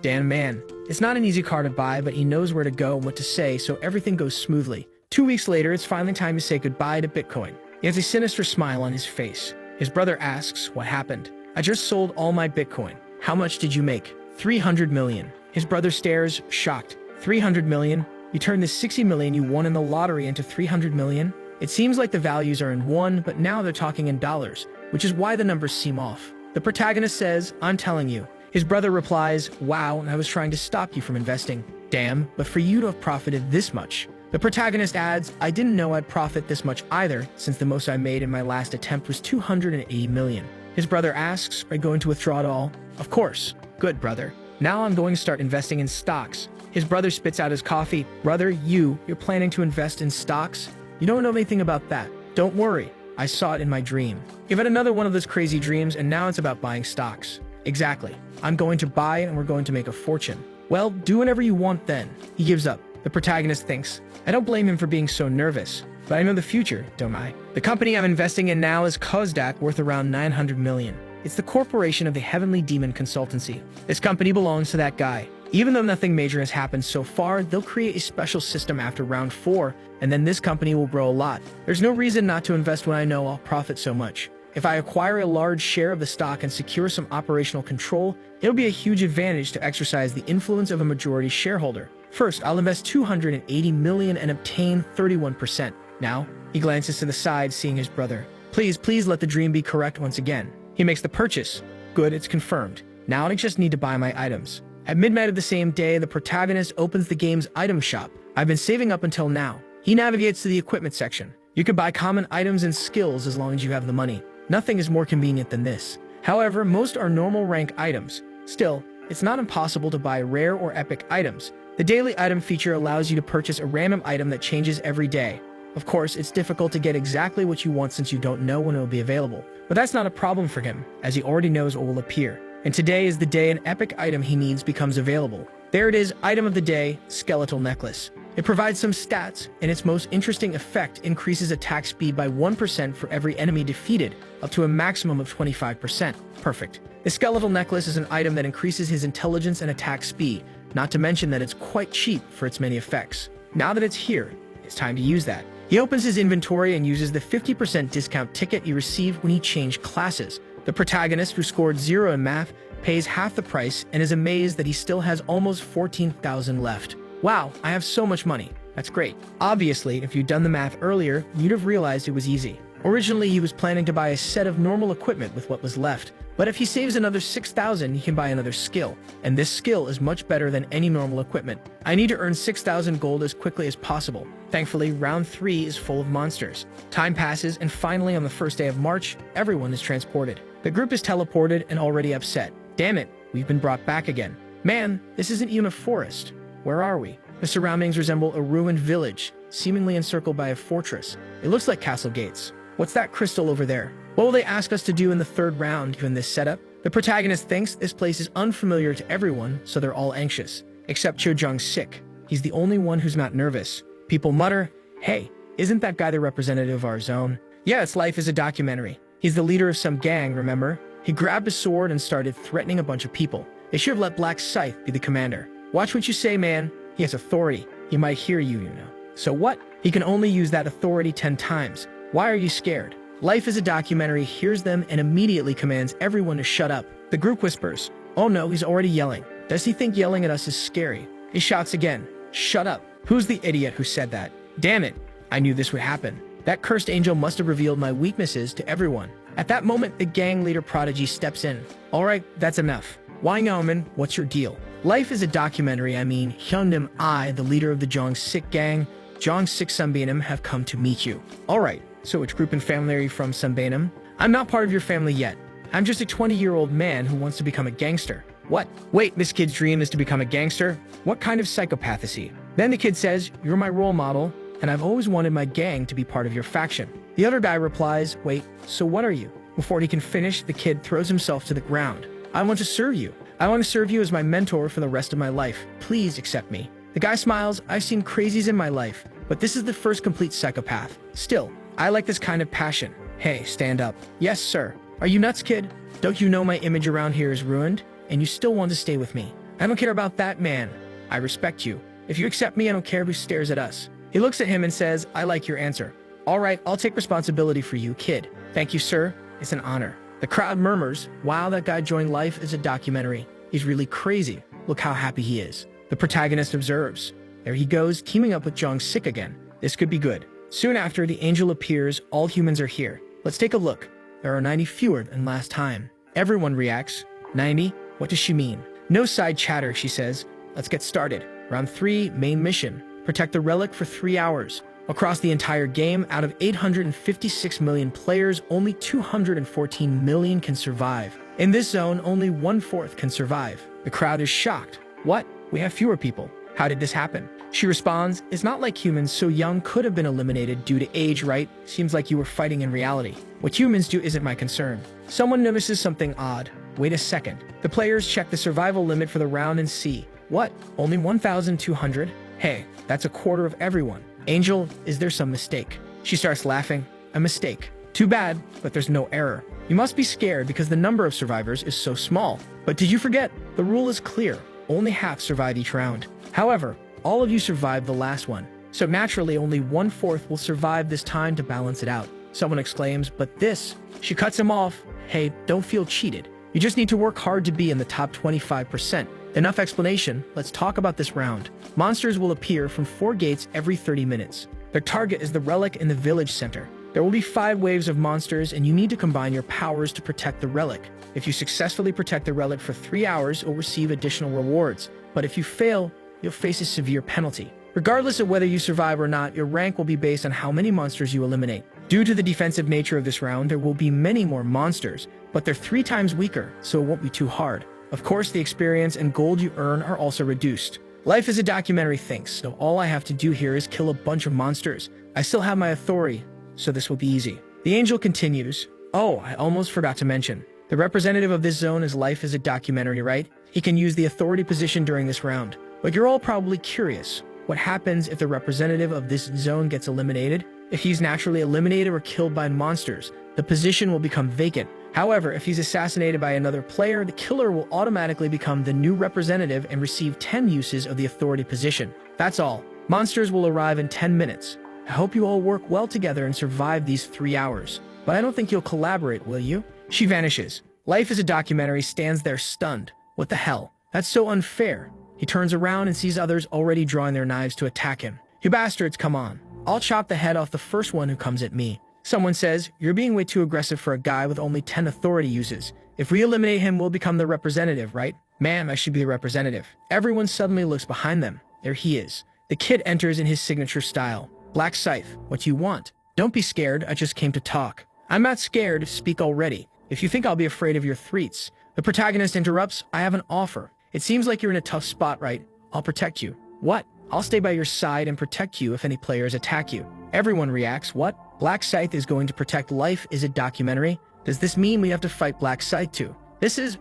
damn man. It's not an easy car to buy, but he knows where to go and what to say, so everything goes smoothly. 2 weeks later, it's finally time to say goodbye to Bitcoin. He has a sinister smile on his face. His brother asks, what happened? "I just sold all my Bitcoin." "How much did you make?" 300 million. His brother stares, shocked. 300 million? You turned the 60 million you won in the lottery into 300 million? It seems like the values are in won, but now they're talking in dollars, which is why the numbers seem off. The protagonist says, "I'm telling you." His brother replies, "Wow, I was trying to stop you from investing." "Damn, but for you to have profited this much." The protagonist adds, "I didn't know I'd profit this much either, since the most I made in my last attempt was 280 million. His brother asks, "Are you going to withdraw it all?" "Of course." "Good, brother. Now I'm going to start investing in stocks." His brother spits out his coffee. "Brother, you're planning to invest in stocks? You don't know anything about that." "Don't worry. I saw it in my dream." "You've had another one of those crazy dreams, and now it's about buying stocks." "Exactly. I'm going to buy it, and we're going to make a fortune." "Well, do whatever you want then." He gives up. The protagonist thinks, I don't blame him for being so nervous, but I know the future, don't I? The company I'm investing in now is Kozdak, worth around 900 million. It's the corporation of the Heavenly Demon Consultancy. This company belongs to that guy. Even though nothing major has happened so far, they'll create a special system after round 4, and then this company will grow a lot. There's no reason not to invest when I know I'll profit so much. If I acquire a large share of the stock and secure some operational control, it'll be a huge advantage to exercise the influence of a majority shareholder. First, I'll invest 280 million and obtain 31%. Now, he glances to the side, seeing his brother. Please let the dream be correct once again. He makes the purchase. Good, it's confirmed. Now I just need to buy my items. At midnight of the same day, the protagonist opens the game's item shop. I've been saving up until now. He navigates to the equipment section. You can buy common items and skills as long as you have the money. Nothing is more convenient than this. However, most are normal rank items. Still, it's not impossible to buy rare or epic items. The daily item feature allows you to purchase a random item that changes every day. Of course, it's difficult to get exactly what you want since you don't know when it will be available. But that's not a problem for him, as he already knows what will appear. And today is the day an epic item he needs becomes available. There it is, item of the day, skeletal necklace. It provides some stats, and its most interesting effect increases attack speed by 1% for every enemy defeated, up to a maximum of 25%. Perfect. The skeletal necklace is an item that increases his intelligence and attack speed, not to mention that it's quite cheap for its many effects. Now that it's here, it's time to use that. He opens his inventory and uses the 50% discount ticket he received when he changed classes. The protagonist, who scored 0 in math, pays half the price and is amazed that he still has almost 14,000 left. Wow, I have so much money. That's great. Obviously, if you'd done the math earlier, you'd have realized it was easy. Originally, he was planning to buy a set of normal equipment with what was left. But if he saves another 6,000, he can buy another skill. And this skill is much better than any normal equipment. I need to earn 6,000 gold as quickly as possible. Thankfully, round 3 is full of monsters. Time passes, and finally, on the first day of March, everyone is transported. The group is teleported and already upset. Damn it, we've been brought back again. Man, this isn't even a forest. Where are we? The surroundings resemble a ruined village, seemingly encircled by a fortress. It looks like castle gates. What's that crystal over there? What will they ask us to do in the third round given this setup? The protagonist thinks this place is unfamiliar to everyone, so they're all anxious. Except Cho-jung's sick. He's the only one who's not nervous. People mutter, "Hey, isn't that guy the representative of our zone?" Yeah, it's Life is a documentary. He's the leader of some gang, remember? He grabbed a sword and started threatening a bunch of people. They should have let Black Scythe be the commander. Watch what you say, man. He has authority. He might hear you, you know. So what? He can only use that authority 10 times. Why are you scared? Life is a documentary hears them and immediately commands everyone to shut up. The group whispers, "Oh no, he's already yelling. Does he think yelling at us is scary?" He shouts again, "Shut up. Who's the idiot who said that? Damn it. I knew this would happen. That cursed angel must have revealed my weaknesses to everyone." At that moment, the gang leader Prodigy steps in. "All right, that's enough. Why Ngauman, what's your deal?" Life is a documentary. I mean, Hyundam, I, the leader of the Jong-sik gang, Jong-sik Sunbainam, have come to meet you. All right, so which group and family are you from, Sunbainam? I'm not part of your family yet. I'm just a 20-year-old man who wants to become a gangster. What? Wait, this kid's dream is to become a gangster? What kind of psychopath is he? Then the kid says, "You're my role model, and I've always wanted my gang to be part of your faction." The other guy replies, "Wait, so what are you?" Before he can finish, the kid throws himself to the ground. "I want to serve you. I want to serve you as my mentor for the rest of my life. Please accept me." The guy smiles, "I've seen crazies in my life, but this is the first complete psychopath. Still, I like this kind of passion. Hey, stand up." "Yes, sir." "Are you nuts, kid? Don't you know my image around here is ruined? And you still want to stay with me?" "I don't care about that, man. I respect you. If you accept me, I don't care who stares at us." He looks at him and says, "I like your answer. All right, I'll take responsibility for you, kid." "Thank you, sir. It's an honor." The crowd murmurs, "Wow, that guy joined Life is a documentary. He's really crazy. Look how happy he is." The protagonist observes. There he goes, teaming up with Jong-sik again. This could be good. Soon after, the angel appears. All humans are here. Let's take a look. There are 90 fewer than last time. Everyone reacts. 90? What does she mean? No side chatter, she says. Let's get started. Round 3, main mission. Protect the relic for 3 hours. Across the entire game, out of 856 million players, only 214 million can survive. In this zone, only 1/4 can survive. The crowd is shocked. What? We have fewer people. How did this happen? She responds, "It's not like humans so young could have been eliminated due to age, right? Seems like you were fighting in reality. What humans do isn't my concern." Someone notices something odd. Wait a second. The players check the survival limit for the round and see. What? Only 1,200? Hey, that's a quarter of everyone. Angel, is there some mistake? She starts laughing. A mistake. Too bad, but there's no error. You must be scared because the number of survivors is so small. But did you forget? The rule is clear. Only half survive each round. However, all of you survived the last one. So naturally, only 1/4 will survive this time to balance it out. Someone exclaims, "But this..." She cuts him off. Hey, don't feel cheated. You just need to work hard to be in the top 25%. Enough explanation, let's talk about this round. Monsters will appear from 4 gates every 30 minutes. Their target is the relic in the village center. There will be 5 waves of monsters and you need to combine your powers to protect the relic. If you successfully protect the relic for 3 hours, you'll receive additional rewards. But if you fail, you'll face a severe penalty. Regardless of whether you survive or not, your rank will be based on how many monsters you eliminate. Due to the defensive nature of this round, there will be many more monsters, but they're 3 times weaker, so it won't be too hard. Of course, the experience and gold you earn are also reduced. Life is a documentary thinks, so all I have to do here is kill a bunch of monsters. I still have my authority, so this will be easy. The angel continues. Oh, I almost forgot to mention. The representative of this zone is Life is a documentary, right? He can use the authority position during this round. But you're all probably curious. What happens if the representative of this zone gets eliminated? If he's naturally eliminated or killed by monsters, the position will become vacant. However, if he's assassinated by another player, the killer will automatically become the new representative and receive 10 uses of the authority position. That's all. Monsters will arrive in 10 minutes. I hope you all work well together and survive these 3 hours. But I don't think you'll collaborate, will you? She vanishes. Life as a documentary stands there stunned. What the hell? That's so unfair. He turns around and sees others already drawing their knives to attack him. You bastards, come on. I'll chop the head off the first one who comes at me. Someone says, you're being way too aggressive for a guy with only 10 authority uses. If we eliminate him, we'll become the representative, right? Man, I should be the representative. Everyone suddenly looks behind them. There he is. The kid enters in his signature style. Black Scythe, what do you want? Don't be scared, I just came to talk. I'm not scared, speak already. If you think I'll be afraid of your threats. The protagonist interrupts, I have an offer. It seems like you're in a tough spot, right? I'll protect you. What? I'll stay by your side and protect you if any players attack you. Everyone reacts, what? Black Scythe is going to protect Life is a documentary? Does this mean we have to fight Black Scythe too?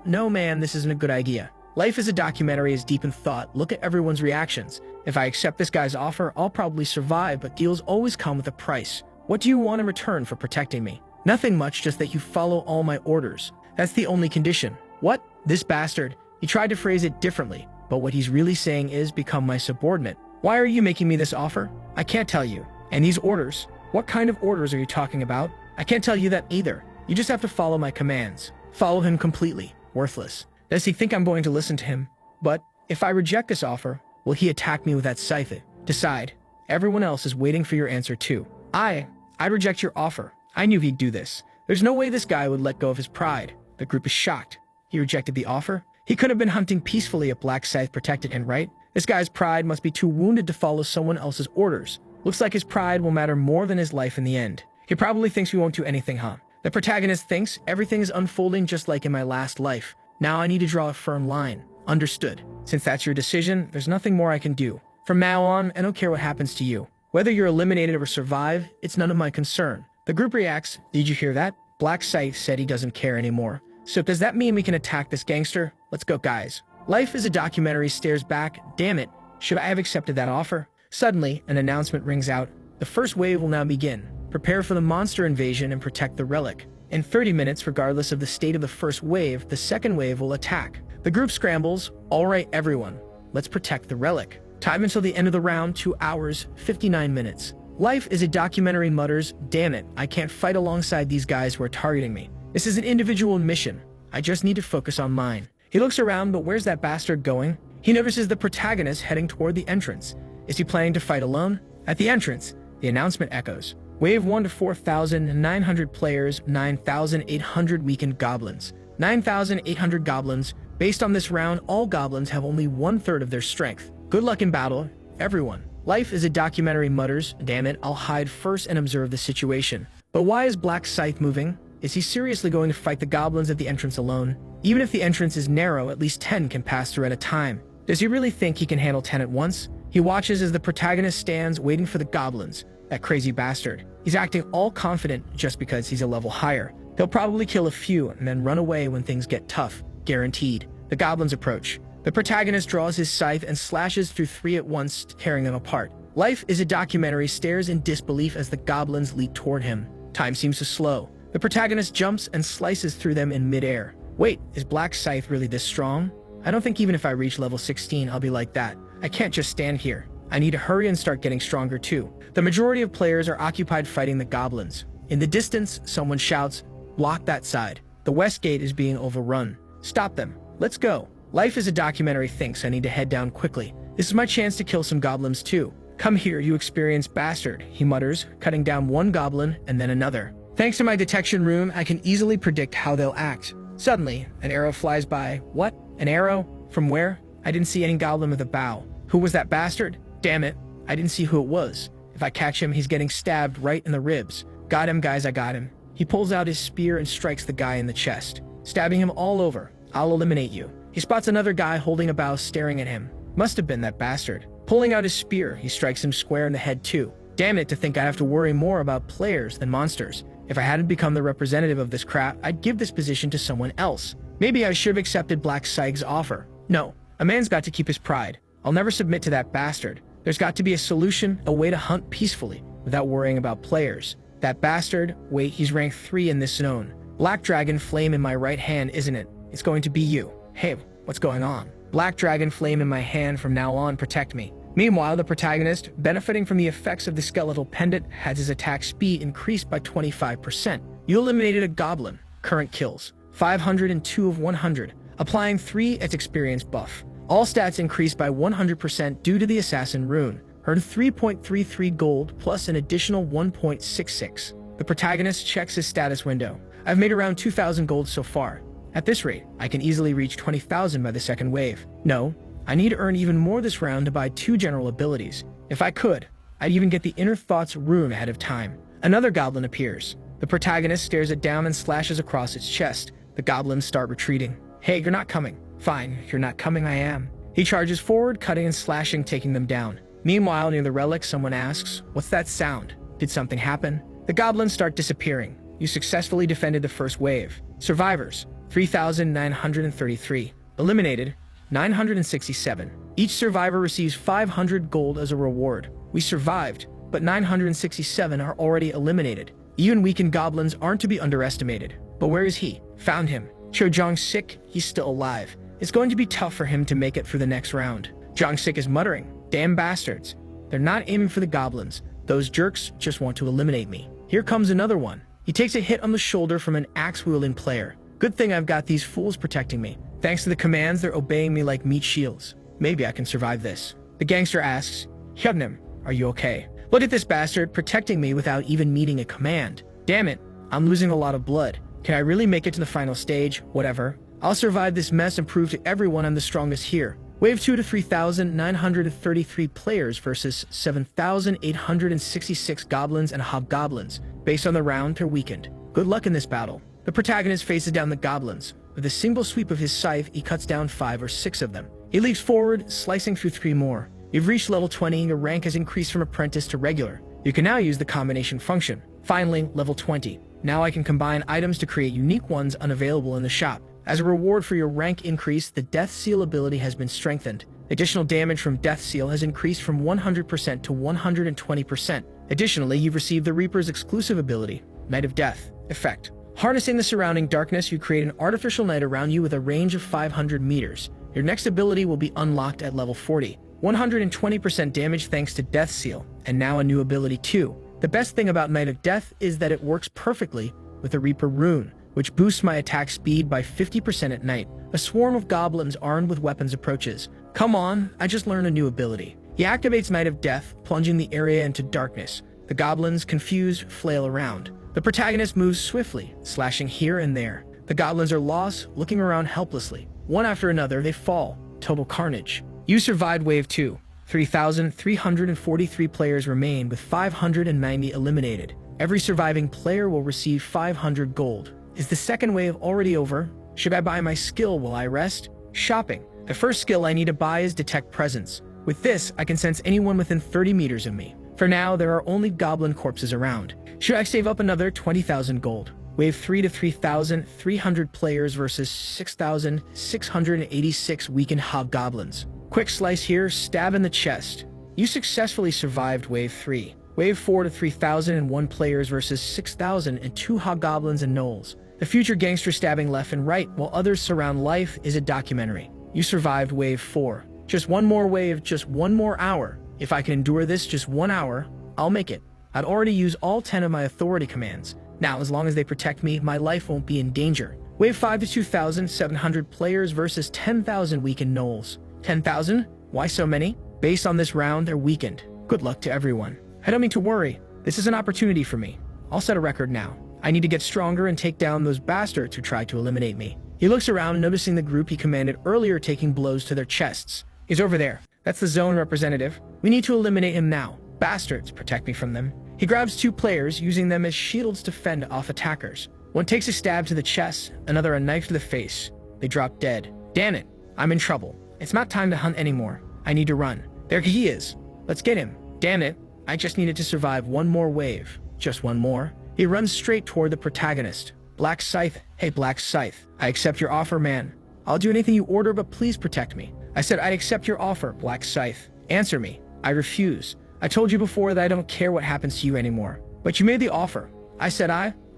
No man, this isn't a good idea. Life is a documentary is deep in thought. Look at everyone's reactions. If I accept this guy's offer, I'll probably survive, but deals always come with a price. What do you want in return for protecting me? Nothing much, just that you follow all my orders. That's the only condition. What? This bastard. He tried to phrase it differently, but what he's really saying is become my subordinate. Why are you making me this offer? I can't tell you. And these orders? What kind of orders are you talking about? I can't tell you that either. You just have to follow my commands. Follow him completely. Worthless. Does he think I'm going to listen to him? But if I reject this offer, will he attack me with that scythe? Decide. Everyone else is waiting for your answer too. I'd reject your offer. I knew he'd do this. There's no way this guy would let go of his pride. The group is shocked. He rejected the offer? He could have been hunting peacefully if Black Scythe protected him, right? This guy's pride must be too wounded to follow someone else's orders. Looks like his pride will matter more than his life in the end. He probably thinks we won't do anything, huh? The protagonist thinks everything is unfolding just like in my last life. Now I need to draw a firm line. Understood. Since that's your decision, there's nothing more I can do. From now on, I don't care what happens to you. Whether you're eliminated or survive, it's none of my concern. The group reacts. Did you hear that? Black Scythe said he doesn't care anymore. So does that mean we can attack this gangster? Let's go, guys. Life is a documentary stares back. Damn it. Should I have accepted that offer? Suddenly, an announcement rings out. The first wave will now begin. Prepare for the monster invasion and protect the relic. In 30 minutes, regardless of the state of the first wave, the second wave will attack. The group scrambles. All right, everyone. Let's protect the relic. Time until the end of the round, 2 hours, 59 minutes. Life is a documentary mutters, damn it, I can't fight alongside these guys who are targeting me. This is an individual mission. I just need to focus on mine. He looks around, but where's that bastard going? He notices the protagonist heading toward the entrance. Is he planning to fight alone? At the entrance, the announcement echoes. Wave 1 to 4,900 players, 9,800 weakened goblins. 9,800 goblins. Based on this round, all goblins have only 1/3 of their strength. Good luck in battle, everyone. Life is a documentary mutters, damn it, I'll hide first and observe the situation. But why is Black Scythe moving? Is he seriously going to fight the goblins at the entrance alone? Even if the entrance is narrow, at least 10 can pass through at a time. Does he really think he can handle 10 at once? He watches as the protagonist stands waiting for the goblins. That crazy bastard. He's acting all confident just because he's a level higher. He'll probably kill a few and then run away when things get tough. Guaranteed. The goblins approach. The protagonist draws his scythe and slashes through 3 at once, tearing them apart. Life is a documentary stares in disbelief as the goblins leap toward him. Time seems to slow. The protagonist jumps and slices through them in midair. Wait, is Black Scythe really this strong? I don't think even if I reach level 16, I'll be like that. I can't just stand here. I need to hurry and start getting stronger too. The majority of players are occupied fighting the goblins. In the distance, someone shouts, block that side. The west gate is being overrun. Stop them. Let's go. Life is a documentary thinks I need to head down quickly. This is my chance to kill some goblins too. Come here, you experienced bastard, he mutters, cutting down one goblin and then another. Thanks to my detection room, I can easily predict how they'll act. Suddenly, an arrow flies by. What? An arrow? From where? I didn't see any goblin with a bow. Who was that bastard? Damn it. I didn't see who it was. If I catch him, he's getting stabbed right in the ribs. Got him, guys, I got him. He pulls out his spear and strikes the guy in the chest, stabbing him all over. I'll eliminate you. He spots another guy holding a bow staring at him. Must have been that bastard. Pulling out his spear, he strikes him square in the head too. Damn it to think I have to worry more about players than monsters. If I hadn't become the representative of this crap, I'd give this position to someone else. Maybe I should have accepted Black Scythe's offer. No, a man's got to keep his pride. I'll never submit to that bastard. There's got to be a solution, a way to hunt peacefully, without worrying about players. That bastard, wait, he's rank 3 in this zone. Black Dragon Flame in my right hand, isn't it? It's going to be you. Hey, what's going on? Black Dragon Flame in my hand from now on, protect me. Meanwhile, the protagonist, benefiting from the effects of the skeletal pendant, has his attack speed increased by 25%. You eliminated a goblin. Current kills, 502 of 100, applying 3 experience buff. All stats increased by 100% due to the assassin rune. Earned 3.33 gold plus an additional 1.66. The protagonist checks his status window. I've made around 2,000 gold so far. At this rate, I can easily reach 20,000 by the second wave. No, I need to earn even more this round to buy 2 general abilities. If I could, I'd even get the Inner Thoughts rune ahead of time. Another goblin appears. The protagonist stares it down and slashes across its chest. The goblins start retreating. Hey, you're not coming. Fine, you're not coming, I am. He charges forward, cutting and slashing, taking them down. Meanwhile, near the relic, someone asks, "What's that sound? Did something happen?" The goblins start disappearing. You successfully defended the first wave. Survivors, 3,933. Eliminated, 967. Each survivor receives 500 gold as a reward. We survived, but 967 are already eliminated. Even weakened goblins aren't to be underestimated. But where is he? Found him. Chojong's sick, he's still alive. It's going to be tough for him to make it through the next round. Jongsik is muttering, "Damn bastards. They're not aiming for the goblins. Those jerks just want to eliminate me." Here comes another one. He takes a hit on the shoulder from an axe-wielding player. Good thing I've got these fools protecting me. Thanks to the commands, they're obeying me like meat shields. Maybe I can survive this. The gangster asks, "Hyunnim, are you okay? Look at this bastard protecting me without even needing a command. Damn it, I'm losing a lot of blood. Can I really make it to the final stage? Whatever. I'll survive this mess and prove to everyone I'm the strongest here." Wave 2 to 3,933 players versus 7,866 goblins and hobgoblins. Based on the round, they're weakened. Good luck in this battle. The protagonist faces down the goblins. With a single sweep of his scythe, he cuts down 5 or 6 of them. He leaps forward, slicing through 3 more. You've reached level 20 and your rank has increased from apprentice to regular. You can now use the combination function. Finally, level 20. Now I can combine items to create unique ones unavailable in the shop. As a reward for your rank increase, the Death Seal ability has been strengthened. Additional damage from Death Seal has increased from 100% to 120%. Additionally, you've received the Reaper's exclusive ability, Night of Death, effect. Harnessing the surrounding darkness, you create an artificial night around you with a range of 500 meters. Your next ability will be unlocked at level 40. 120% damage thanks to Death Seal, and now a new ability too. The best thing about Night of Death is that it works perfectly with the Reaper rune, which boosts my attack speed by 50% at night. A swarm of goblins armed with weapons approaches. Come on, I just learned a new ability. He activates Night of Death, plunging the area into darkness. The goblins, confused, flail around. The protagonist moves swiftly, slashing here and there. The goblins are lost, looking around helplessly. One after another, they fall. Total carnage. You survived Wave 2. 3,343 players remain, with 590 eliminated. Every surviving player will receive 500 gold. Is the second wave already over? Should I buy my skill while I rest? Shopping. The first skill I need to buy is Detect Presence. With this, I can sense anyone within 30 meters of me. For now, there are only goblin corpses around. Should I save up another 20,000 gold? Wave 3 to 3,300 players versus 6,686 weakened hobgoblins. Quick slice here, stab in the chest. You successfully survived Wave 3. Wave 4 to 3,001 players versus 6,002 hobgoblins and gnolls. The future gangster stabbing left and right while others surround life is a documentary. You survived Wave 4. Just one more wave, just one more hour. If I can endure this just 1 hour, I'll make it. I'd already used all 10 of my authority commands. Now, as long as they protect me, my life won't be in danger. Wave 5 to 2,700 players versus 10,000 weakened gnolls. 10,000? Why so many? Based on this round, they're weakened. Good luck to everyone. I don't mean to worry. This is an opportunity for me. I'll set a record now. I need to get stronger and take down those bastards who tried to eliminate me. He looks around, noticing the group he commanded earlier taking blows to their chests. He's over there. That's the zone representative. We need to eliminate him now. Bastards, protect me from them. He grabs 2 players, using them as shields to fend off attackers. One takes a stab to the chest, another a knife to the face. They drop dead. Damn it, I'm in trouble. It's not time to hunt anymore. I need to run. There he is. Let's get him. Damn it, I just needed to survive one more wave. Just one more. He runs straight toward the protagonist. Black Scythe. Hey, Black Scythe. I accept your offer, man. I'll do anything you order, but please protect me. I said I'd accept your offer, Black Scythe. Answer me. I refuse. I told you before that I don't care what happens to you anymore. But you made the offer. I said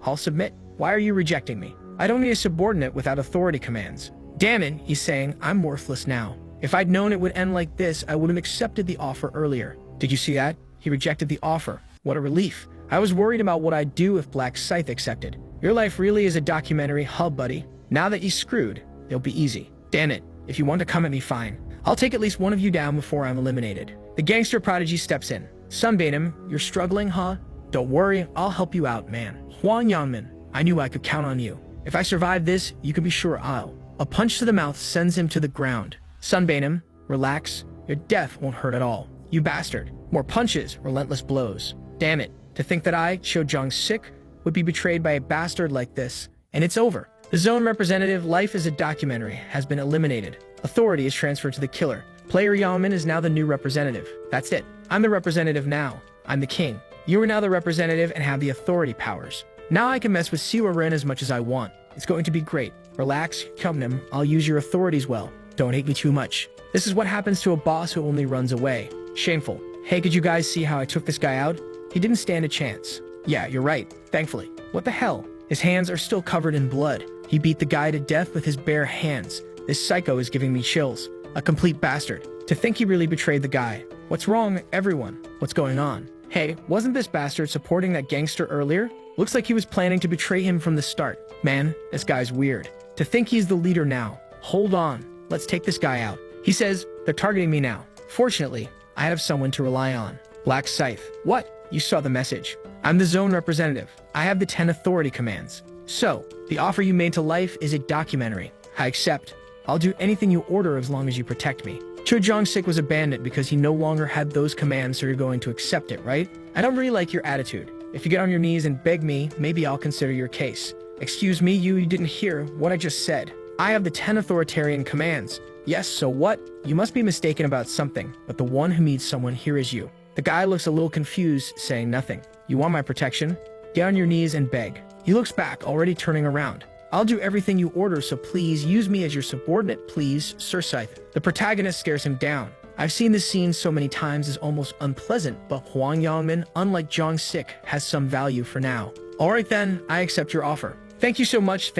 I'll submit. Why are you rejecting me? I don't need a subordinate without authority commands. Damn it, he's saying, I'm worthless now. If I'd known it would end like this, I would have accepted the offer earlier. Did you see that? He rejected the offer. What a relief. I was worried about what I'd do if Black Scythe accepted. Your life really is a documentary, huh, buddy? Now that you screwed, it'll be easy. Damn it. If you want to come at me, fine. I'll take at least one of you down before I'm eliminated. The gangster prodigy steps in. Sunbeam, you're struggling, huh? Don't worry, I'll help you out, man. Huang Yanmin, I knew I could count on you. If I survive this, you can be sure I'll. A punch to the mouth sends him to the ground. Sunbeam, relax. Your death won't hurt at all. You bastard. More punches, relentless blows. Damn it. To think that I, Cho Jong-sik, would be betrayed by a bastard like this. And it's over. The zone representative, Life is a documentary, has been eliminated. Authority is transferred to the killer. Player Yaomin is now the new representative. That's it. I'm the representative now. I'm the king. You are now the representative and have the authority powers. Now I can mess with Siwa Ren as much as I want. It's going to be great. Relax, Kumnam. I'll use your authorities well. Don't hate me too much. This is what happens to a boss who only runs away. Shameful. Hey, could you guys see how I took this guy out? He didn't stand a chance. Yeah, you're right. Thankfully. What the hell? His hands are still covered in blood. He beat the guy to death with his bare hands. This psycho is giving me chills. A complete bastard. To think he really betrayed the guy. What's wrong, everyone? What's going on? Hey, wasn't this bastard supporting that gangster earlier? Looks like he was planning to betray him from the start. Man, this guy's weird. To think he's the leader now. Hold on. Let's take this guy out. He says, they're targeting me now. Fortunately, I have someone to rely on. Black Scythe. What? You saw the message. I'm the zone representative. I have the 10 authority commands. So, the offer you made to Life is a documentary. I accept. I'll do anything you order as long as you protect me. Cho Jong-sik was abandoned because he no longer had those commands, so you're going to accept it, right? I don't really like your attitude. If you get on your knees and beg me, maybe I'll consider your case. Excuse me, you didn't hear what I just said. I have the 10 authoritarian commands. Yes, so what? You must be mistaken about something, but the one who needs someone here is you. The guy looks a little confused, saying nothing. You want my protection? Get on your knees and beg. He looks back, already turning around. I'll do everything you order, so please use me as your subordinate, please, Sir Scythe. The protagonist stares him down. I've seen this scene so many times it's almost unpleasant, but Huang Yangmin, unlike Jong-sik, has some value for now. Alright then, I accept your offer. Thank you so much,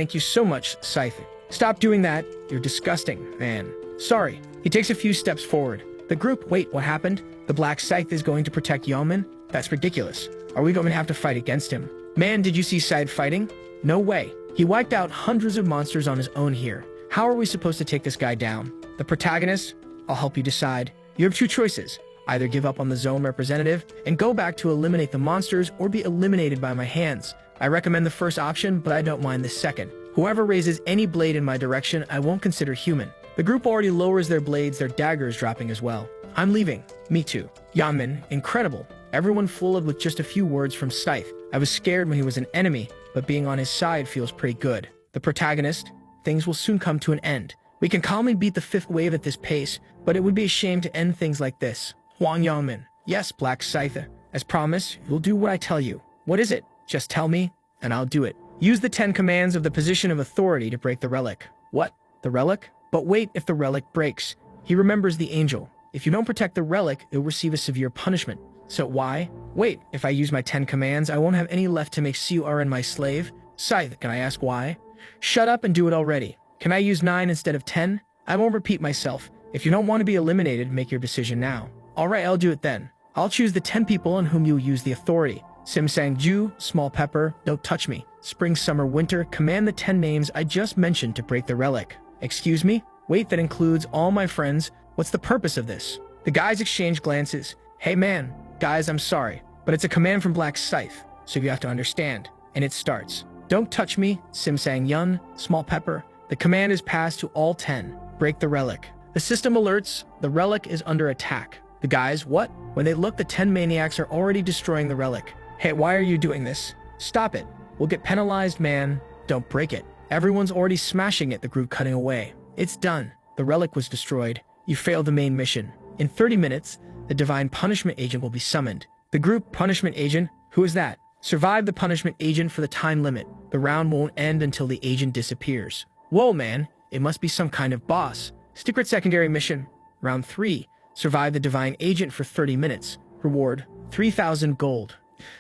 Scythe. Stop doing that. You're disgusting, man. Sorry. He takes a few steps forward. The group, wait, what happened? The Black Scythe is going to protect Yeoman? That's ridiculous. Are we going to have to fight against him? Man, did you see Scythe fighting? No way. He wiped out hundreds of monsters on his own here. How are we supposed to take this guy down? The protagonist? I'll help you decide. You have two choices. Either give up on the zone representative and go back to eliminate the monsters, or be eliminated by my hands. I recommend the first option, but I don't mind the second. Whoever raises any blade in my direction, I won't consider human. The group already lowers their blades, their daggers dropping as well. I'm leaving. Me too. Yanmin, incredible. Everyone fooled with just a few words from Scythe. I was scared when he was an enemy, but being on his side feels pretty good. The protagonist, things will soon come to an end. We can calmly beat the fifth wave at this pace, but it would be a shame to end things like this. Huang Yanmin. Yes, Black Scythe. As promised, you'll do what I tell you. What is it? Just tell me, and I'll do it. Use the 10 commands of the position of authority to break the relic. What? The relic? But wait, if the relic breaks. He remembers the angel. If you don't protect the relic, it'll receive a severe punishment. So why? Wait, if I use my 10 commands, I won't have any left to make CURN my slave? Scythe, can I ask why? Shut up and do it already. Can I use 9 instead of 10? I won't repeat myself. If you don't want to be eliminated, make your decision now. Alright, I'll do it then. I'll choose the 10 people on whom you'll use the authority. Sim Sang Ju, Small Pepper, Don't Touch Me. Spring, Summer, Winter, command the 10 names I just mentioned to break the relic. Excuse me? Wait, that includes all my friends. What's the purpose of this? The guys exchange glances. Hey man, guys, I'm sorry, but it's a command from Black Scythe, so you have to understand. And it starts. Don't touch me, Sim Sang Yun, Small Pepper. The command is passed to all 10. Break the relic. The system alerts, the relic is under attack. The guys, what? When they look, the 10 maniacs are already destroying the relic. Hey, why are you doing this? Stop it. We'll get penalized, man. Don't break it. Everyone's already smashing it, the group cutting away. It's done. The relic was destroyed. You failed the main mission. In 30 minutes, the Divine Punishment Agent will be summoned. The group Punishment Agent, who is that? Survive the Punishment Agent for the time limit. The round won't end until the agent disappears. Whoa, man. It must be some kind of boss. Secret Secondary Mission. Round 3. Survive the Divine Agent for 30 minutes. Reward, 3,000 gold.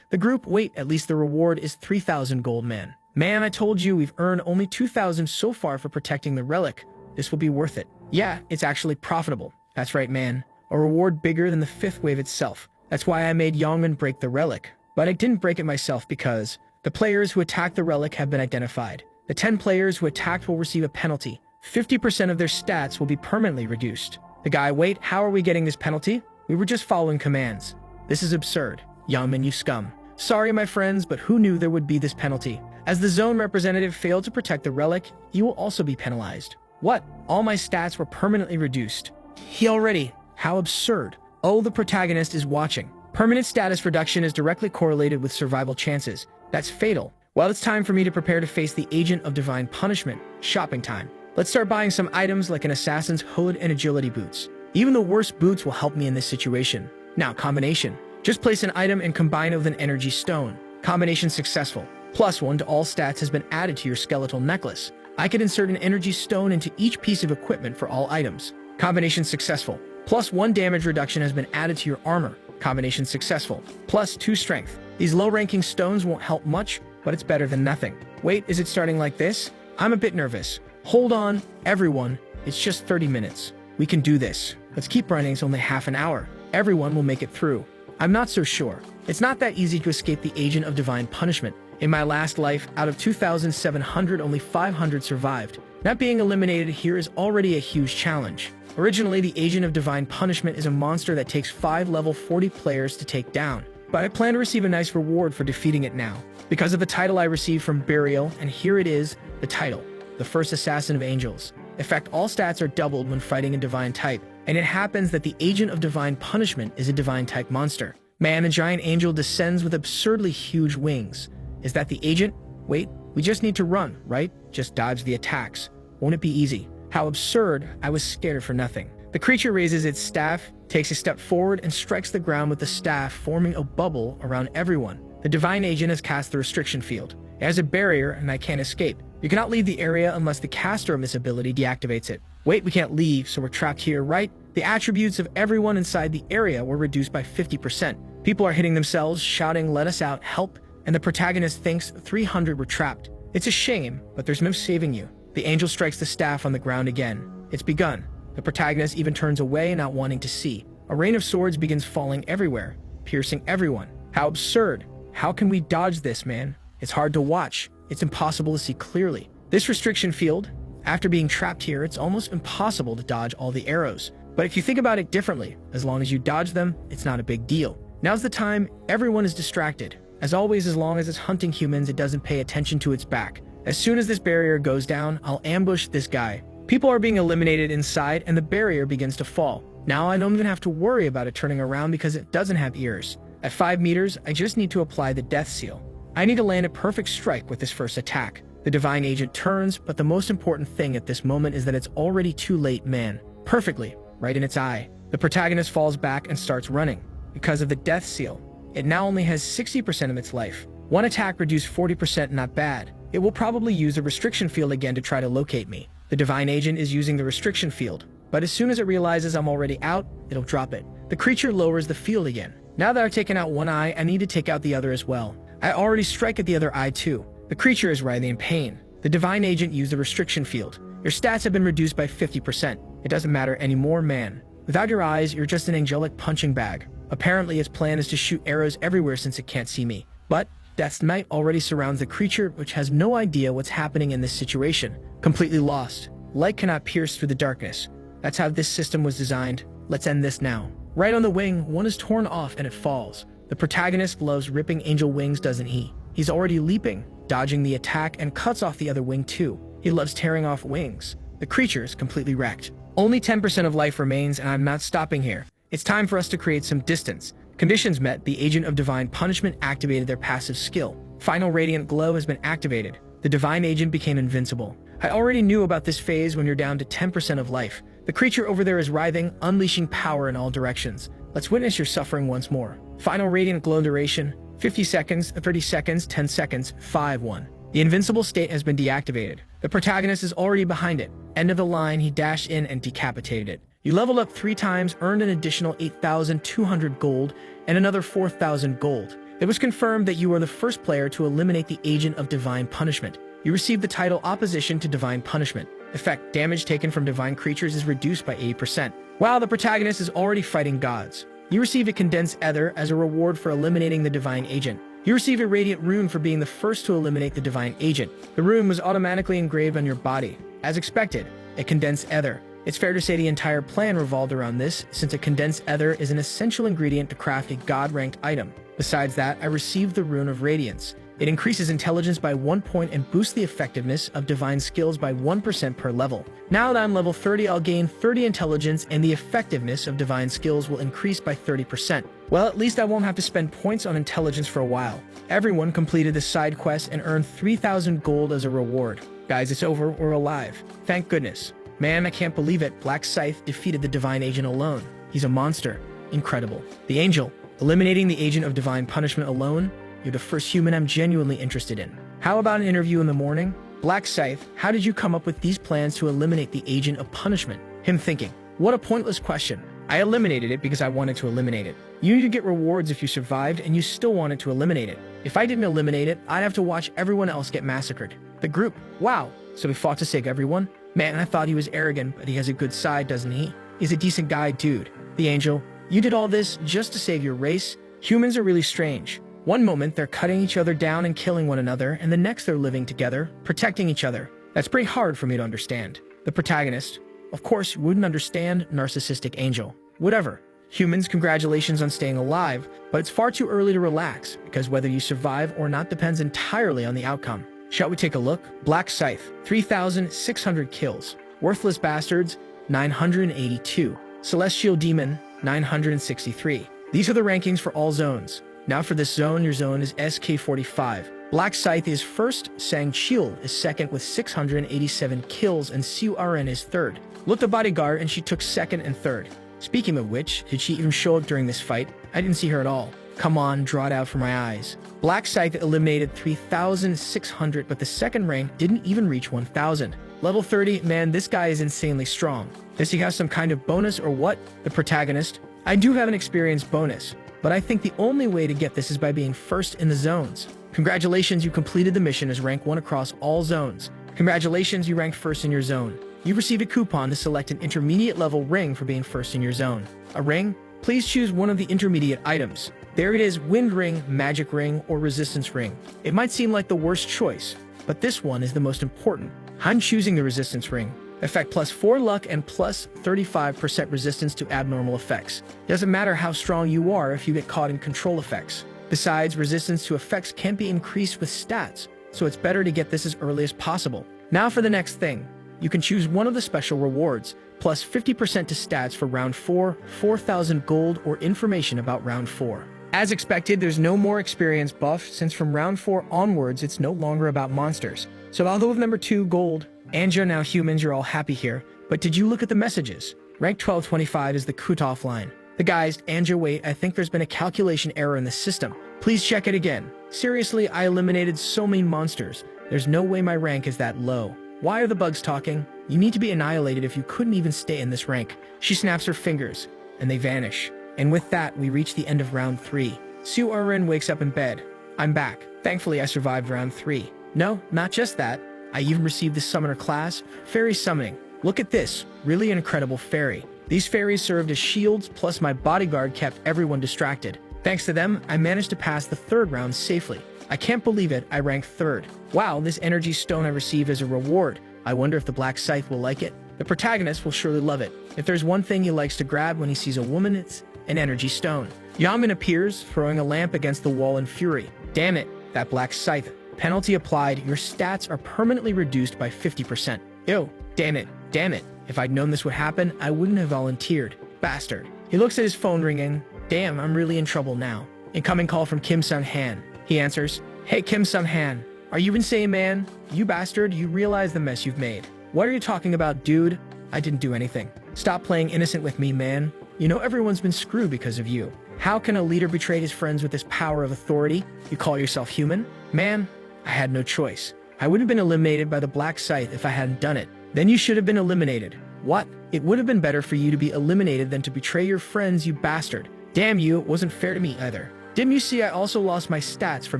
The group, wait, at least the reward is 3,000 gold, man. Man, I told you we've earned only 2,000 so far for protecting the relic. This will be worth it. Yeah, it's actually profitable. That's right, man. A reward bigger than the 5th wave itself. That's why I made Yongman break the relic. But I didn't break it myself because the players who attacked the relic have been identified. The 10 players who attacked will receive a penalty. 50% of their stats will be permanently reduced. The guy, wait, how are we getting this penalty? We were just following commands. This is absurd. Yongman, you scum. Sorry, my friends, but who knew there would be this penalty? As the zone representative failed to protect the relic, you will also be penalized. What? All my stats were permanently reduced. He already. How absurd. Oh, the protagonist is watching. Permanent status reduction is directly correlated with survival chances. That's fatal. Well, it's time for me to prepare to face the agent of divine punishment. Shopping time. Let's start buying some items like an assassin's hood and agility boots. Even the worst boots will help me in this situation. Now, combination. Just place an item and combine it with an energy stone. Combination successful. +1 to all stats has been added to your skeletal necklace. I could insert an energy stone into each piece of equipment for all items. Combination successful. +1 damage reduction has been added to your armor. Combination successful. +2 strength. These low-ranking stones won't help much, but it's better than nothing. Wait, is it starting like this? I'm a bit nervous. Hold on, everyone. It's just 30 minutes. We can do this. Let's keep running. It's only half an hour. Everyone will make it through. I'm not so sure. It's not that easy to escape the agent of divine punishment. In my last life, out of 2,700, only 500 survived. Not being eliminated here is already a huge challenge. Originally, the agent of divine punishment is a monster that takes 5 level 40 players to take down. But I plan to receive a nice reward for defeating it now. Because of the title I received from Burial, and here it is, the title. The First Assassin of Angels. In fact, all stats are doubled when fighting a divine type. And it happens that the agent of divine punishment is a divine type monster. Man, the giant angel descends with absurdly huge wings. Is that the agent? Wait, we just need to run, right? Just dodge the attacks. Won't it be easy? How absurd, I was scared for nothing. The creature raises its staff, takes a step forward, and strikes the ground with the staff, forming a bubble around everyone. The divine agent has cast the restriction field. It has a barrier, and I can't escape. You cannot leave the area unless the caster of this ability deactivates it. Wait, we can't leave, so we're trapped here, right? The attributes of everyone inside the area were reduced by 50%. People are hitting themselves, shouting, "Let us out, help," and the protagonist thinks 300 were trapped. It's a shame, but there's no saving you. The angel strikes the staff on the ground again. It's begun. The protagonist even turns away, not wanting to see. A rain of swords begins falling everywhere, piercing everyone. How absurd. How can we dodge this, man? It's hard to watch. It's impossible to see clearly. This restriction field, after being trapped here, it's almost impossible to dodge all the arrows. But if you think about it differently, as long as you dodge them, it's not a big deal. Now's the time. Everyone is distracted. As always, as long as it's hunting humans, it doesn't pay attention to its back. As soon as this barrier goes down, I'll ambush this guy. People are being eliminated inside, and the barrier begins to fall. Now I don't even have to worry about it turning around because it doesn't have ears. At 5 meters, I just need to apply the death seal. I need to land a perfect strike with this first attack. The divine agent turns, but the most important thing at this moment is that it's already too late, man. Perfectly, right in its eye. The protagonist falls back and starts running. Because of the death seal, it now only has 60% of its life. One attack reduced 40%, not bad. It will probably use the restriction field again to try to locate me. The divine agent is using the restriction field, but as soon as it realizes I'm already out, it'll drop it. The creature lowers the field again. Now that I've taken out one eye, I need to take out the other as well. I already strike at the other eye too. The creature is writhing in pain. The divine agent used the restriction field. Your stats have been reduced by 50%. It doesn't matter anymore, man. Without your eyes, you're just an angelic punching bag. Apparently, its plan is to shoot arrows everywhere since it can't see me. But Death's Night already surrounds the creature, which has no idea what's happening in this situation. Completely lost. Light cannot pierce through the darkness. That's how this system was designed. Let's end this now. Right on the wing, one is torn off and it falls. The protagonist loves ripping angel wings, doesn't he? He's already leaping, dodging the attack, and cuts off the other wing too. He loves tearing off wings. The creature is completely wrecked. Only 10% of life remains, and I'm not stopping here. It's time for us to create some distance. Conditions met, the Agent of Divine Punishment activated their passive skill. Final Radiant Glow has been activated. The Divine Agent became invincible. I already knew about this phase when you're down to 10% of life. The creature over there is writhing, unleashing power in all directions. Let's witness your suffering once more. Final Radiant Glow duration, 50 seconds, 30 seconds, 10 seconds, 5-1. The invincible state has been deactivated. The protagonist is already behind it. End of the line, he dashed in and decapitated it. You leveled up 3 times, earned an additional 8,200 gold, and another 4,000 gold. It was confirmed that you are the first player to eliminate the Agent of Divine Punishment. You received the title Opposition to Divine Punishment. Effect: damage taken from divine creatures is reduced by 80%. While the protagonist is already fighting gods, you receive a condensed ether as a reward for eliminating the divine agent. You receive a radiant rune for being the first to eliminate the divine agent. The rune was automatically engraved on your body. As expected, a condensed ether. It's fair to say the entire plan revolved around this, since a condensed ether is an essential ingredient to craft a god-ranked item. Besides that, I received the Rune of Radiance. It increases intelligence by 1 point and boosts the effectiveness of divine skills by 1% per level. Now that I'm level 30, I'll gain 30 intelligence and the effectiveness of divine skills will increase by 30%. Well, at least I won't have to spend points on intelligence for a while. Everyone completed the side quest and earned 3,000 gold as a reward. Guys, it's over. We're alive. Thank goodness. Man, I can't believe it. Black Scythe defeated the divine agent alone. He's a monster. Incredible. The angel. Eliminating the agent of divine punishment alone? You're the first human I'm genuinely interested in. How about an interview in the morning? Black Scythe, how did you come up with these plans to eliminate the agent of punishment? Him thinking, what a pointless question. I eliminated it because I wanted to eliminate it. You need to get rewards if you survived and you still wanted to eliminate it. If I didn't eliminate it, I'd have to watch everyone else get massacred. The group, wow, so we fought to save everyone? Man, I thought he was arrogant, but he has a good side, doesn't he? He's a decent guy, dude. The angel, you did all this just to save your race? Humans are really strange. One moment, they're cutting each other down and killing one another, and the next they're living together, protecting each other. That's pretty hard for me to understand. The protagonist, of course, you wouldn't understand narcissistic angel. Whatever. Humans, congratulations on staying alive, but it's far too early to relax, because whether you survive or not depends entirely on the outcome. Shall we take a look? Black Scythe, 3,600 kills. Worthless Bastards, 982. Celestial Demon, 963. These are the rankings for all zones. Now for this zone, your zone is SK45. Black Scythe is first, Sang Chil is second with 687 kills, and Suren is third. Looked a bodyguard and she took second and third. Speaking of which, did she even show up during this fight? I didn't see her at all. Come on, draw it out for my eyes. Black Scythe eliminated 3,600, but the second rank didn't even reach 1,000. Level 30, man, this guy is insanely strong. Does he have some kind of bonus or what? The protagonist? I do have an experience bonus, but I think the only way to get this is by being first in the zones. Congratulations, you completed the mission as rank 1 across all zones. Congratulations, you ranked first in your zone. You receive a coupon to select an intermediate level ring for being first in your zone. A ring? Please choose one of the intermediate items. There it is, Wind Ring, Magic Ring, or Resistance Ring. It might seem like the worst choice, but this one is the most important. I'm choosing the Resistance Ring. Effect plus 4 luck and plus 35% resistance to abnormal effects. Doesn't matter how strong you are if you get caught in control effects. Besides, resistance to effects can't be increased with stats, so it's better to get this as early as possible. Now for the next thing. You can choose one of the special rewards, plus 50% to stats for round 4, 4,000 gold, or information about round 4. As expected, there's no more experience buff, since from round 4 onwards, it's no longer about monsters. So although with number 2, gold, and you're now humans, you're all happy here. But did you look at the messages? Rank 1225 is the cutoff line. The guys, Anja, wait, I think there's been a calculation error in the system. Please check it again. Seriously, I eliminated so many monsters. There's no way my rank is that low. Why are the bugs talking? You need to be annihilated if you couldn't even stay in this rank. She snaps her fingers, and they vanish. And with that, we reach the end of round 3. Suren wakes up in bed. I'm back. Thankfully, I survived round 3. No, not just that. I even received the summoner class, Fairy Summoning. Look at this, really incredible fairy. These fairies served as shields, plus my bodyguard kept everyone distracted. Thanks to them, I managed to pass the 3rd round safely. I can't believe it, I ranked 3rd. Wow, this energy stone I received as a reward. I wonder if the Black Scythe will like it. The protagonist will surely love it. If there's one thing he likes to grab when he sees a woman, it's an energy stone. Yaman appears, throwing a lamp against the wall in fury. Damn it, that Black Scythe. Penalty applied, your stats are permanently reduced by 50%. Ew, damn it. If I'd known this would happen, I wouldn't have volunteered. Bastard. He looks at his phone ringing. Damn, I'm really in trouble now. Incoming call from Kim Sun-han. He answers, Hey Kim Sun-han, are you insane, man? You bastard, you realize the mess you've made. What are you talking about, dude? I didn't do anything. Stop playing innocent with me, man. You know everyone's been screwed because of you. How can a leader betray his friends with this power of authority? You call yourself human? Man, I had no choice. I would have been eliminated by the Black Scythe if I hadn't done it. Then you should have been eliminated. What? It would have been better for you to be eliminated than to betray your friends, you bastard. Damn you, it wasn't fair to me either. Didn't you see I also lost my stats for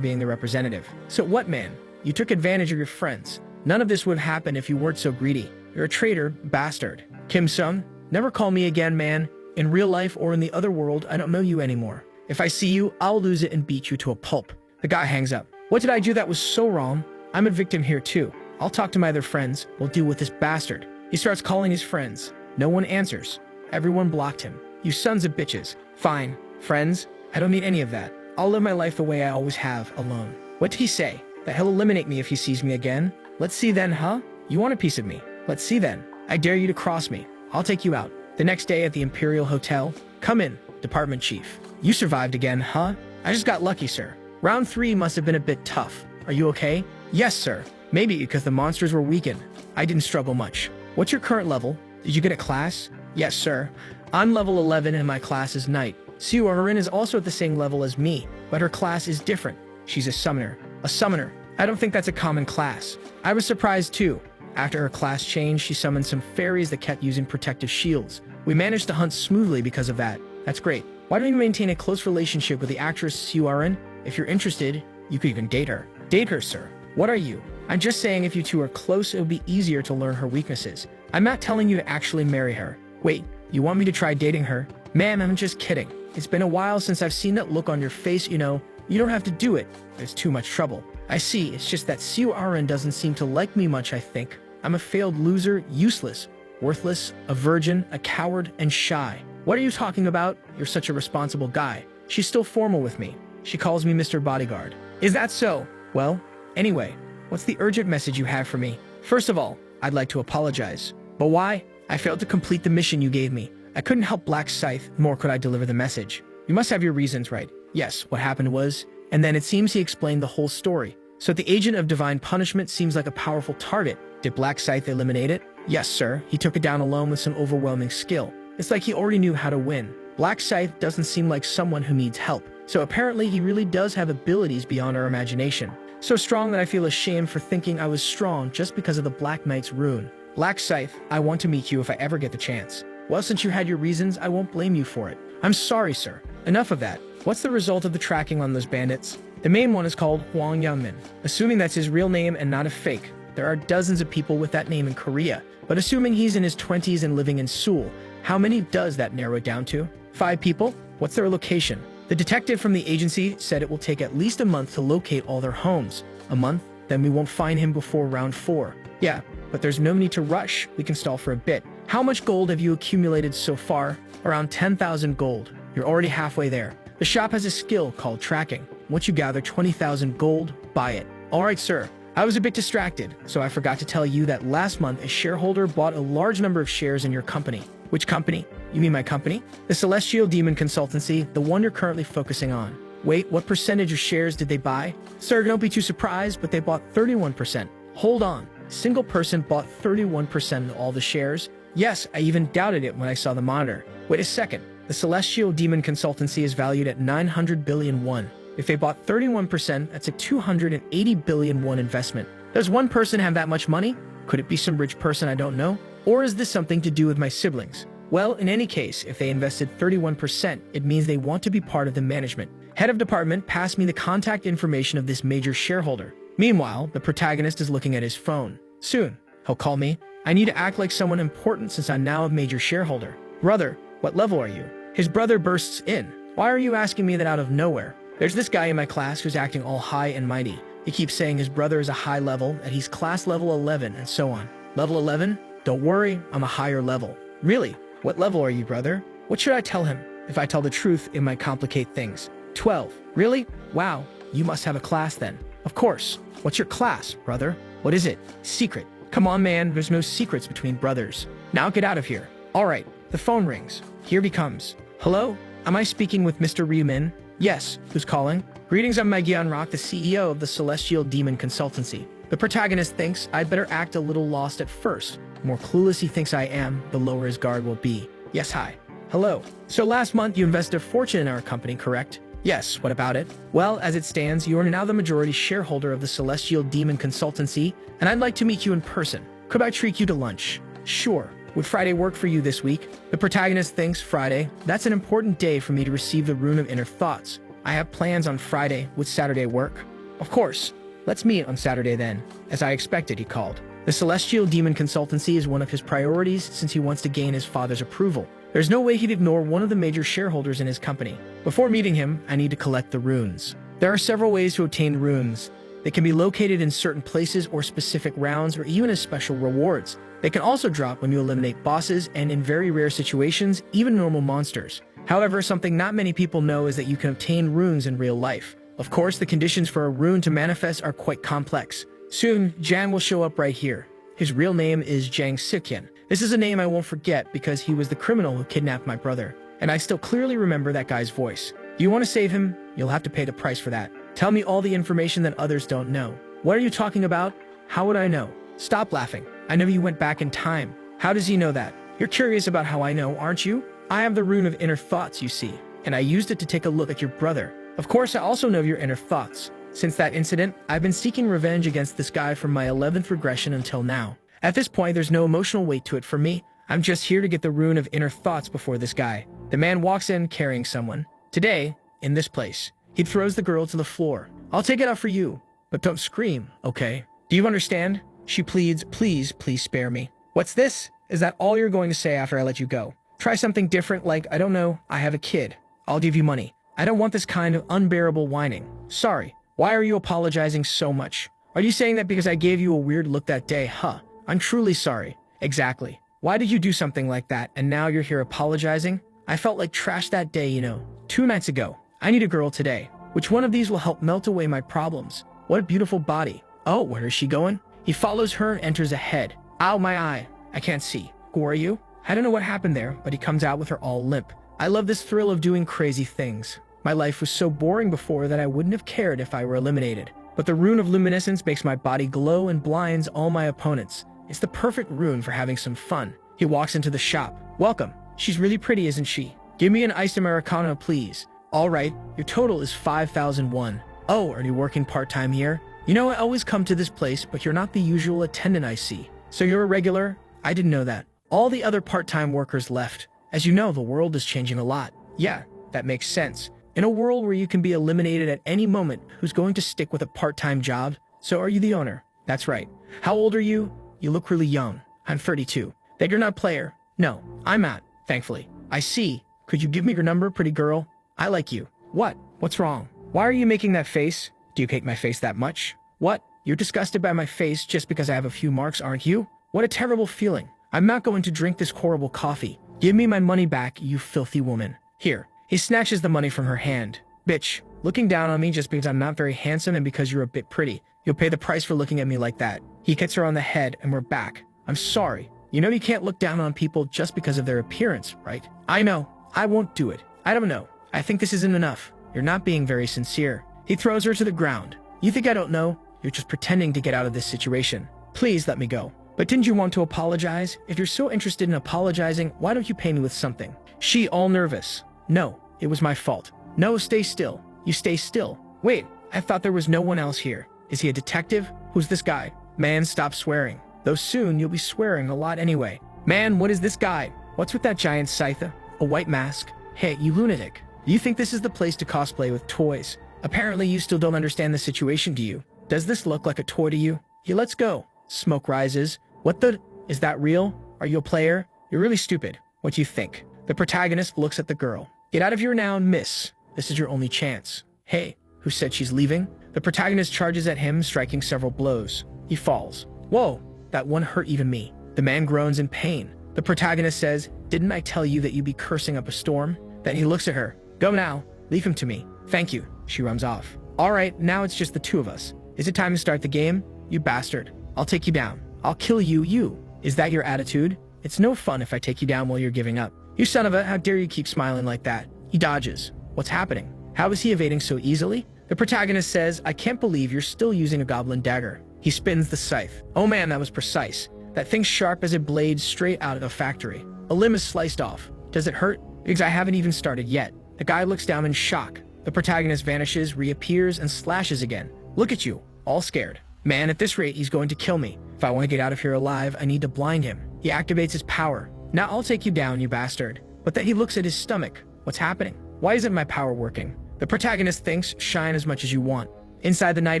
being the representative? So what, man? You took advantage of your friends. None of this would have happened if you weren't so greedy. You're a traitor, bastard. Kim-sung, never call me again, man. In real life or in the other world, I don't know you anymore. If I see you, I'll lose it and beat you to a pulp. The guy hangs up. What did I do that was so wrong? I'm a victim here too. I'll talk to my other friends. We'll deal with this bastard. He starts calling his friends. No one answers. Everyone blocked him. You sons of bitches. Fine. Friends? I don't need any of that. I'll live my life the way I always have, alone. What did he say? That he'll eliminate me if he sees me again? Let's see then, huh? You want a piece of me? Let's see then. I dare you to cross me. I'll take you out. The next day at the Imperial Hotel. Come in, Department Chief. You survived again, huh? I just got lucky, sir. Round 3 must have been a bit tough. Are you okay? Yes, sir. Maybe because the monsters were weakened. I didn't struggle much. What's your current level? Did you get a class? Yes, sir. I'm level 11 and my class is Knight. Suorin is also at the same level as me, but her class is different. She's a summoner. A summoner. I don't think that's a common class. I was surprised too. After her class changed, she summoned some fairies that kept using protective shields. We managed to hunt smoothly because of that. That's great. Why don't you maintain a close relationship with the actress Suorin? If you're interested, you could even date her. Date her, sir. What are you? I'm just saying if you two are close, it would be easier to learn her weaknesses. I'm not telling you to actually marry her. Wait, you want me to try dating her? Ma'am, I'm just kidding. It's been a while since I've seen that look on your face, you know. You don't have to do it. There's too much trouble. I see, it's just that Suorin doesn't seem to like me much, I think. I'm a failed loser, useless, worthless, a virgin, a coward, and shy. What are you talking about? You're such a responsible guy. She's still formal with me. She calls me Mr. Bodyguard. Is that so? Well, anyway, what's the urgent message you have for me? First of all, I'd like to apologize. But why? I failed to complete the mission you gave me. I couldn't help Black Scythe, nor could I deliver the message. You must have your reasons, right? Yes, what happened was... And then it seems he explained the whole story. So the agent of divine punishment seems like a powerful target. Did Black Scythe eliminate it? Yes, sir. He took it down alone with some overwhelming skill. It's like he already knew how to win. Black Scythe doesn't seem like someone who needs help. So apparently he really does have abilities beyond our imagination. So strong that I feel ashamed for thinking I was strong just because of the Black Knight's rune. Black Scythe, I want to meet you if I ever get the chance. Well, since you had your reasons, I won't blame you for it. I'm sorry, sir. Enough of that. What's the result of the tracking on those bandits? The main one is called Hwang Youngmin. Assuming that's his real name and not a fake, there are dozens of people with that name in Korea. But assuming he's in his 20s and living in Seoul, how many does that narrow it down to? 5 people? What's their location? The detective from the agency said it will take at least a month to locate all their homes. A month? Then we won't find him before round 4. Yeah, but there's no need to rush. We can stall for a bit. How much gold have you accumulated so far? Around 10,000 gold. You're already halfway there. The shop has a skill called tracking. Once you gather 20,000 gold, buy it. Alright, sir. I was a bit distracted, so I forgot to tell you that last month a shareholder bought a large number of shares in your company. Which company? You mean my company? The Celestial Demon Consultancy, the one you're currently focusing on. Wait, what percentage of shares did they buy? Sir, don't be too surprised, but they bought 31%. Hold on. Single person bought 31% of all the shares? Yes, I even doubted it when I saw the monitor. Wait a second. The Celestial Demon Consultancy is valued at 900 billion won. If they bought 31%, that's a 280 billion won investment. Does one person have that much money? Could it be some rich person I don't know? Or is this something to do with my siblings? Well, in any case, if they invested 31%, it means they want to be part of the management. Head of department passed me the contact information of this major shareholder. Meanwhile, the protagonist is looking at his phone. Soon, he'll call me. I need to act like someone important since I'm now a major shareholder. Brother, what level are you? His brother bursts in. Why are you asking me that out of nowhere? There's this guy in my class who's acting all high and mighty. He keeps saying his brother is a high level, that he's class level 11, and so on. Level 11? Don't worry, I'm a higher level. Really? What level are you, brother? What should I tell him? If I tell the truth, it might complicate things. 12. Really? Wow, you must have a class then. Of course. What's your class, brother? What is it? Secret. Come on, man, there's no secrets between brothers. Now get out of here. Alright, the phone rings. Here he comes. Hello? Am I speaking with Mr. Ryu-min? Yes, who's calling? Greetings, I'm Megyeon Rock, the CEO of the Celestial Demon Consultancy. The protagonist thinks I'd better act a little lost at first. The more clueless he thinks I am, the lower his guard will be. Yes, hi. Hello. So last month you invested a fortune in our company, correct? Yes, what about it? Well, as it stands, you are now the majority shareholder of the Celestial Demon Consultancy, and I'd like to meet you in person. Could I treat you to lunch? Sure. Would Friday work for you this week? The protagonist thinks Friday. That's an important day for me to receive the Rune of Inner Thoughts. I have plans on Friday. Would Saturday work? Of course. Let's meet on Saturday then. As I expected, he called. The Celestial Demon Consultancy is one of his priorities since he wants to gain his father's approval. There's no way he'd ignore one of the major shareholders in his company. Before meeting him, I need to collect the runes. There are several ways to obtain runes. They can be located in certain places or specific rounds or even as special rewards. They can also drop when you eliminate bosses and in very rare situations, even normal monsters. However, something not many people know is that you can obtain runes in real life. Of course, the conditions for a rune to manifest are quite complex. Soon, Jan will show up right here. His real name is Jang Sikyan. This is a name I won't forget because he was the criminal who kidnapped my brother. And I still clearly remember that guy's voice. Do you want to save him? You'll have to pay the price for that. Tell me all the information that others don't know. What are you talking about? How would I know? Stop laughing. I know you went back in time. How does he know that? You're curious about how I know, aren't you? I have the rune of inner thoughts, you see, and I used it to take a look at your brother. Of course, I also know your inner thoughts. Since that incident, I've been seeking revenge against this guy from my 11th regression until now. At this point, there's no emotional weight to it for me. I'm just here to get the rune of inner thoughts before this guy. The man walks in carrying someone. Today, in this place, he throws the girl to the floor. I'll take it out for you, but don't scream, okay? Do you understand? She pleads, please spare me. What's this? Is that all you're going to say after I let you go? Try something different like, I don't know, I have a kid. I'll give you money. I don't want this kind of unbearable whining. Sorry. Why are you apologizing so much? Are you saying that because I gave you a weird look that day, huh? I'm truly sorry. Exactly. Why did you do something like that and now you're here apologizing? I felt like trash that day, you know. 2 nights ago. I need a girl today. Which one of these will help melt away my problems? What a beautiful body. Oh, where is she going? He follows her and enters ahead. Ow, my eye. I can't see. Who are you? I don't know what happened there, but he comes out with her all limp. I love this thrill of doing crazy things. My life was so boring before that I wouldn't have cared if I were eliminated. But the rune of luminescence makes my body glow and blinds all my opponents. It's the perfect rune for having some fun. He walks into the shop. Welcome. She's really pretty, isn't she? Give me an iced Americano, please. All right, your total is 5,001. Oh, are you working part-time here? You know, I always come to this place, but you're not the usual attendant I see. So you're a regular? I didn't know that. All the other part-time workers left. As you know, the world is changing a lot. Yeah, that makes sense. In a world where you can be eliminated at any moment, who's going to stick with a part-time job? So are you the owner? That's right. How old are you? You look really young. I'm 32. That you're not a player? No, I'm not, thankfully. I see. Could you give me your number, pretty girl? I like you. What? What's wrong? Why are you making that face? Do you hate my face that much? What? You're disgusted by my face just because I have a few marks, aren't you? What a terrible feeling. I'm not going to drink this horrible coffee. Give me my money back, you filthy woman. Here. He snatches the money from her hand. Bitch, looking down on me just because I'm not very handsome and because you're a bit pretty. You'll pay the price for looking at me like that. He hits her on the head and we're back. I'm sorry. You know you can't look down on people just because of their appearance, right? I know. I won't do it. I don't know. I think this isn't enough. You're not being very sincere. He throws her to the ground. You think I don't know? You're just pretending to get out of this situation. Please let me go. But didn't you want to apologize? If you're so interested in apologizing, why don't you pay me with something? She all nervous. No, it was my fault. No, stay still. You stay still. Wait, I thought there was no one else here. Is he a detective? Who's this guy? Man, stop swearing. Though soon you'll be swearing a lot anyway. Man, what is this guy? What's with that giant scythe? A white mask? Hey, you lunatic. Do you think this is the place to cosplay with toys? Apparently you still don't understand the situation, do you? Does this look like a toy to you? Yeah, let's go. Smoke rises. What the? Is that real? Are you a player? You're really stupid. What do you think? The protagonist looks at the girl. Get out of here now, miss. This is your only chance. Hey, who said she's leaving? The protagonist charges at him, striking several blows. He falls. Whoa, that one hurt even me. The man groans in pain. The protagonist says, didn't I tell you that you'd be cursing up a storm? Then he looks at her. Go now. Leave him to me. Thank you. She runs off. All right, now it's just the two of us. Is it time to start the game? You bastard. I'll take you down. I'll kill you, you. Is that your attitude? It's no fun if I take you down while you're giving up. You son of a, how dare you keep smiling like that? He dodges. What's happening? How is he evading so easily? The protagonist says, I can't believe you're still using a goblin dagger. He spins the scythe. Oh man, that was precise. That thing's sharp as a blade straight out of a factory. A limb is sliced off. Does it hurt? Because I haven't even started yet. The guy looks down in shock. The protagonist vanishes, reappears, and slashes again. Look at you, all scared. Man, at this rate, he's going to kill me. If I want to get out of here alive, I need to blind him. He activates his power. Now I'll take you down, you bastard. But then he looks at his stomach. What's happening? Why isn't my power working? The protagonist thinks, shine as much as you want. Inside the night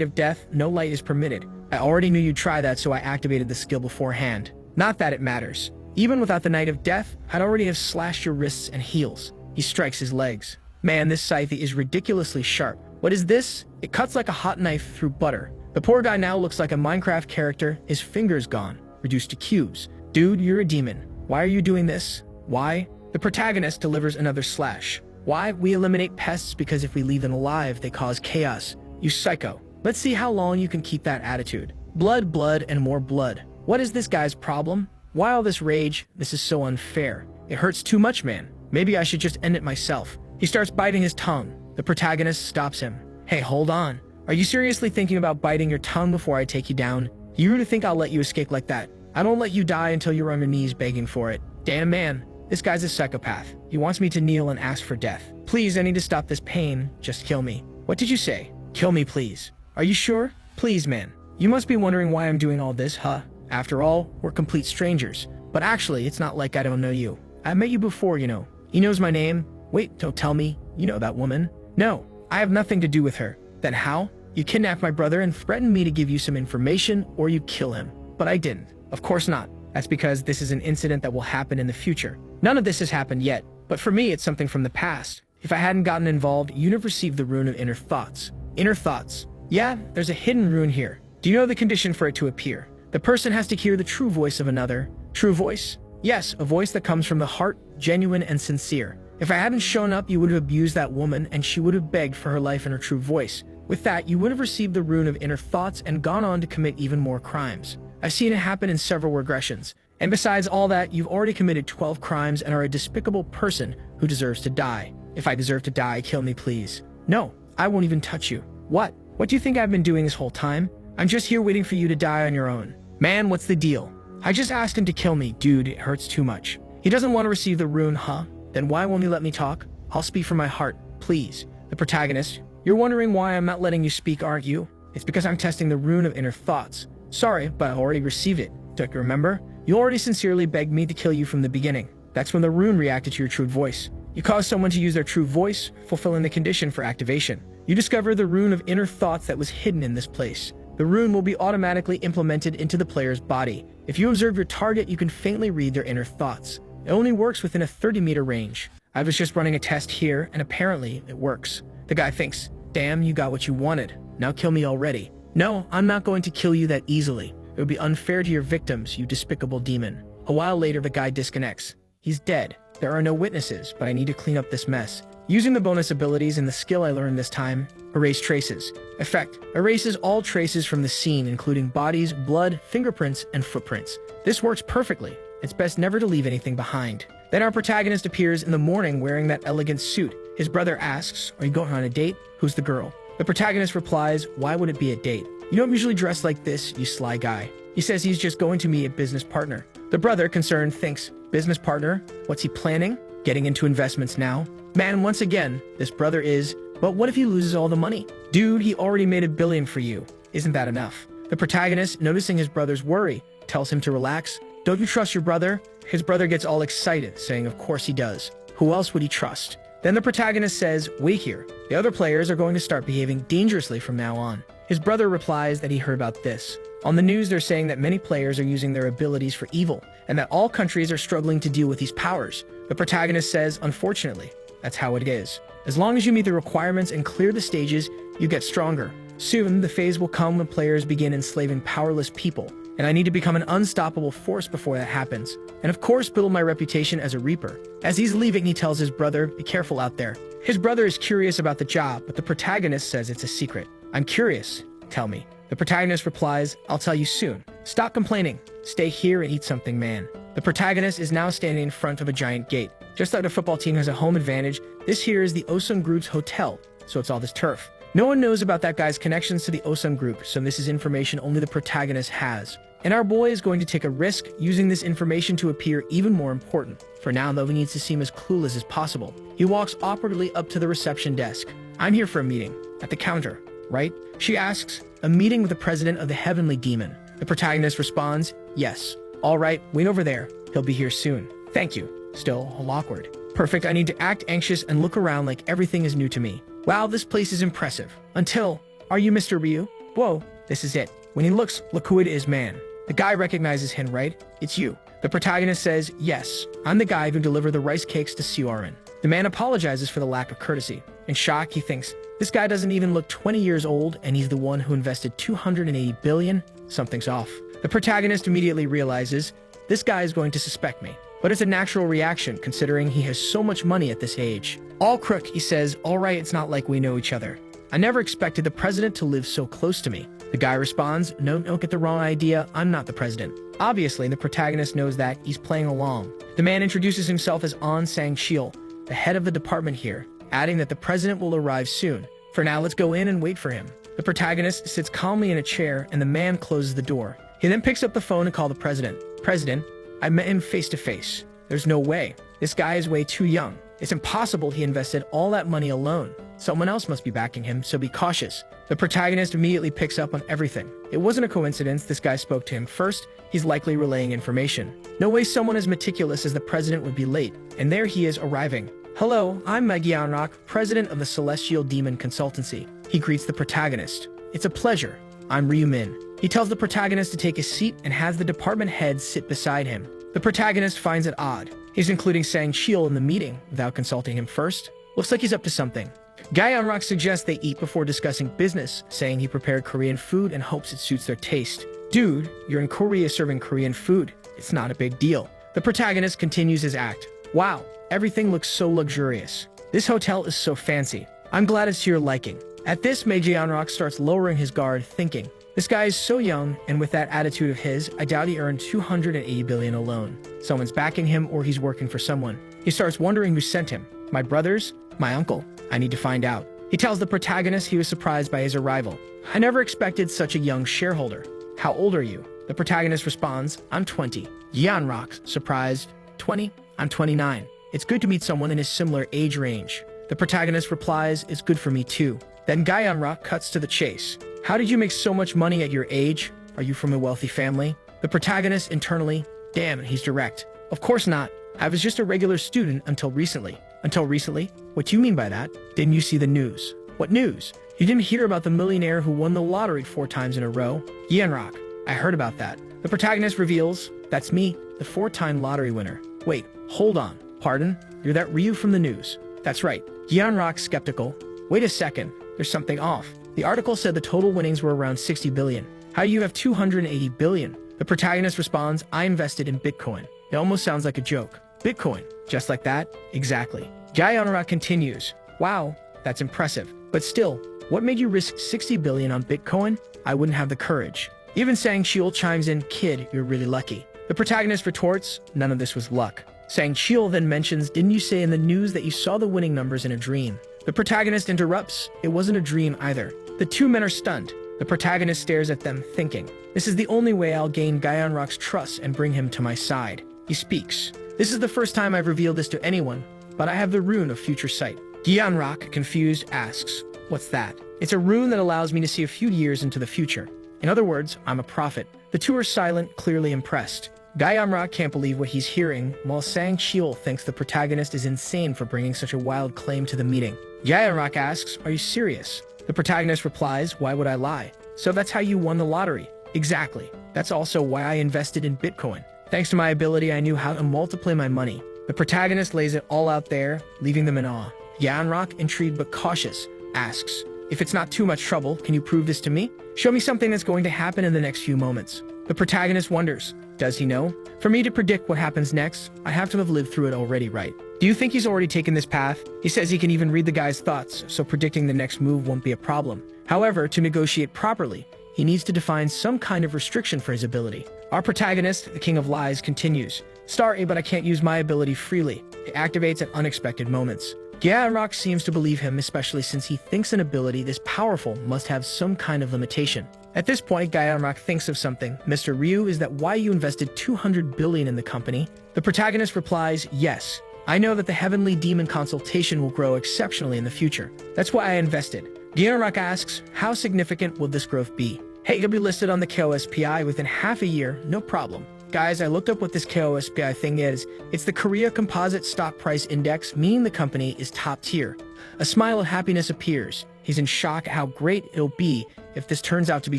of death, no light is permitted. I already knew you'd try that, so I activated the skill beforehand. Not that it matters. Even without the Knight of Death, I'd already have slashed your wrists and heels. He strikes his legs. Man, this scythe is ridiculously sharp. What is this? It cuts like a hot knife through butter. The poor guy now looks like a Minecraft character, his fingers gone, reduced to cubes. Dude, you're a demon. Why are you doing this? Why? The protagonist delivers another slash. Why? We eliminate pests because if we leave them alive, they cause chaos. You psycho. Let's see how long you can keep that attitude. Blood, blood, and more blood. What is this guy's problem? Why all this rage? This is so unfair. It hurts too much, man. Maybe I should just end it myself. He starts biting his tongue. The protagonist stops him. Hey, hold on. Are you seriously thinking about biting your tongue before I take you down? You really think I'll let you escape like that? I don't let you die until you're on your knees begging for it. Damn, man. This guy's a psychopath. He wants me to kneel and ask for death. Please, I need to stop this pain. Just kill me. What did you say? Kill me, please. Are you sure? Please, man. You must be wondering why I'm doing all this, huh? After all, we're complete strangers. But actually, it's not like I don't know you. I met you before, you know. He knows my name. Wait, don't tell me. You know that woman? No, I have nothing to do with her. Then how? You kidnapped my brother and threatened me to give you some information or you kill him. But I didn't. Of course not. That's because this is an incident that will happen in the future. None of this has happened yet. But for me, it's something from the past. If I hadn't gotten involved, you'd have received the rune of inner thoughts. Inner thoughts. Yeah, there's a hidden rune here. Do you know the condition for it to appear? The person has to hear the true voice of another. True voice? Yes, a voice that comes from the heart, genuine and sincere. If I hadn't shown up, you would have abused that woman and she would have begged for her life in her true voice. With that, you would have received the rune of inner thoughts and gone on to commit even more crimes. I've seen it happen in several regressions. And besides all that, you've already committed 12 crimes and are a despicable person who deserves to die. If I deserve to die, kill me, please. No, I won't even touch you. What? What do you think I've been doing this whole time? I'm just here waiting for you to die on your own. Man, what's the deal? I just asked him to kill me. Dude, it hurts too much. He doesn't want to receive the rune, huh? Then why won't he let me talk? I'll speak from my heart, please. The protagonist, you're wondering why I'm not letting you speak, aren't you? It's because I'm testing the rune of inner thoughts. Sorry, but I already received it. Don't you remember? You already sincerely begged me to kill you from the beginning. That's when the rune reacted to your true voice. You caused someone to use their true voice, fulfilling the condition for activation. You discovered the rune of inner thoughts that was hidden in this place. The rune will be automatically implemented into the player's body. If you observe your target, you can faintly read their inner thoughts. It only works within a 30-meter range. I was just running a test here, and apparently it works. The guy thinks, damn, you got what you wanted. Now kill me already. No, I'm not going to kill you that easily. It would be unfair to your victims, you despicable demon. A while later, the guy disconnects. He's dead. There are no witnesses, but I need to clean up this mess. Using the bonus abilities and the skill I learned this time, Erase Traces. Effect: erases all traces from the scene, including bodies, blood, fingerprints, and footprints. This works perfectly. It's best never to leave anything behind. Then our protagonist appears in the morning wearing that elegant suit. His brother asks, are you going on a date? Who's the girl? The protagonist replies, why would it be a date? You don't usually dress like this, you sly guy. He says he's just going to meet a business partner. The brother, concerned, thinks, business partner? What's he planning? Getting into investments now? Man, once again, this brother is, but what if he loses all the money? Dude, he already made $1 billion for you. Isn't that enough? The protagonist, noticing his brother's worry, tells him to relax. Don't you trust your brother? His brother gets all excited, saying of course he does. Who else would he trust? Then the protagonist says, wait here. The other players are going to start behaving dangerously from now on. His brother replies that he heard about this. On the news, they're saying that many players are using their abilities for evil, and that all countries are struggling to deal with these powers. The protagonist says, unfortunately, that's how it is. As long as you meet the requirements and clear the stages, you get stronger. Soon, the phase will come when players begin enslaving powerless people, and I need to become an unstoppable force before that happens. And of course, build my reputation as a reaper. As he's leaving, he tells his brother, be careful out there. His brother is curious about the job, but the protagonist says it's a secret. I'm curious. Tell me. The protagonist replies, I'll tell you soon. Stop complaining. Stay here and eat something, man. The protagonist is now standing in front of a giant gate. Just like the football team has a home advantage, this here is the Osum Group's hotel, so it's all this turf. No one knows about that guy's connections to the Osum Group, so this is information only the protagonist has. And our boy is going to take a risk, using this information to appear even more important. For now, though, he needs to seem as clueless as possible. He walks awkwardly up to the reception desk. I'm here for a meeting. At the counter, right? She asks, a meeting with the president of the Heavenly Demon. The protagonist responds, yes. All right, wait over there. He'll be here soon. Thank you. Still all awkward. Perfect, I need to act anxious and look around like everything is new to me. Wow, this place is impressive. Until, are you Mr. Ryu? Whoa, this is it. When he looks, look who it is, man. The guy recognizes him, right? It's you. The protagonist says, yes, I'm the guy who delivered the rice cakes to Surin. The man apologizes for the lack of courtesy. In shock, he thinks, this guy doesn't even look 20 years old, and he's the one who invested 280 billion? Something's off. The protagonist immediately realizes, this guy is going to suspect me. But it's a natural reaction, considering he has so much money at this age. All crook, he says, all right, it's not like we know each other. I never expected the president to live so close to me. The guy responds, no, don't get the wrong idea, I'm not the president. Obviously, the protagonist knows that, he's playing along. The man introduces himself as An Sang-shil, the head of the department here, adding that the president will arrive soon. For now, let's go in and wait for him. The protagonist sits calmly in a chair, and the man closes the door. He then picks up the phone and calls the president. President, I met him face to face. There's no way. This guy is way too young. It's impossible he invested all that money alone. Someone else must be backing him, so be cautious. The protagonist immediately picks up on everything. It wasn't a coincidence this guy spoke to him first. He's likely relaying information. No way someone as meticulous as the president would be late. And there he is arriving. Hello, I'm Magianrock, president of the Celestial Demon Consultancy. He greets the protagonist. It's a pleasure. I'm Ryu Min. He tells the protagonist to take a seat and has the department head sit beside him. The protagonist finds it odd. He's including Sang-shil in the meeting without consulting him first. Looks like he's up to something. Gyeonrock suggests they eat before discussing business, saying he prepared Korean food and hopes it suits their taste. Dude, you're in Korea serving Korean food. It's not a big deal. The protagonist continues his act. Wow, everything looks so luxurious. This hotel is so fancy. I'm glad it's to your liking. At this, Gyeonrock starts lowering his guard, thinking, this guy is so young, and with that attitude of his, I doubt he earned 280 billion alone. Someone's backing him or he's working for someone. He starts wondering who sent him. My brothers? My uncle? I need to find out. He tells the protagonist he was surprised by his arrival. I never expected such a young shareholder. How old are you? The protagonist responds, I'm 20. Gyeonrock, surprised, 20? I'm 29. It's good to meet someone in a similar age range. The protagonist replies, it's good for me too. Then Gyeonrock cuts to the chase. How did you make so much money at your age? Are you from a wealthy family? The protagonist internally, damn, he's direct. Of course not. I was just a regular student until recently. Until recently? What do you mean by that? Didn't you see the news? What news? You didn't hear about the millionaire who won the lottery 4 times in a row? Gyeonrock, I heard about that. The protagonist reveals, that's me, the 4-time lottery winner. Wait, hold on. Pardon? You're that Ryu from the news. That's right. Gyeonrock skeptical. Wait a second. There's something off. The article said the total winnings were around 60 billion. How do you have 280 billion? The protagonist responds, I invested in Bitcoin. It almost sounds like a joke. Bitcoin. Just like that? Exactly. Gyeonrock continues. Wow, that's impressive. But still, what made you risk 60 billion on Bitcoin? I wouldn't have the courage. Even Sang-shil chimes in, kid, you're really lucky. The protagonist retorts, none of this was luck. Sang-shil then mentions, didn't you say in the news that you saw the winning numbers in a dream? The protagonist interrupts, it wasn't a dream either. The 2 men are stunned. The protagonist stares at them, thinking, this is the only way I'll gain Gyeonrock's trust and bring him to my side. He speaks. This is the first time I've revealed this to anyone, but I have the rune of future sight. Gyeonrock, confused, asks, what's that? It's a rune that allows me to see a few years into the future. In other words, I'm a prophet. The 2 are silent, clearly impressed. Gyeonrock can't believe what he's hearing, while Sang-shil thinks the protagonist is insane for bringing such a wild claim to the meeting. Gyeonrock asks, are you serious? The protagonist replies, why would I lie? So that's how you won the lottery? Exactly. That's also why I invested in Bitcoin. Thanks to my ability, I knew how to multiply my money. The protagonist lays it all out there, leaving them in awe. Gyeonrock, intrigued but cautious, asks, if it's not too much trouble, can you prove this to me? Show me something that's going to happen in the next few moments. The protagonist wonders, does he know? For me to predict what happens next, I have to have lived through it already, right? Do you think he's already taken this path? He says he can even read the guy's thoughts, so predicting the next move won't be a problem. However, to negotiate properly, he needs to define some kind of restriction for his ability. Our protagonist, the King of Lies, continues, sorry, but I can't use my ability freely. It activates at unexpected moments. Gyeonrock seems to believe him, especially since he thinks an ability this powerful must have some kind of limitation. At this point, Gyeonrock thinks of something. Mr. Ryu, is that why you invested 200 billion in the company? The protagonist replies, yes. I know that the Heavenly Demon Consultation will grow exceptionally in the future. That's why I invested. Gyeonrock asks, how significant will this growth be? Hey, it'll be listed on the KOSPI within half a year, no problem. Guys, I looked up what this KOSPI thing is. It's the Korea Composite Stock Price Index, meaning the company is top tier. A smile of happiness appears. He's in shock at how great it'll be if this turns out to be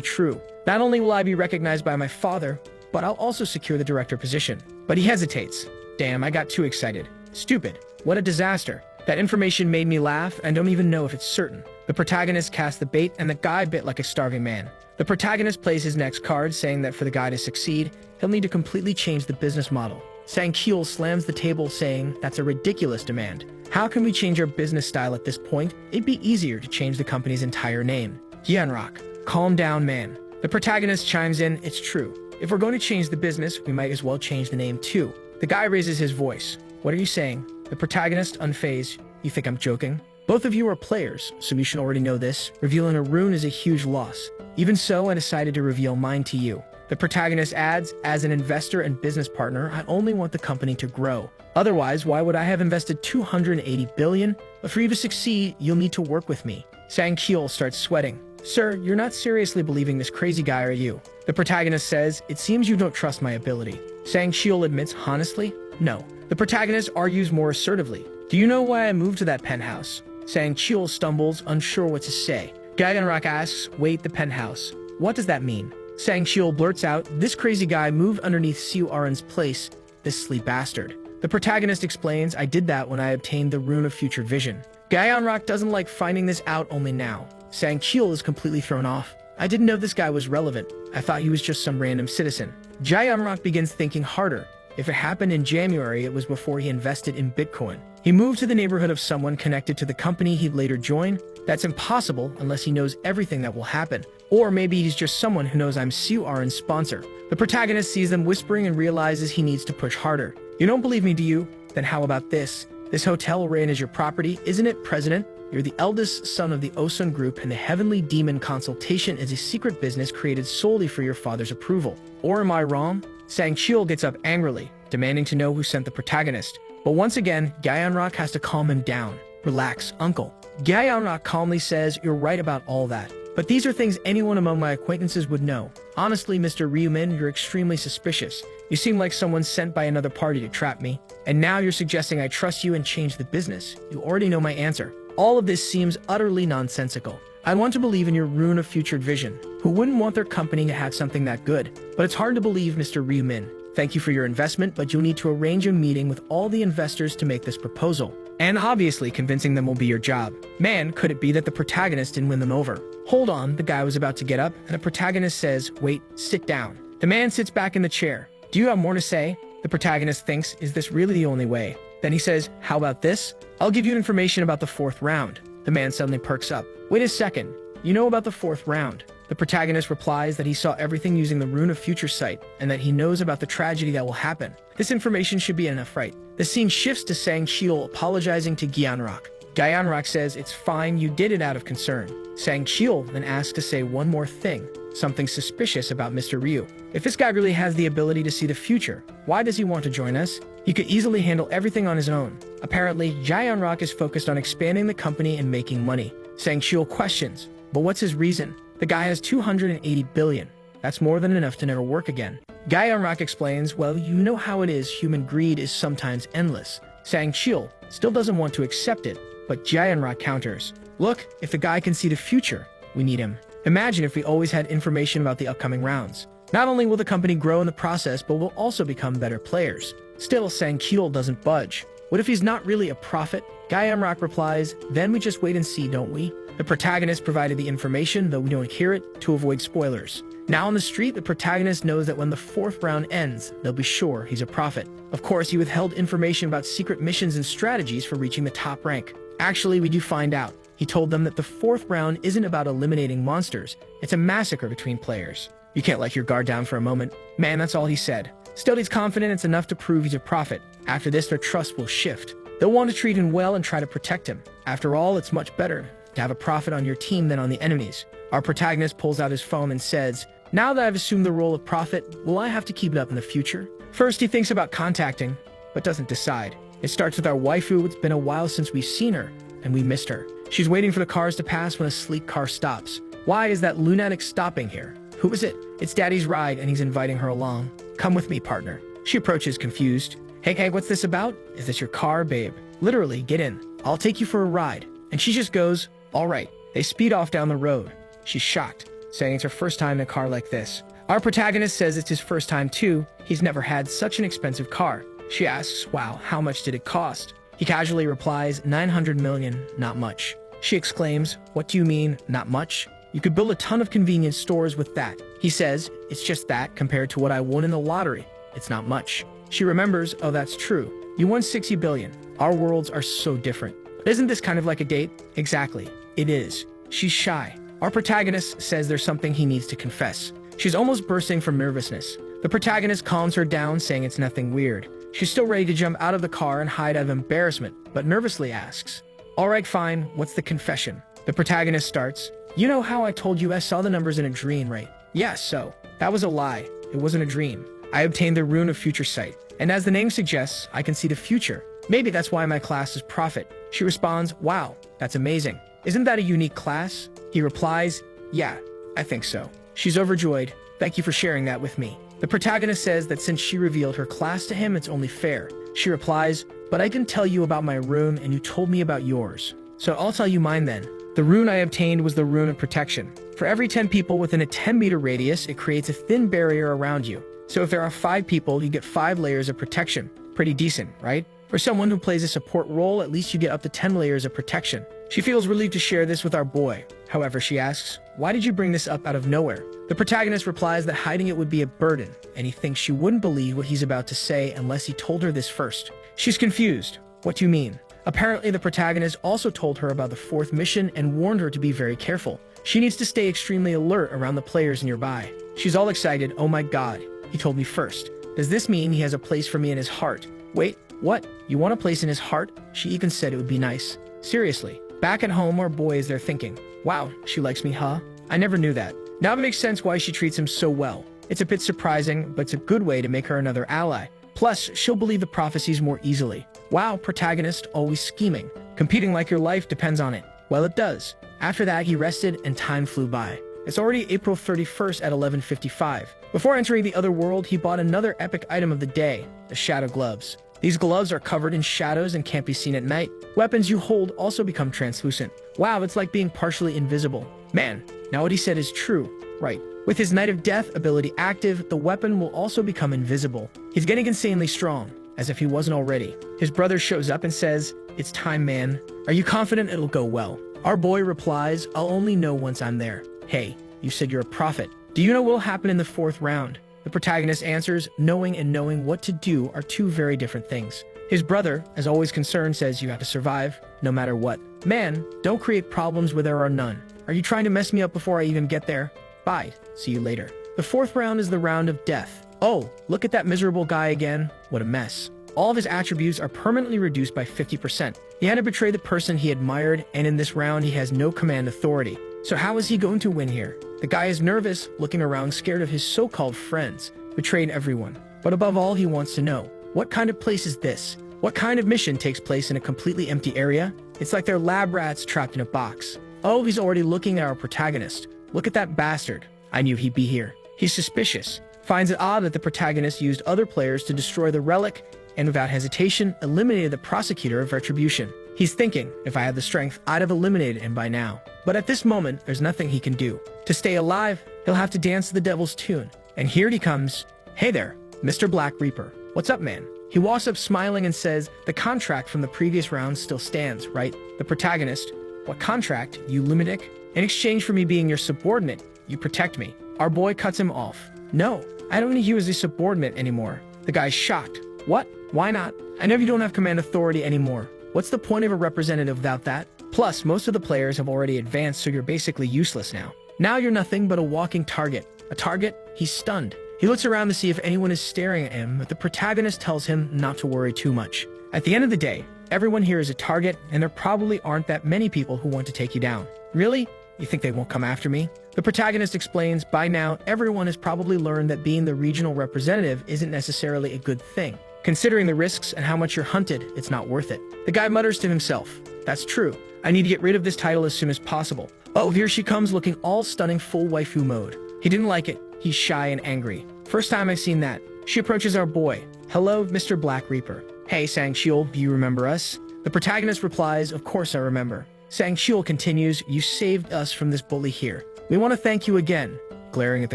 true. Not only will I be recognized by my father, but I'll also secure the director position. But he hesitates. Damn, I got too excited. Stupid. What a disaster. That information made me laugh and don't even know if it's certain. The protagonist casts the bait and the guy bit like a starving man. The protagonist plays his next card, saying that for the guy to succeed, he'll need to completely change the business model. Sang-Kyul slams the table, saying, "That's a ridiculous demand. How can we change our business style at this point? It'd be easier to change the company's entire name." Yeonrak, calm down, man. The protagonist chimes in, "It's true. If we're going to change the business, we might as well change the name too." The guy raises his voice. "What are you saying?" The protagonist, unfazed, "You think I'm joking? Both of you are players, so you should already know this. Revealing a rune is a huge loss. Even so, I decided to reveal mine to you." The protagonist adds, "As an investor and business partner, I only want the company to grow. Otherwise, why would I have invested 280 billion? But for you to succeed, you'll need to work with me." Sang-Kyul starts sweating. "Sir, you're not seriously believing this crazy guy, are you?" The protagonist says, "It seems you don't trust my ability." Sang-Kyul admits honestly, "No." The protagonist argues more assertively. "Do you know why I moved to that penthouse?" Sang-Kyul stumbles, unsure what to say. Yeonrak asks, "Wait, the penthouse. What does that mean?" Sang-Kyul blurts out, "This crazy guy moved underneath Siu Aran's place, this sleep bastard." The protagonist explains, "I did that when I obtained the Rune of Future Vision." Yeonrak doesn't like finding this out only now. Sang-Kyul is completely thrown off. "I didn't know this guy was relevant. I thought he was just some random citizen." Yeonrak begins thinking harder. If it happened in January, it was before he invested in Bitcoin. He moved to the neighborhood of someone connected to the company he'd later join. That's impossible unless he knows everything that will happen. Or maybe he's just someone who knows I'm Siu Aran's sponsor. The protagonist sees them whispering and realizes he needs to push harder. "You don't believe me, do you? Then how about this? This hotel ran as your property, isn't it, President? You're the eldest son of the Osun Group, and the Heavenly Demon Consultation is a secret business created solely for your father's approval. Or am I wrong?" Sang-Kyul gets up angrily, demanding to know who sent the protagonist. But once again, Yeonrak has to calm him down. "Relax, uncle." Yeonrak calmly says, "You're right about all that. But these are things anyone among my acquaintances would know. Honestly, Mr. Ryumin, you're extremely suspicious. You seem like someone sent by another party to trap me. And now you're suggesting I trust you and change the business. You already know my answer. All of this seems utterly nonsensical. I want to believe in your Rune of Future Vision. Who wouldn't want their company to have something that good? But it's hard to believe, Mr. Ryumin. Thank you for your investment, but you'll need to arrange a meeting with all the investors to make this proposal. And obviously, convincing them will be your job." Man, could it be that the protagonist didn't win them over? "Hold on," the guy was about to get up, and the protagonist says, "Wait, sit down." The man sits back in the chair. "Do you have more to say?" The protagonist thinks, "Is this really the only way?" Then he says, "How about this? I'll give you information about the 4th round." The man suddenly perks up. "Wait a second. You know about the 4th round?" The protagonist replies that he saw everything using the Rune of Future Sight, and that he knows about the tragedy that will happen. This information should be enough, right? The scene shifts to Sang-Kyul apologizing to Yeonrak. Yeonrak says, "It's fine, you did it out of concern." Sang-Kyul then asks to say one more thing, something suspicious about Mr. Ryu. If this guy really has the ability to see the future, why does he want to join us? He could easily handle everything on his own. Apparently, Yeonrak is focused on expanding the company and making money. Sang-Kyul questions, but what's his reason? The guy has 280 billion. That's more than enough to never work again. Yeonrak explains, "Well, you know how it is, human greed is sometimes endless." Sang-Kyul still doesn't want to accept it, but Yeonrak counters, "Look, if the guy can see the future, we need him. Imagine if we always had information about the upcoming rounds. Not only will the company grow in the process, but we'll also become better players." Still, Sang-Kyul doesn't budge. "What if he's not really a prophet?" Yeonrak replies, "Then we just wait and see, don't we?" The protagonist provided the information, though we don't hear it, to avoid spoilers. Now on the street, the protagonist knows that when the 4th round ends, they'll be sure he's a prophet. Of course, he withheld information about secret missions and strategies for reaching the top rank. Actually, we do find out. He told them that the 4th round isn't about eliminating monsters, it's a massacre between players. You can't let your guard down for a moment. Man, that's all he said. Still, he's confident it's enough to prove he's a prophet. After this, their trust will shift. They'll want to treat him well and try to protect him. After all, it's much better to have a prophet on your team than on the enemies. Our protagonist pulls out his phone and says, "Now that I've assumed the role of prophet, will I have to keep it up in the future?" First, he thinks about contacting, but doesn't decide. It starts with our waifu. It's been a while since we've seen her, and we missed her. She's waiting for the cars to pass when a sleek car stops. Why is that lunatic stopping here? Who is it? It's Daddy's ride, and he's inviting her along. "Come with me, partner." She approaches confused. Hey, what's this about? Is this your car, babe? Literally, get in. I'll take you for a ride. And she just goes, "All right." They speed off down the road. She's shocked. saying it's her first time in a car like this. Our protagonist says it's his first time too. He's never had such an expensive car. She asks, wow, how much did it cost? He casually replies, 900 million, not much. She exclaims, what do you mean, not much? You could build a ton of convenience stores with that. He says, it's just that compared to what I won in the lottery. It's not much. She remembers, oh, that's true. You won 60 billion. Our worlds are so different. Isn't this kind of like a date? Exactly. It is. She's shy. Our protagonist says there's something he needs to confess. She's almost bursting from nervousness. The protagonist calms her down, saying it's nothing weird. She's still ready to jump out of the car and hide out of embarrassment, but nervously asks, all right, fine, what's the confession? The protagonist starts, you know how I told you I saw the numbers in a dream, right? Yes, so. That was a lie. It wasn't a dream. I obtained the Rune of Future Sight, and as the name suggests, I can see the future. Maybe that's why my class is Prophet. She responds, wow, that's amazing. Isn't that a unique class? He replies, yeah, I think so. She's overjoyed. Thank you for sharing that with me. The protagonist says that since she revealed her class to him, it's only fair. She replies, but I didn't tell you about my rune and you told me about yours. So I'll tell you mine then. The rune I obtained was the Rune of Protection. For every 10 people within a 10-meter radius, it creates a thin barrier around you. So if there are 5 people, you get 5 layers of protection. Pretty decent, right? For someone who plays a support role, at least you get up to 10 layers of protection. She feels relieved to share this with our boy. However, she asks, why did you bring this up out of nowhere? The protagonist replies that hiding it would be a burden, and he thinks she wouldn't believe what he's about to say unless he told her this first. She's confused. What do you mean? Apparently, the protagonist also told her about the 4th mission and warned her to be very careful. She needs to stay extremely alert around the players nearby. She's all excited. Oh my god, he told me first. Does this mean he has a place for me in his heart? Wait, what? You want a place in his heart? She even said it would be nice. Seriously. Back at home, our boy is there thinking, wow, she likes me, huh? I never knew that. Now it makes sense why she treats him so well. It's a bit surprising, but it's a good way to make her another ally. Plus, she'll believe the prophecies more easily. Wow, protagonist, always scheming. Competing like your life depends on it. Well, it does. After that, he rested and time flew by. It's already April 31st at 11:55. Before entering the other world, he bought another epic item of the day, the shadow gloves. These gloves are covered in shadows and can't be seen at night. Weapons you hold also become translucent. Wow, it's like being partially invisible. Man, now what he said is true. Right. With his Knight of Death ability active, the weapon will also become invisible. He's getting insanely strong, as if he wasn't already. His brother shows up and says, it's time, man. Are you confident it'll go well? Our boy replies, I'll only know once I'm there. Hey, you said you're a prophet. Do you know what will happen in the 4th round? The protagonist answers, knowing and knowing what to do are 2 very different things. His brother, as always concerned, says you have to survive, no matter what. Man, don't create problems where there are none. Are you trying to mess me up before I even get there? Bye. See you later. The 4th round is the round of death. Oh, look at that miserable guy again. What a mess. All of his attributes are permanently reduced by 50%. He had to betray the person he admired, and in this round he has no command authority. So how is he going to win here? The guy is nervous, looking around scared of his so-called friends, betrayed everyone. But above all, he wants to know, what kind of place is this? What kind of mission takes place in a completely empty area? It's like they're lab rats trapped in a box. Oh, he's already looking at our protagonist. Look at that bastard. I knew he'd be here. He's suspicious. Finds it odd that the protagonist used other players to destroy the relic and without hesitation eliminated the prosecutor of retribution. He's thinking, if I had the strength, I'd have eliminated him by now. But at this moment, there's nothing he can do. To stay alive, he'll have to dance to the devil's tune. And here he comes. Hey there, Mr. Black Reaper. What's up, man? He walks up smiling and says, the contract from the previous round still stands, right? The protagonist, what contract, you lunatic? In exchange for me being your subordinate, you protect me. Our boy cuts him off. No, I don't need you as a subordinate anymore. The guy's shocked. What? Why not? I know you don't have command authority anymore. What's the point of a representative without that? Plus, most of the players have already advanced, so you're basically useless now. Now you're nothing but a walking target. A target? He's stunned. He looks around to see if anyone is staring at him, but the protagonist tells him not to worry too much. At the end of the day, everyone here is a target, and there probably aren't that many people who want to take you down. Really? You think they won't come after me? The protagonist explains, by now, everyone has probably learned that being the regional representative isn't necessarily a good thing. Considering the risks and how much you're hunted, it's not worth it. The guy mutters to himself, that's true. I need to get rid of this title as soon as possible. Oh, here she comes looking all stunning full waifu mode. He didn't like it. He's shy and angry. First time I've seen that. She approaches our boy. Hello, Mr. Black Reaper. Hey, Sang-Shiul, do you remember us? The protagonist replies, of course I remember. Sang-Shiul continues, you saved us from this bully here. We want to thank you again. Glaring at the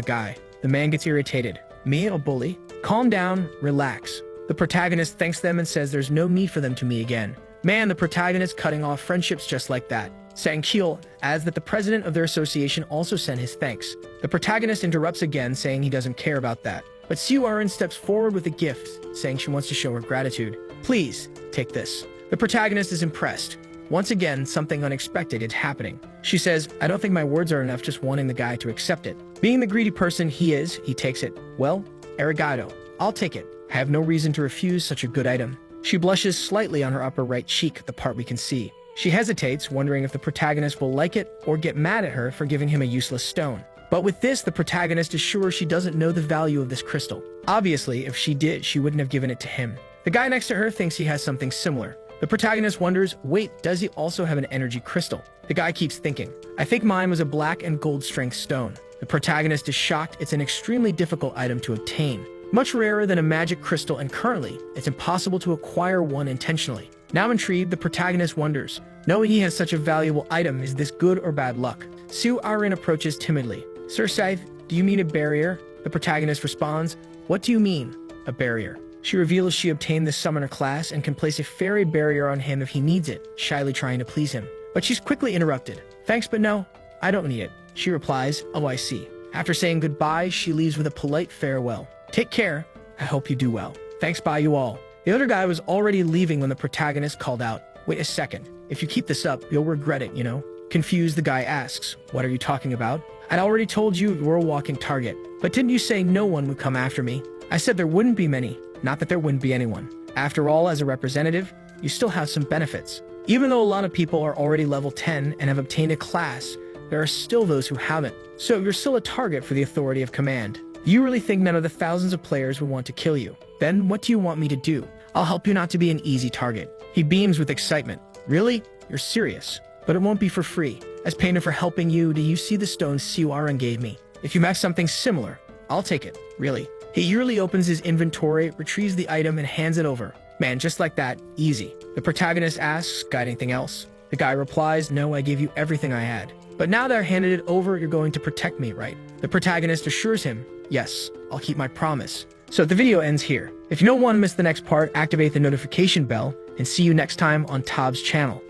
guy. The man gets irritated. Me, a bully? Calm down, relax. The protagonist thanks them and says there's no need for them to meet again. Man, the protagonist cutting off friendships just like that. Sang-Kil adds that the president of their association also sent his thanks. The protagonist interrupts again, saying he doesn't care about that. But Siu-Arin steps forward with a gift, saying she wants to show her gratitude. Please, take this. The protagonist is impressed. Once again, something unexpected is happening. She says, I don't think my words are enough, just wanting the guy to accept it. Being the greedy person he is, he takes it. Well, arigato. I'll take it. I have no reason to refuse such a good item. She blushes slightly on her upper right cheek, the part we can see. She hesitates, wondering if the protagonist will like it or get mad at her for giving him a useless stone. But with this, the protagonist is sure she doesn't know the value of this crystal. Obviously, if she did, she wouldn't have given it to him. The guy next to her thinks he has something similar. The protagonist wonders, wait, does he also have an energy crystal? The guy keeps thinking, I think mine was a black and gold strength stone. The protagonist is shocked. It's an extremely difficult item to obtain. Much rarer than a magic crystal, and currently, it's impossible to acquire one intentionally. Now intrigued, the protagonist wonders, knowing he has such a valuable item, is this good or bad luck? Siu-Arin approaches timidly. Sir Scythe, do you mean a barrier? The protagonist responds, what do you mean, a barrier? She reveals she obtained the summoner class and can place a fairy barrier on him if he needs it, shyly trying to please him. But she's quickly interrupted. Thanks, but no, I don't need it. She replies, oh, I see. After saying goodbye, she leaves with a polite farewell. Take care. I hope you do well. Thanks, bye you all. The other guy was already leaving when the protagonist called out, wait a second. If you keep this up, you'll regret it, you know? Confused, the guy asks, what are you talking about? I'd already told you were a walking target. But didn't you say no one would come after me? I said there wouldn't be many, not that there wouldn't be anyone. After all, as a representative, you still have some benefits. Even though a lot of people are already level 10 and have obtained a class, there are still those who haven't. So you're still a target for the authority of command. You really think none of the thousands of players would want to kill you? Then what do you want me to do? I'll help you not to be an easy target. He beams with excitement. Really? You're serious? But it won't be for free. As payment for helping you, do you see the stone Siu-Arin gave me? If you match something similar, I'll take it. Really? He eagerly opens his inventory, retrieves the item, and hands it over. Man, just like that, easy. The protagonist asks, got anything else? The guy replies, no, I gave you everything I had. But now that I handed it over, you're going to protect me, right? The protagonist assures him, yes, I'll keep my promise. So the video ends here. If you don't want to miss the next part, activate the notification bell, and see you next time on Tob's channel.